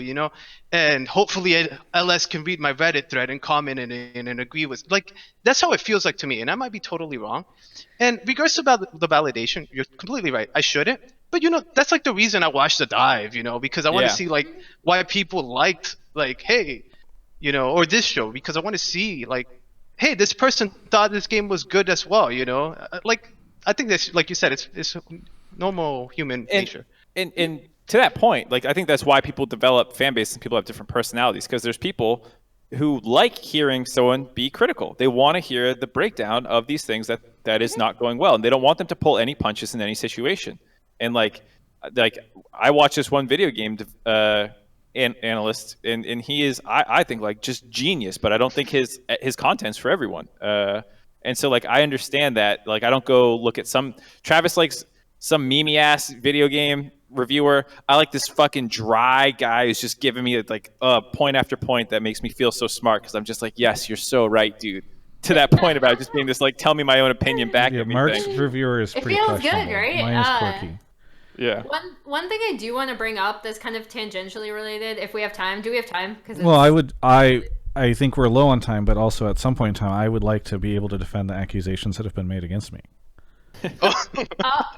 and hopefully LS can read my Reddit thread and comment and agree with, like, that's how it feels like to me. And I might be totally wrong. And regards to the validation, you're completely right. I shouldn't. But, that's like the reason I watched the dive, because I want to see like why people liked like, hey, or this show, because I want to see like, hey, this person thought this game was good as well, like I think that's, like you said, it's normal human nature. And to that point, like I think that's why people develop fan bases and people have different personalities, because there's people who like hearing someone be critical. They want to hear the breakdown of these things that is not going well, and they don't want them to pull any punches in any situation. And like I watched this one video game analyst, and he is I think like just genius, but I don't think his content's for everyone. And so like I understand that. Like I don't go look at some Travis likes some meme ass video game reviewer. I like this fucking dry guy who's just giving me like point after point that makes me feel so smart, because I'm just like, yes, you're so right, dude. To that point about just being this like tell me my own opinion back at me. Mark's reviewer is pretty feels good, right? Mine is quirky. Yeah. One thing I do want to bring up that's kind of tangentially related, if we have time. Do we have time? I think we're low on time, but also at some point in time, I would like to be able to defend the accusations that have been made against me. All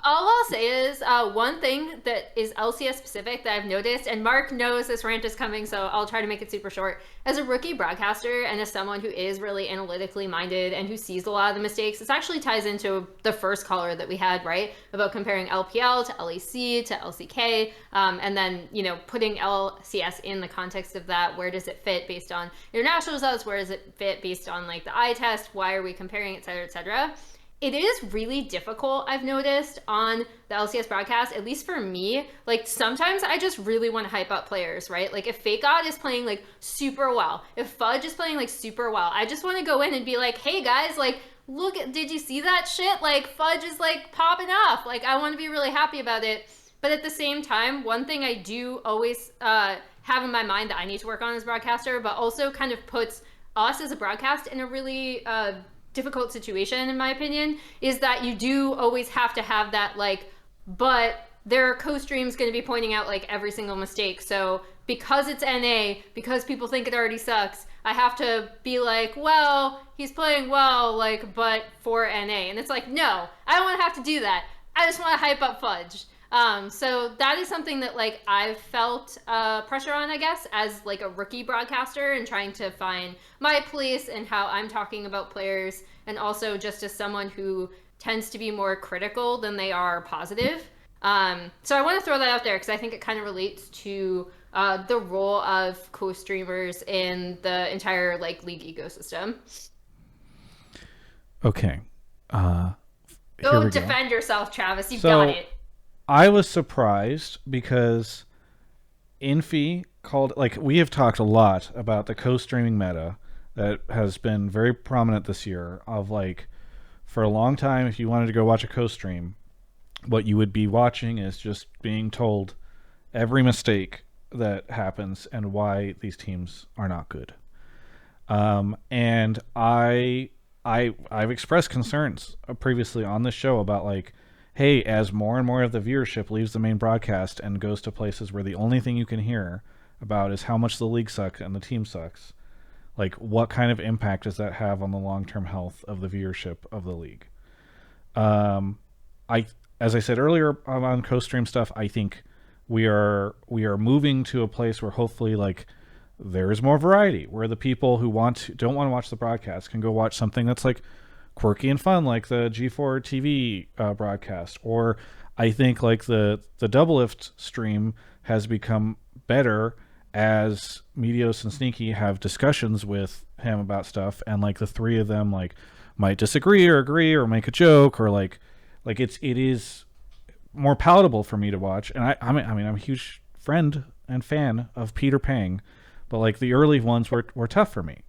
I'll say is one thing that is LCS specific that I've noticed, and Mark knows this rant is coming, so I'll try to make it super short. As a rookie broadcaster and as someone who is really analytically minded and who sees a lot of the mistakes, this actually ties into the first caller that we had, right? About comparing LPL to LEC to LCK, and then, putting LCS in the context of that. Where does it fit based on international results? Where does it fit based on like the eye test? Why are we comparing, et cetera, et cetera? it is really difficult, I've noticed, on the LCS broadcast, at least for me. Like, sometimes I just really want to hype up players, right? Like, if Fake God is playing, like, super well, if Fudge is playing, like, super well, I just want to go in and be like, hey, guys, like, look, did you see that shit? Like, Fudge is, like, popping off. Like, I want to be really happy about it. But at the same time, one thing I do always have in my mind that I need to work on as a broadcaster, but also kind of puts us as a broadcast in a really difficult situation, in my opinion, is that you do always have to have that, like, but there are co-streams going to be pointing out, like, every single mistake. So because it's NA, because people think it already sucks, I have to be like, well, he's playing well, like, but for NA. And it's like, no, I don't want to have to do that. I just want to hype up Fudge. So that is something that, like, I've felt pressure on, I guess, as, like, a rookie broadcaster, and trying to find my place and how I'm talking about players, and also just as someone who tends to be more critical than they are positive. So I want to throw that out there because I think it kind of relates to the role of co-streamers in the entire, like, league ecosystem. Okay. Go defend yourself, Travis. You've got it. I was surprised because Infi called, like, we have talked a lot about the co-streaming meta that has been very prominent this year of, like, for a long time, if you wanted to go watch a co-stream, what you would be watching is just being told every mistake that happens and why these teams are not good. And I've expressed concerns previously on this show about, like, hey, as more and more of the viewership leaves the main broadcast and goes to places where the only thing you can hear about is how much the league sucks and the team sucks, like, what kind of impact does that have on the long-term health of the viewership of the league? As I said earlier on co-stream stuff, I think we are moving to a place where hopefully, like, there is more variety, where the people who don't want to watch the broadcast can go watch something that's, like, quirky and fun, like the G4 TV broadcast. Or I think, like, the Doublelift stream has become better as Meteos and Sneaky have discussions with him about stuff, and, like, the three of them, like, might disagree or agree or make a joke, or like it is more palatable for me to watch. And I'm a huge friend and fan of Peter Pang, but, like, the early ones were tough for me.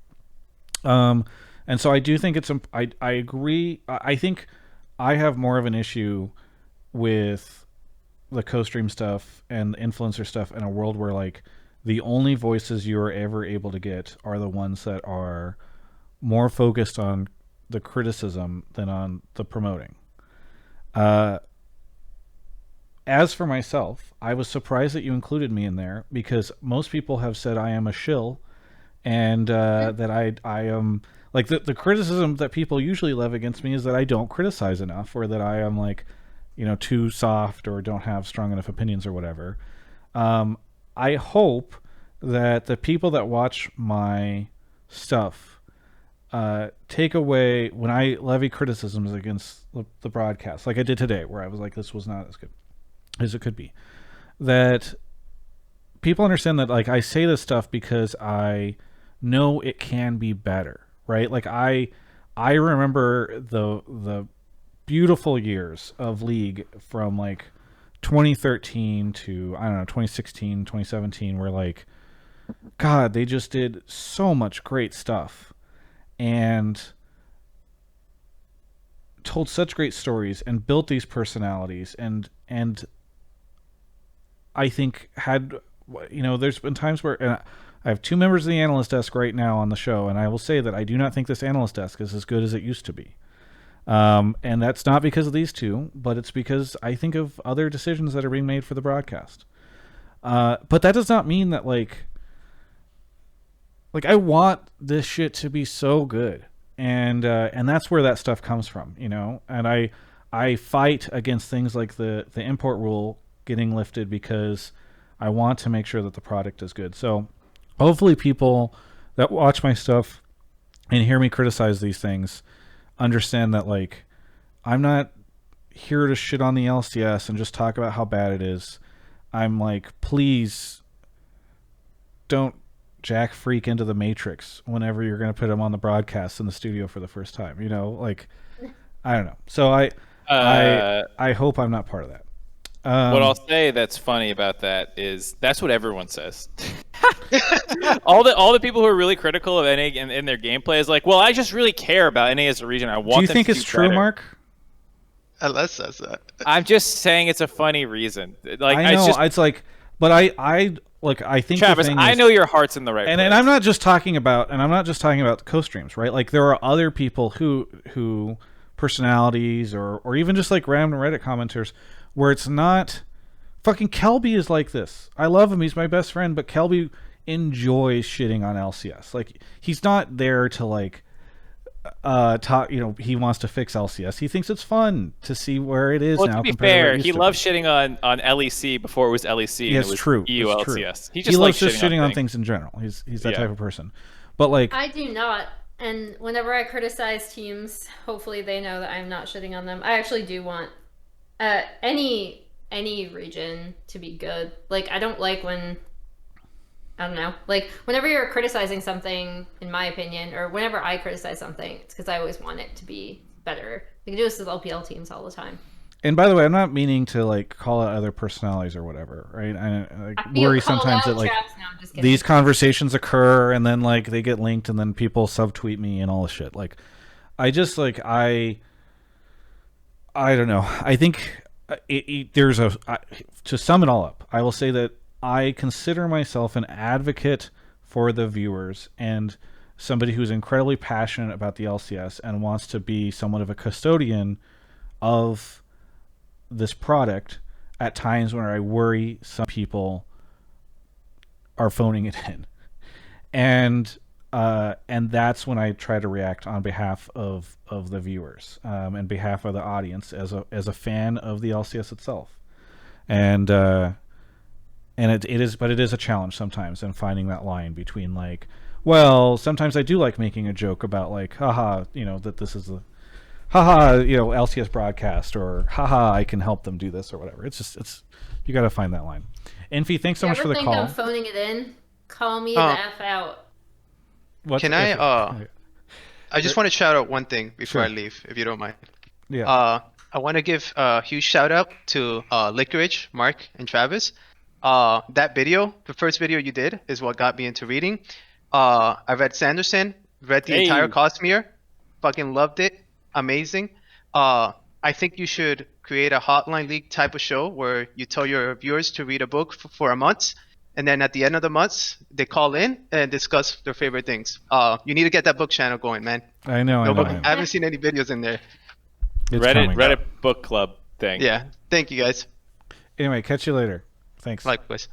And so I do think I agree. I think I have more of an issue with the co-stream stuff and the influencer stuff in a world where, like, the only voices you are ever able to get are the ones that are more focused on the criticism than on the promoting. As for myself, I was surprised that you included me in there, because most people have said I am a shill, and that I am... Like, the criticism that people usually love against me is that I don't criticize enough, or that I am, like, you know, too soft, or don't have strong enough opinions, or whatever. I hope that the people that watch my stuff take away, when I levy criticisms against the broadcast, like I did today, where I was like, this was not as good as it could be, that people understand that, like, I say this stuff because I know it can be better. Right? Like, I remember the beautiful years of League from, like, 2013 to, I don't know, 2016, 2017, where, like, God, they just did so much great stuff and told such great stories and built these personalities, and I think had, you know, there's been times where... I have two members of the analyst desk right now on the show, and I will say that I do not think this analyst desk is as good as it used to be. And that's not because of these two, but it's because I think of other decisions that are being made for the broadcast. But that does not mean that, like I want this shit to be so good. And that's where that stuff comes from, you know? And I fight against things like the import rule getting lifted, because I want to make sure that the product is good. So hopefully people that watch my stuff and hear me criticize these things understand that, like, I'm not here to shit on the LCS and just talk about how bad it is. I'm like, please don't Jack Freak into the Matrix whenever you're going to put him on the broadcast in the studio for the first time. You know, like, I don't know. So I hope I'm not part of that. What I'll say that's funny about that is that's what everyone says. all the people who are really critical of NA in their gameplay is like, well, I just really care about NA as a region. I want. Do you them think to it's do true, better. Mark? LS says that. I'm just saying it's a funny reason. Like I know it's like, but I think Travis, the thing I is, know your heart's in the right place. and I'm not just talking about co-streams, right? Like there are other people who personalities or even just like random Reddit commenters where it's not fucking Kelby is like this. I love him. He's my best friend, but Kelby enjoys shitting on LCS. Like he's not there to like talk, he wants to fix LCS. He thinks it's fun to see where it is now. To be compared to fair, where it used he to loved be. shitting on LEC before it was LEC. Yeah, and it's it was true. EU It's true. LCS. He He loves likes just shitting on things. things in general. He's that Yeah. type of person. But like I do not. And whenever I criticize teams, hopefully they know that I'm not shitting on them. I actually do want any region to be good. Like I don't like when I don't know. Like whenever you're criticizing something, in my opinion, or whenever I criticize something, it's because I always want it to be better. We can do this with LPL teams all the time. And by the way, I'm not meaning to like call out other personalities or whatever, right? I feel worry called sometimes out, that like Traps. No, I'm just kidding. these conversations occur and then like they get linked and then people subtweet me and all this shit. Like I just like I don't know. I think there's to sum it all up, I will say that I consider myself an advocate for the viewers and somebody who's incredibly passionate about the LCS and wants to be somewhat of a custodian of this product at times when I worry some people are phoning it in. And that's when I try to react on behalf of the viewers and behalf of the audience as a fan of the LCS itself. And it is a challenge sometimes in finding that line between like, well, sometimes I do like making a joke about like, haha, that this is the haha, LCS broadcast, or haha, I can help them do this or whatever. It's you got to find that line. Infi, thanks so much for the call. I'm phoning it in. Call me the F out. Can I just want to shout out one thing before I leave, if you don't mind. Yeah. I want to give a huge shout out to Licorice, Mark, and Travis. That video, the first video you did, is what got me into reading. I read Sanderson, read the entire Cosmere, fucking loved it, amazing. I think you should create a Hotline League type of show where you tell your viewers to read a book for a month, and then at the end of the month, they call in and discuss their favorite things. You need to get that book channel going, man. I know. I haven't seen any videos in there. It's Reddit coming. book club thing. Yeah, thank you guys. Anyway, catch you later. Thanks. Likewise.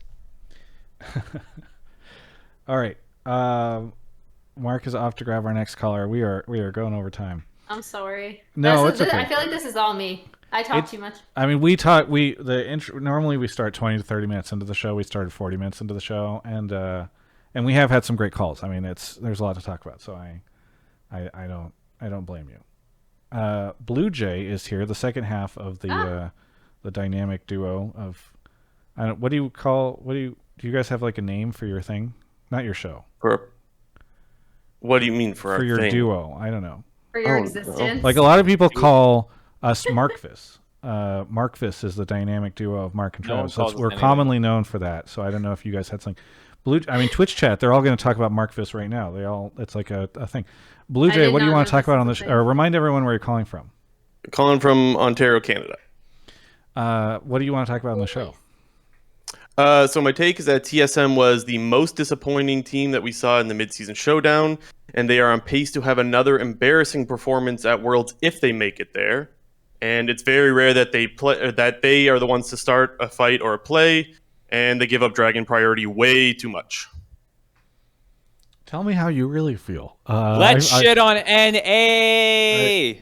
All right. Mark is off to grab our next caller. We are going over time. I'm sorry. No, it's okay. I feel like this is all me. I talk too much. I mean, normally we start 20 to 30 minutes into the show. We started 40 minutes into the show, and we have had some great calls. I mean, there's a lot to talk about, so I don't blame you. Bluejay is here, the second half of the dynamic duo of do you guys have like a name for your thing? Not your show. What do you mean for our your thing? duo? I don't know. For your existence. Like a lot of people call us Markvis. Markvis is the dynamic duo of Mark and Travis. We're commonly known for that. So I don't know if you guys had something. Twitch chat, they're all going to talk about Markvis right now. It's like a thing. Bluejay, what do you want to talk about on this? Or remind everyone where you're calling from. Calling from Ontario, Canada. What do you want to talk about on the show? So my take is that TSM was the most disappointing team that we saw in the Mid-Season Showdown, and they are on pace to have another embarrassing performance at Worlds if they make it there. And it's very rare that they are the ones to start a fight or a play, and they give up Dragon priority way too much. Tell me how you really feel. Let's shit on NA.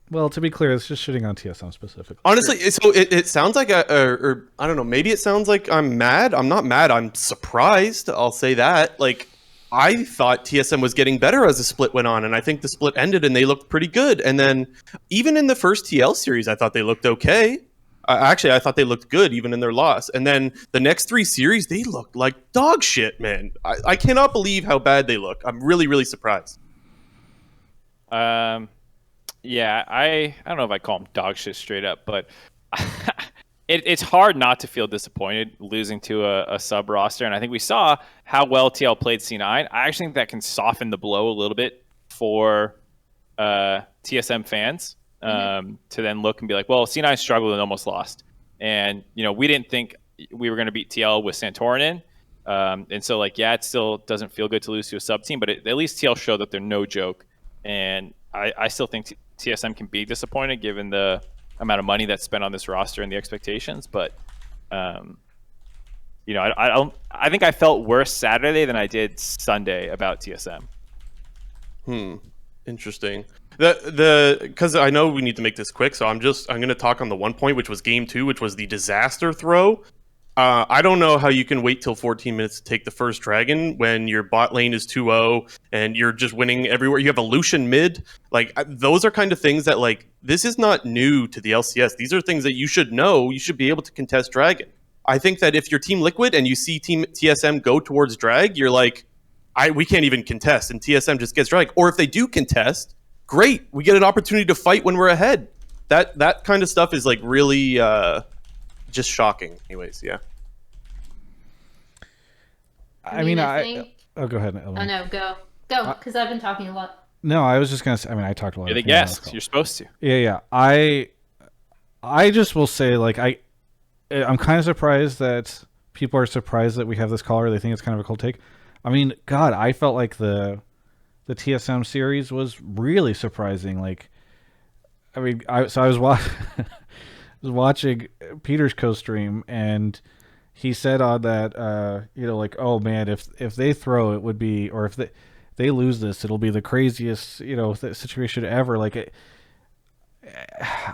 Well, to be clear, it's just shitting on TSM specifically. Honestly, so it sounds like or I don't know, maybe it sounds like I'm mad. I'm not mad. I'm surprised. I'll say that. Like, I thought TSM was getting better as the split went on, and I think the split ended and they looked pretty good. And then even in the first TL series, I thought they looked okay. Actually, I thought they looked good even in their loss. And then the next 3 series, they looked like dog shit, man. I cannot believe how bad they look. I'm really, really surprised. Yeah, I don't know if I call him dog shit straight up, but it's hard not to feel disappointed losing to a sub roster. And I think we saw how well TL played C9. I actually think that can soften the blow a little bit for TSM fans to then look and be like, well, C9 struggled and almost lost. And, we didn't think we were going to beat TL with Santorin in. And so, it still doesn't feel good to lose to a sub team, but at least TL showed that they're no joke. And I still think TSM can be disappointed given the amount of money that's spent on this roster and the expectations. But, I think I felt worse Saturday than I did Sunday about TSM. Interesting. Because I know we need to make this quick, so I'm going to talk on the one point, which was game 2, which was the disaster throw. I don't know how you can wait till 14 minutes to take the first dragon when your bot lane is 2-0 and you're just winning everywhere. You have a Lucian mid. Those are kind of things that, this is not new to the LCS. These are things that you should know. You should be able to contest dragon. I think that if you're Team Liquid and you see Team TSM go towards drag, you're like, we can't even contest, and TSM just gets drag. Or if they do contest, great. We get an opportunity to fight when we're ahead. That kind of stuff is, really... just shocking. Anyways, yeah. I mean, oh, go ahead. Oh no, go, because I've been talking a lot. No, I was just gonna say. I mean, I talked a lot. You're the guest. You're supposed to. Yeah. I just will say, I'm kind of surprised that people are surprised that we have this caller. They think it's kind of a cool take. I mean, God, I felt like the TSM series was really surprising. I was watching Peter's co-stream, and he said on that, oh man, if they throw, it would be, or if they lose this, it'll be the craziest, situation ever.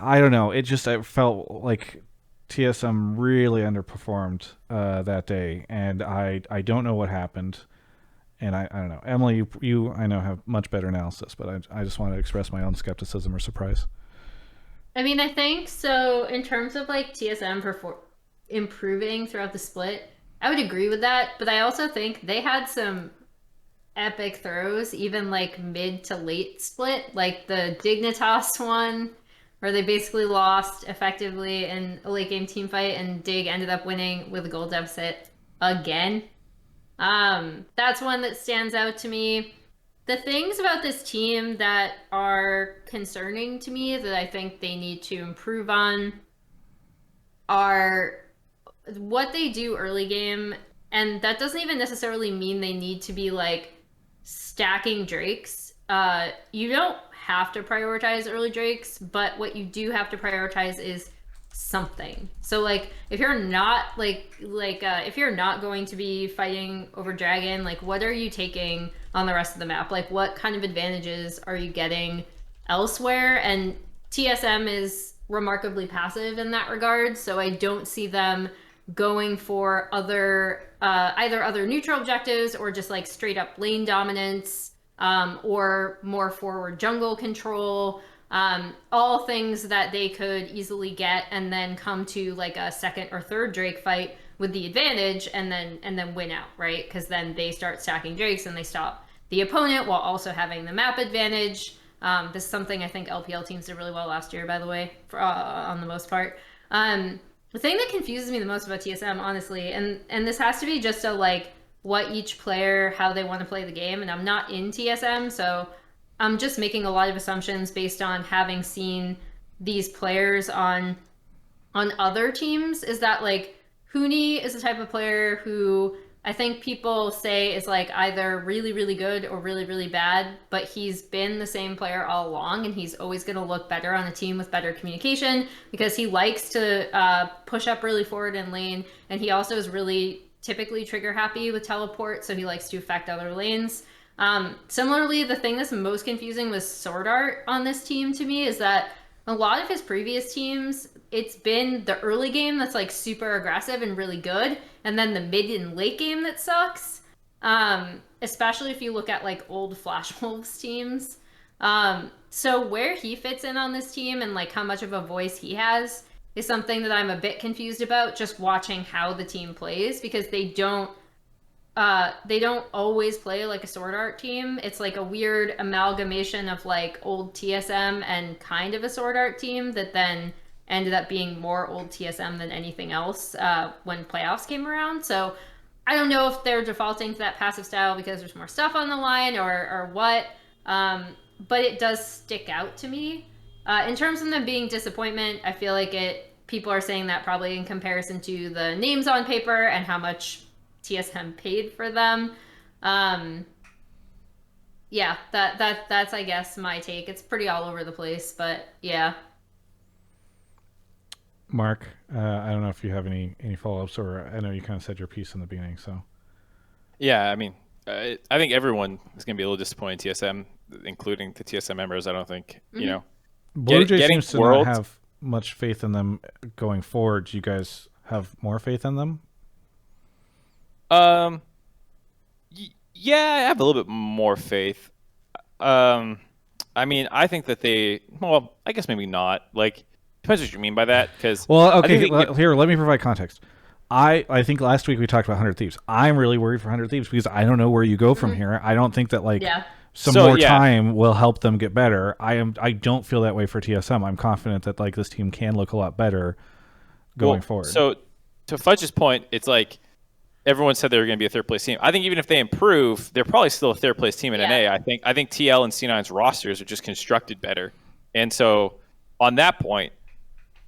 I don't know. It felt like TSM really underperformed that day, and I don't know what happened. And I don't know. Emily, you I know have much better analysis, but I just want to express my own skepticism or surprise. I mean, I think so. In terms of TSM improving throughout the split, I would agree with that. But I also think they had some epic throws, even mid to late split, like the Dignitas one, where they basically lost effectively in a late game team fight, and Dig ended up winning with a goal deficit again. That's one that stands out to me. The things about this team that are concerning to me that I think they need to improve on are what they do early game. And that doesn't even necessarily mean they need to be stacking Drakes. You don't have to prioritize early Drakes, but what you do have to prioritize is something. So if you're not if you're not going to be fighting over dragon, what are you taking on the rest of the map? What kind of advantages are you getting elsewhere? And TSM is remarkably passive in that regard, so I don't see them going for other either other neutral objectives or just straight up lane dominance, or more forward jungle control. All things that they could easily get and then come to a second or third Drake fight with the advantage and then win out, right? Because then they start stacking Drakes and they stop the opponent while also having the map advantage. This is something I think LPL teams did really well last year, by the way, on the most part. The thing that confuses me the most about TSM, honestly, and this has to be just what each player, how they want to play the game, and I'm not in TSM, so I'm just making a lot of assumptions based on having seen these players on other teams, is that Huni is the type of player who I think people say is either really, really good or really, really bad, but he's been the same player all along, and he's always going to look better on a team with better communication because he likes to push up really forward in lane, and he also is really typically trigger happy with teleport, so he likes to affect other lanes. Similarly, the thing that's most confusing with Sword Art on this team to me is that a lot of his previous teams, it's been the early game that's super aggressive and really good, and then the mid and late game that sucks. Especially if you look at old Flash Wolves teams. So where he fits in on this team and how much of a voice he has is something that I'm a bit confused about just watching how the team plays, because they don't they don't always play like a Sword Art team. It's like a weird amalgamation of like old TSM and kind of a Sword Art team that then ended up being more old TSM than anything else when playoffs came around. So I don't know if they're defaulting to that passive style because there's more stuff on the line or what, but it does stick out to me. In terms of them being disappointment, I feel like people are saying that probably in comparison to the names on paper and how much TSM paid for them. Yeah, that's I guess my take. It's pretty all over the place, but yeah. Mark, I don't know if you have any follow-ups, or I know you kind of said your piece in the beginning. So Yeah, I mean, I think everyone is going to be a little disappointed in TSM, including the TSM members. I don't think, you know. Bluejay seems to Worlds, not have much faith in them going forward. Do you guys have more faith in them? Yeah, I have a little bit more faith. I mean, I think that well, I guess maybe not. Like, depends what you mean by that. Because okay, here, let me provide context. I think last week we talked about 100 Thieves. I'm really worried for 100 Thieves because I don't know where you go from here. I don't think that some more time will help them get better. I don't feel that way for TSM. I'm confident that like this team can look a lot better going forward. So to Fudge's point, it's like everyone said they were going to be a third place team. I think even if they improve, they're probably still a third place team in NA. I think TL and C9's rosters are just constructed better. And so on that point,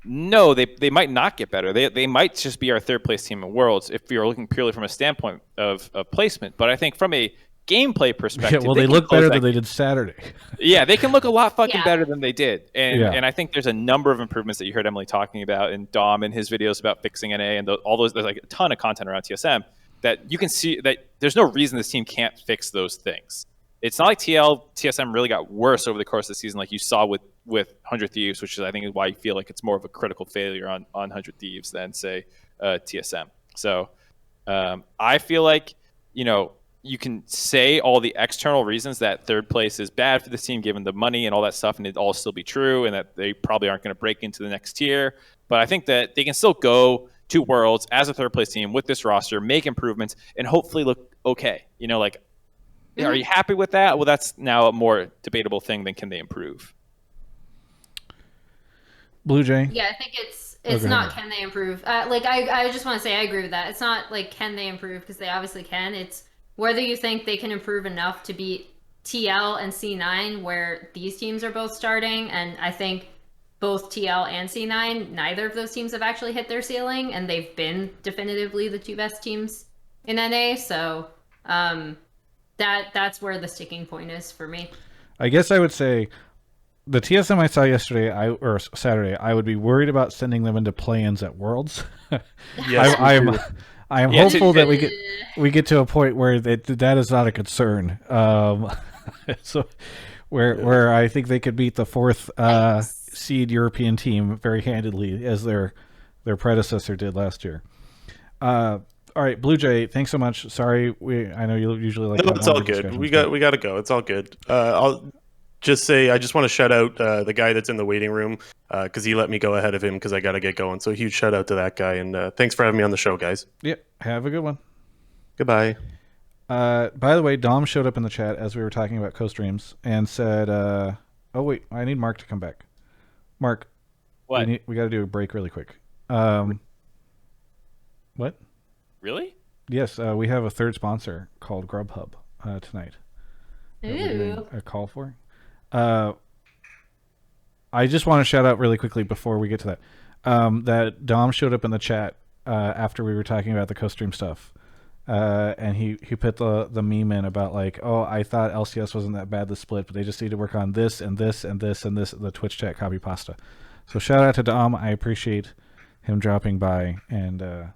no, they might not get better. They might just be our third place team in Worlds if you're looking purely from a standpoint of placement. But I think from a gameplay perspective, they look better than they did Saturday. Yeah, they can look a lot fucking better than they did. And I think there's a number of improvements that you heard Emily talking about, and Dom in his videos about fixing NA, and all those. There's like a ton of content around TSM that you can see that there's no reason this team can't fix those things. It's not like TSM really got worse over the course of the season like you saw with 100 Thieves, which is I think is why you feel like it's more of a critical failure on 100 Thieves than say TSM. So I feel like, you know, you can say all the external reasons that third place is bad for the team given the money and all that stuff, and it all still be true, and that they probably aren't going to break into the next tier. But I think that they can still go to Worlds as a third place team with this roster, make improvements, and hopefully look okay. You know, like, are you happy with that? Well, that's now a more debatable thing than can they improve. Bluejay? Yeah, I think it's not can they improve. I just want to say I agree with that. It's not like can they improve, because they obviously can. It's whether you think they can improve enough to beat TL and C9 where these teams are both starting. And I think both TL and C9, neither of those teams have actually hit their ceiling, and they've been definitively the two best teams in NA. So that's where the sticking point is for me. I guess I would say the TSM I saw yesterday or Saturday, I would be worried about sending them into play-ins at Worlds. Yes, I am hopeful that we get to a point where that is not a concern. So where I think they could beat the fourth seed European team very handedly, as their predecessor did last year. All right, Bluejay, thanks so much. Sorry, I know you usually like. No, it's all good. We got to go. It's all good. I'll just say I just want to shout out the guy that's in the waiting room because he let me go ahead of him because I got to get going. So a huge shout out to that guy, and thanks for having me on the show, guys. Yeah, have a good one. Goodbye. By the way, Dom showed up in the chat as we were talking about co-streams and said, "Oh wait, I need Mark to come back." Mark, what? We got to do a break really quick. What? Really? Yes, we have a third sponsor called Grubhub tonight. Ooh. A call for. I just want to shout out really quickly before we get to that, that Dom showed up in the chat after we were talking about the co-stream stuff, and he put the meme in about like, oh, I thought LCS wasn't that bad, the split, but they just need to work on this and this and this and this, the Twitch chat copy pasta. So shout out to Dom. I appreciate him dropping by, and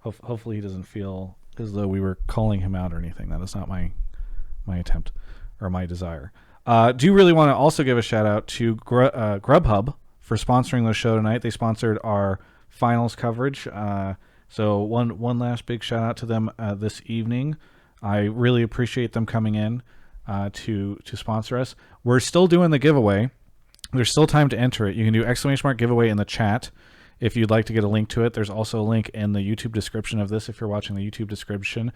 hopefully he doesn't feel as though we were calling him out or anything. That is not my attempt or my desire. Do really want to also give a shout out to Grubhub for sponsoring the show tonight. They sponsored our finals coverage. So one last big shout out to them this evening. I really appreciate them coming in to sponsor us. We're still doing the giveaway. There's still time to enter it. You can do !giveaway in the chat, if you'd like to get a link to it. There's also a link in the YouTube description of this if you're watching the YouTube description.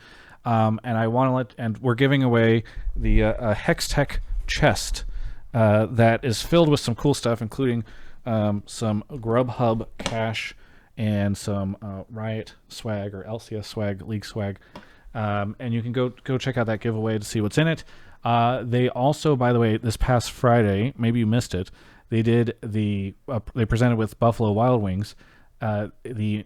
And I want to and we're giving away the Hextech chest that is filled with some cool stuff, including some Grubhub cash and some Riot swag or LCS swag, League swag. And you can go check out that giveaway to see what's in it. They also, by the way, this past Friday, maybe you missed it, they did they presented with Buffalo Wild Wings the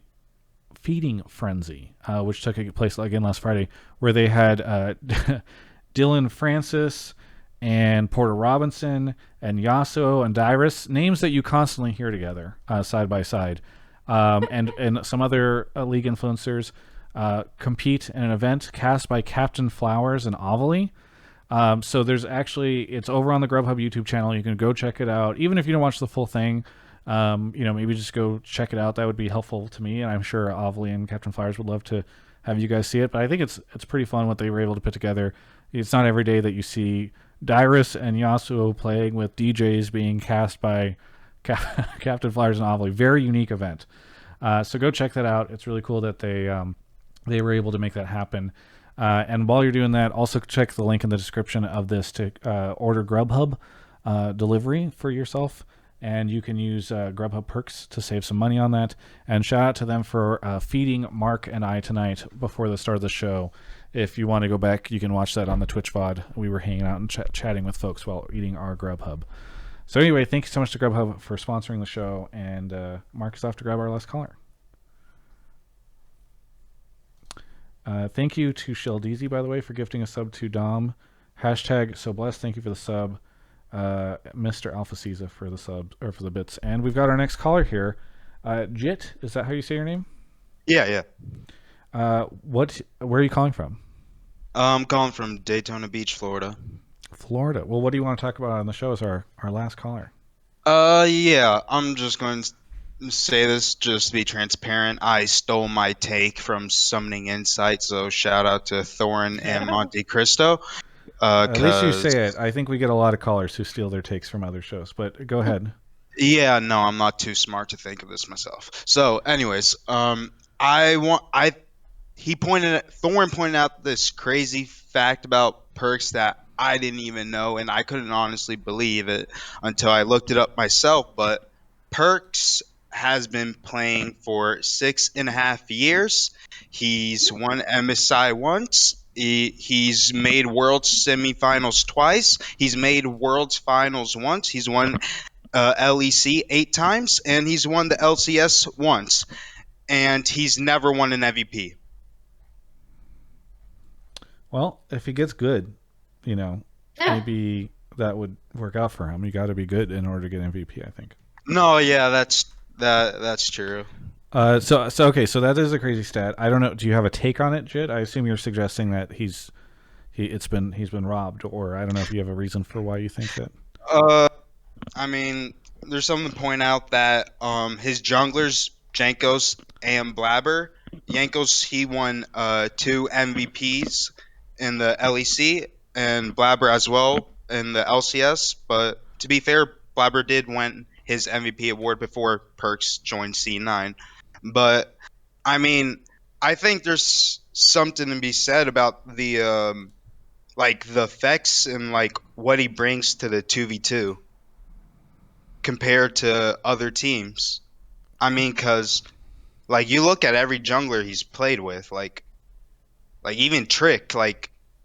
feeding frenzy, which took place again last Friday, where they had Dylan Francis and Porter Robinson and Yasuo and Dyrus, names that you constantly hear together side by side, and some other league influencers compete in an event cast by Captain Flowers and Ovally. So there's actually, it's over on the Grubhub YouTube channel. You can go check it out. Even if you don't watch the full thing, maybe just go check it out. That would be helpful to me. And I'm sure Ovally and Captain Flowers would love to have you guys see it. But I think it's pretty fun what they were able to put together. It's not every day that you see Dyrus and Yasuo playing with DJs being cast by Captain Flowers and Ovally. Very unique event. So go check that out. It's really cool that they were able to make that happen. And while you're doing that, also check the link in the description of this to order Grubhub delivery for yourself. And you can use Grubhub Perkz to save some money on that. And shout out to them for feeding Mark and I tonight before the start of the show. If you want to go back, you can watch that on the Twitch VOD. We were hanging out and chatting with folks while eating our Grubhub. So anyway, thank you so much to Grubhub for sponsoring the show. And Mark is off to grab our last caller. Thank you to Sheldeezy, by the way, for gifting a sub to Dom. Hashtag so blessed. Thank you for the sub. Mr. Alpha Caesar for the sub or for the bits. And we've got our next caller here. Jitt, is that how you say your name? Yeah. Where are you calling from? I'm calling from Daytona Beach, Florida. Florida. Well, what do you want to talk about on the show as our last caller? Yeah, I'm just going to say this just to be transparent. I stole my take from Summoning Insight, so shout out to Thorin and Monte Cristo. At least you say it. I think we get a lot of callers who steal their takes from other shows, but go ahead. Yeah, no, I'm not too smart to think of this myself. So, anyways, Thorin pointed out this crazy fact about Perkz that I didn't even know, and I couldn't honestly believe it until I looked it up myself. But Perkz has been playing for 6.5 years. He's won MSI once. He's made Worlds semifinals twice. He's made Worlds finals once. He's won LEC 8 times, and he's won the LCS once. And he's never won an MVP. Well, if he gets good, maybe that would work out for him. You got to be good in order to get MVP, I think. No, yeah, that's true. So okay, so that is a crazy stat. I don't know. Do you have a take on it, Jitt? I assume you're suggesting that he's been robbed, or I don't know if you have a reason for why you think that. I mean, there's something to point out that his junglers, Jankos and Blabber. Jankos, he won 2 MVPs in the LEC, and Blabber as well in the LCS. But to be fair, Blabber did win his MVP award before Perkz joined C9. But I mean, I think there's something to be said about the the effects and what he brings to the 2v2 compared to other teams. I mean, because you look at every jungler he's played with, even Trick, I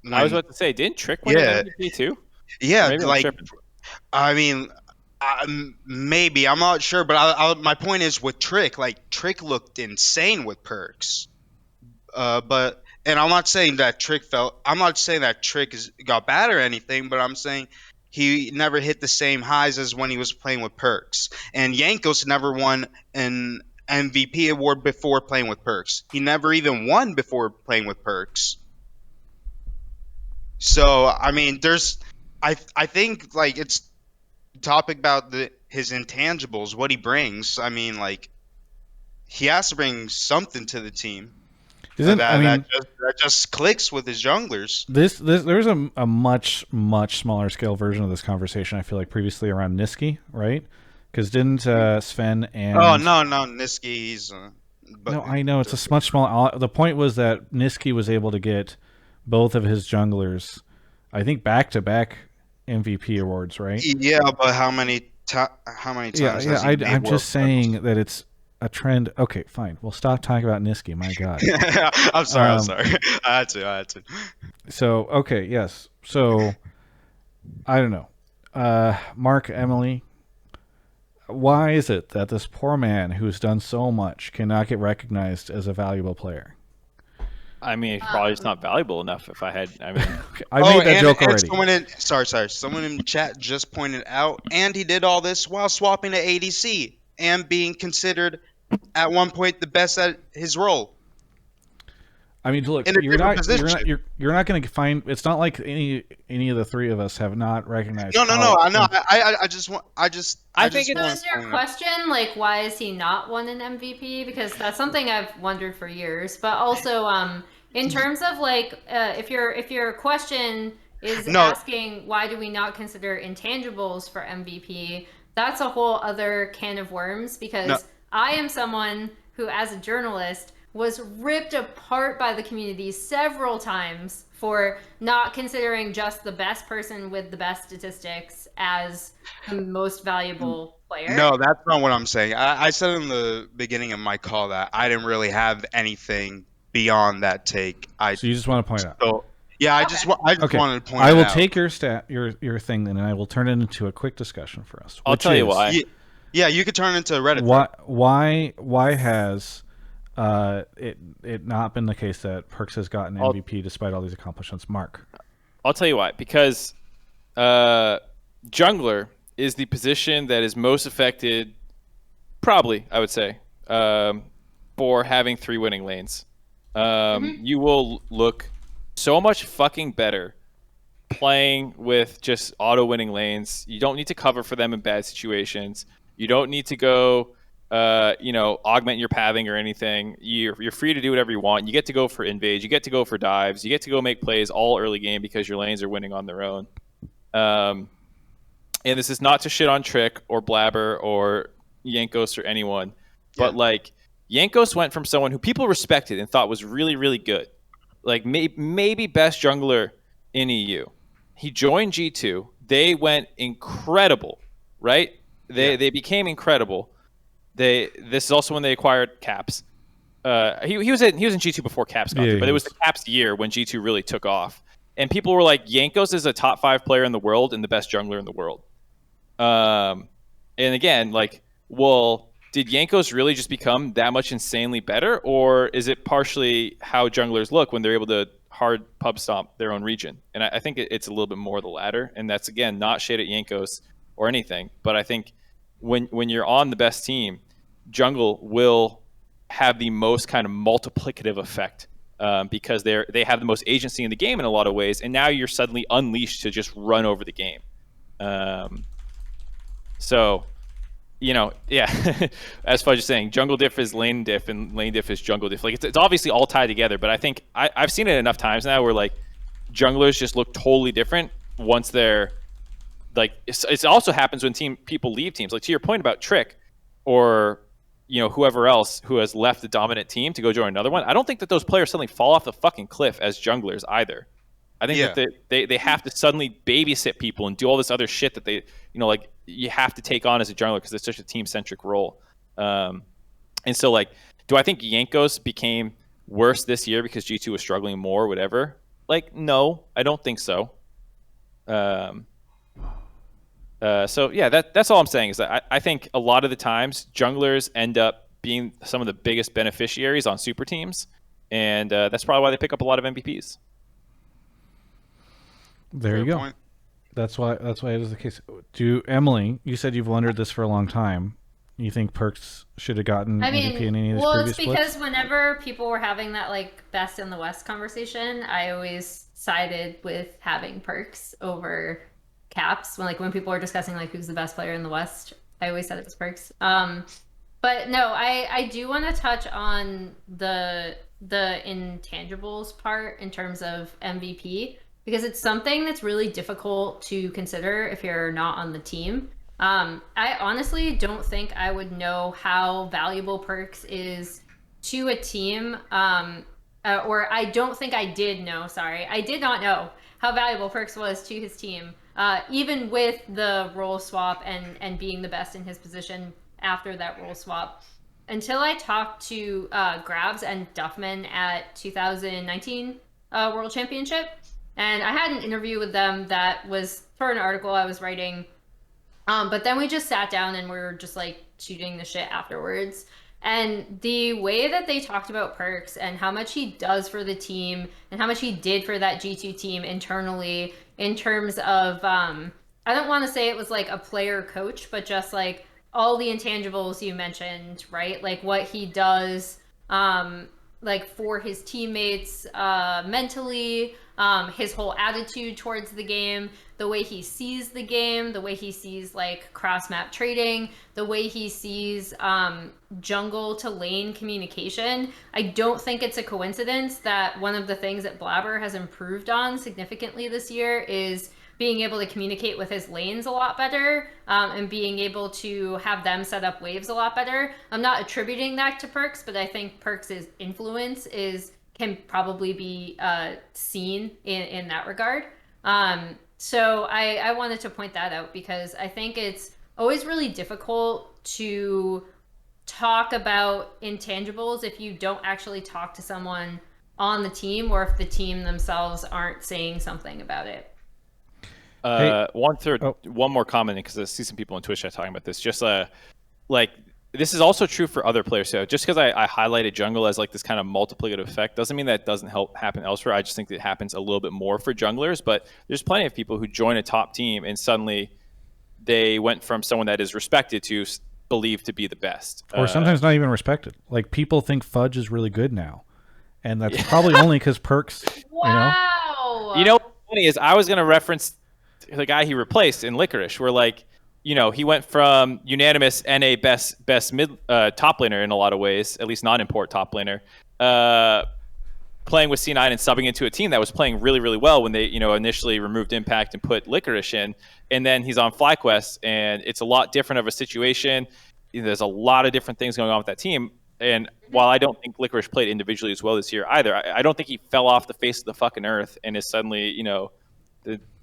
was about to say, didn't Trick win an MVP too? Yeah, I mean, maybe, I'm not sure, but my point is with Trick, Trick looked insane with Perkz. And I'm not saying that Trick got bad or anything, but I'm saying he never hit the same highs as when he was playing with Perkz. And Jankos never won an MVP award before playing with Perkz. He never even won before playing with Perkz. So, I mean, I think it's topic about his intangibles, what he brings. I mean, he has to bring something to the team. That just clicks with his junglers. There's a much smaller scale version of this conversation. I feel like previously around Niski, right? Because didn't Sven and Oh no, Niski, he's. But no, I know it's a much small. The point was that Niski was able to get both of his junglers, I think, back-to-back MVP awards, right? Yeah, but how many times? Yeah, has he yeah. made I'm world just saying that it's a trend. Okay, fine. We'll stop talking about Niski. My God. I'm sorry. I'm sorry. I had to. So okay, yes. So I don't know, Mark, Emily. Why is it that this poor man who's done so much cannot get recognized as a valuable player? I mean, probably just not valuable enough. If I had, I mean, I made that joke and already. Someone in chat just pointed out, and he did all this while swapping to ADC and being considered at one point the best at his role. I mean, look, In a you're different not position. you're not going to find. It's not like any of the three of us have not recognized. No. how- I know. I just want. I think just So want is to your point out. question like why is he not won an MVP? Because that's something I've wondered for years. But also, in terms of like, if your question is No. asking why do we not consider intangibles for MVP, that's a whole other can of worms. Because No. I am someone who, as a journalist, was ripped apart by the community several times for not considering just the best person with the best statistics as the most valuable player. No, that's not what I'm saying. I said in the beginning of my call that I didn't really have anything beyond that take. So you just want to point out. So yeah, I Okay. just Okay, wanted to point. I will it out. take your your thing then, and I will turn it into a quick discussion for us. I'll which tell you is, why. Yeah, you could turn it into a Reddit. Why has it not been the case that Perkz has gotten MVP despite all these accomplishments? Mark. I'll tell you why. Because jungler is the position that is most affected, probably, I would say, for having 3 winning lanes. You will look so much fucking better playing with just auto-winning lanes. You don't need to cover for them in bad situations. You don't need to go, augment your pathing or anything. You're free to do whatever you want. You get to go for invades. You get to go for dives. You get to go make plays all early game because your lanes are winning on their own. And this is not to shit on Trick or Blabber or Jankos or anyone, but like Jankos went from someone who people respected and thought was really, really good, like maybe best jungler in EU. He joined G2. They went incredible, right? They became incredible. This is also when they acquired Caps. He was in G2 before Caps got there, but it was the Caps year when G2 really took off. And people were like, Jankos is a top 5 player in the world and the best jungler in the world. And again, like, well, did Jankos really just become that much insanely better, or is it partially how junglers look when they're able to hard pub stomp their own region? And I think it's a little bit more the latter, and that's, again, not shade at Jankos or anything, but I think when you're on the best team, jungle will have the most kind of multiplicative effect because they have the most agency in the game in a lot of ways, and now you're suddenly unleashed to just run over the game. So, as Fudge is saying, jungle diff is lane diff, and lane diff is jungle diff. Like, it's obviously all tied together, but I think I've seen it enough times now where, like, junglers just look totally different once they're, like, it also happens when people leave teams. Like, to your point about Trick or, whoever else who has left the dominant team to go join another one, I don't think that those players suddenly fall off the fucking cliff as junglers either. I think that they have to suddenly babysit people and do all this other shit that they, like, you have to take on as a jungler because it's such a team-centric role. And so, like, do I think Jankos became worse this year because G2 was struggling more or whatever? Like, no, I don't think so. So, yeah, that's all I'm saying is that I think a lot of the times junglers end up being some of the biggest beneficiaries on super teams, and that's probably why they pick up a lot of MVPs. There you go. Point. That's why it is the case. Emily, you said you've wondered this for a long time. You think Perkz should have gotten MVP in any of his previous it's because splits? whenever people were having that like best in the West conversation, I always sided with having Perkz over Caps. When people were discussing like who's the best player in the West, I always said it was Perkz. But no, I do want to touch on the intangibles part in terms of MVP, because it's something that's really difficult to consider if you're not on the team. I honestly don't think I would know how valuable Perkz is to a team, or I don't think I did know, sorry. I did not know how valuable Perkz was to his team, even with the role swap and being the best in his position after that role swap. Until I talked to Grabs and Duffman at 2019 World Championship, and I had an interview with them that was for an article I was writing. But then we just sat down and we were just like shooting the shit afterwards. And the way that they talked about Perkz and how much he does for the team and how much he did for that G2 team internally in terms of, I don't want to say it was like a player coach, but just like all the intangibles you mentioned, right? Like what he does, like for his teammates mentally, his whole attitude towards the game, the way he sees the game, the way he sees like cross-map trading, the way he sees jungle to lane communication. I don't think it's a coincidence that one of the things that Blabber has improved on significantly this year is being able to communicate with his lanes a lot better, and being able to have them set up waves a lot better. I'm not attributing that to Perkz, but I think Perkz' influence can probably be seen in that regard. So I wanted to point that out because I think it's always really difficult to talk about intangibles if you don't actually talk to someone on the team or if the team themselves aren't saying something about it. One more comment, because I see some people on Twitch talking about this. Just like this is also true for other players. So just because I highlighted jungle as like this kind of multiplicative effect doesn't mean that doesn't happen elsewhere. I just think it happens a little bit more for junglers. But there's plenty of people who join a top team and suddenly they went from someone that is respected to believed to be the best, or sometimes not even respected. Like people think Fudge is really good now, and that's probably only because Perkz. Wow. You know what's funny is I was going to reference the guy he replaced in Licorice, where like, you know, he went from unanimous NA best mid top laner in a lot of ways, at least non-import top laner, playing with C9 and subbing into a team that was playing really, really well when they, you know, initially removed Impact and put Licorice in, and then he's on FlyQuest, and it's a lot different of a situation. There's a lot of different things going on with that team, and while I don't think Licorice played individually as well this year either, I don't think he fell off the face of the fucking earth and is suddenly, you know,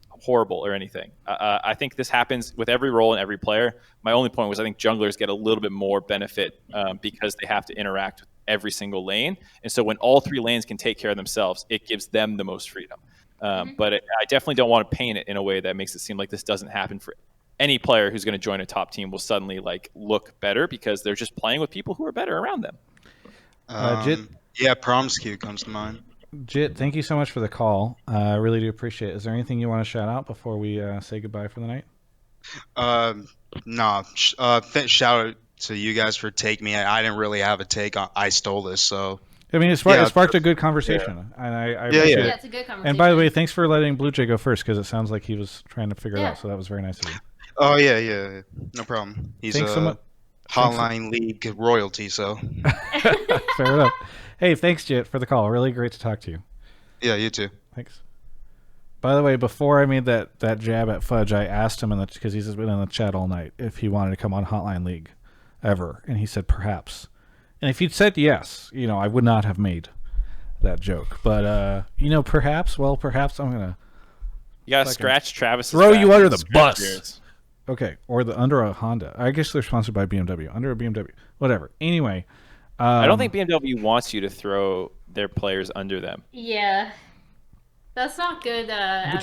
horrible or anything. I think this happens with every role and every player. My only point was I think junglers get a little bit more benefit because they have to interact with every single lane. And so when all three lanes can take care of themselves, it gives them the most freedom. But I definitely don't want to paint it in a way that makes it seem like this doesn't happen for any player who's going to join a top team will suddenly like look better because they're just playing with people who are better around them. Jitt? Yeah, Promiscue comes to mind. Jitt, thank you so much for the call. I really do appreciate it. Is there anything you want to shout out before we say goodbye for the night? No. Shout out to you guys for taking me. I didn't really have a take on I Stole This, so. I mean, it sparked a good conversation. Yeah. And I appreciate it. Yeah, it's a good conversation. And by the way, thanks for letting Bluejay go first, because it sounds like he was trying to figure it out, so that was very nice of you. Oh, yeah. No problem. He's thanks so much. Hotline League royalty, so. Fair enough. Hey, thanks, Jitt, for the call. Really great to talk to you. Yeah, you too. Thanks. By the way, before I made that jab at Fudge, I asked him, because he's been in the chat all night, if he wanted to come on Hotline League ever. And he said perhaps. And if he'd said yes, you know, I would not have made that joke. But, you know, perhaps I'm going to. You got to scratch Travis. Throw you under the bus. Yours. Okay. Or under a Honda. I guess they're sponsored by BMW. Under a BMW. Whatever. Anyway. I don't think BMW wants you to throw their players under them. Yeah. That's not good.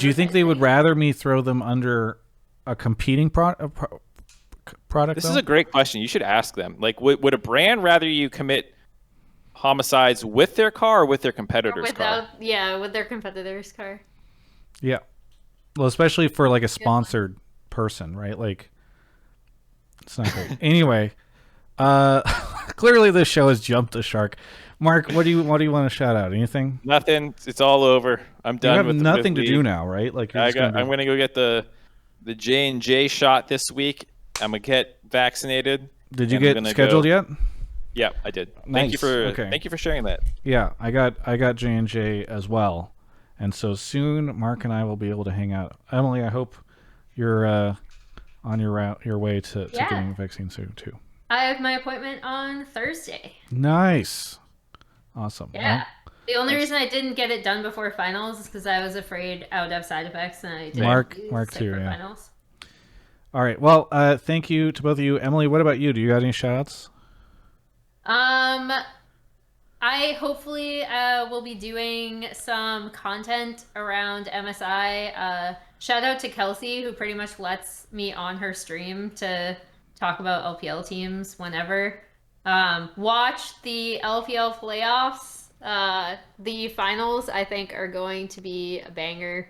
Do you think they would rather me throw them under a competing product? This is a great question. You should ask them. Like, would a brand rather you commit homicides with their car or with their competitor's car? Yeah, with their competitor's car. Yeah. Well, especially for like a sponsored person, right? Like, it's not great. Anyway, clearly this show has jumped the shark. Mark, what do you want to shout out? Anything? Nothing. It's all over. I'm done. You have nothing to do now, right? Like I'm gonna go get the J&J shot this week. I'm gonna get vaccinated. Did you get scheduled yet? Yeah, I did. Nice. Thank you for sharing that. Yeah, I got J&J as well, and so soon Mark and I will be able to hang out. Emily, I hope you're on your way to Yeah. getting vaccine soon too. I have my appointment on Thursday. Nice. Awesome. Yeah. Well, The only reason I didn't get it done before finals is because I was afraid I would have side effects, and I didn't Mark sick too, for yeah. finals. all right. Well, thank you to both of you. Emily, what about you? Do you got any shout-outs? I hopefully will be doing some content around MSI. Shout out to Kelsey, who pretty much lets me on her stream to talk about LPL teams whenever. Watch the LPL playoffs. The finals, I think, are going to be a banger.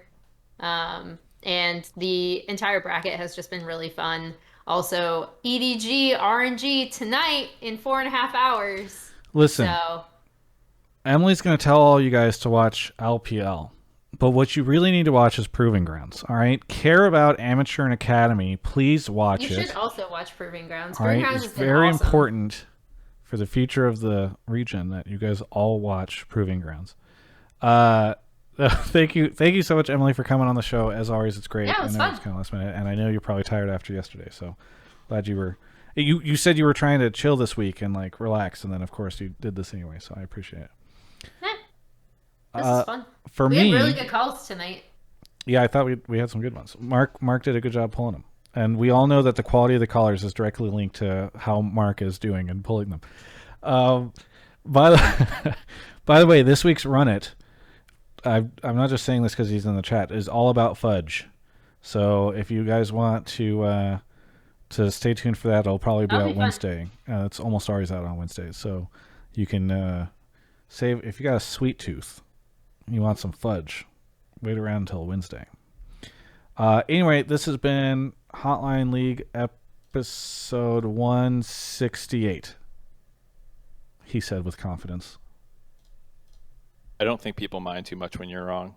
And the entire bracket has just been really fun. Also, EDG, RNG tonight in 4.5 hours. Listen, So, Emily's going to tell all you guys to watch LPL. But what you really need to watch is Proving Grounds, all right? Care about Amateur and Academy, please watch you it. should also watch Proving Grounds. All Proving right? Grounds It's has been very awesome. important for the future of the region that you guys all watch Proving Grounds. Thank you so much, Emily, for coming on the show. As always, it's great. Yeah, it was I know fun. it's kind of last minute, and I know you're probably tired after yesterday, so glad you were. You said you were trying to chill this week and like relax, and then of course you did this anyway, so I appreciate it. This is fun. For We me, had really good calls tonight. yeah, I thought we had some good ones. Mark did a good job pulling them, and we all know that the quality of the callers is directly linked to how Mark is doing and pulling them. By the way, this week's Run It, I'm not just saying this because he's in the chat, is all about fudge. So if you guys want to stay tuned for that, it'll probably be That'll out be fun. Wednesday. It's almost always out on Wednesdays, so you can save if you got a sweet tooth, you want some fudge. Wait around until Wednesday. Anyway, this has been Hotline League episode 168. He said with confidence. I don't think people mind too much when you're wrong.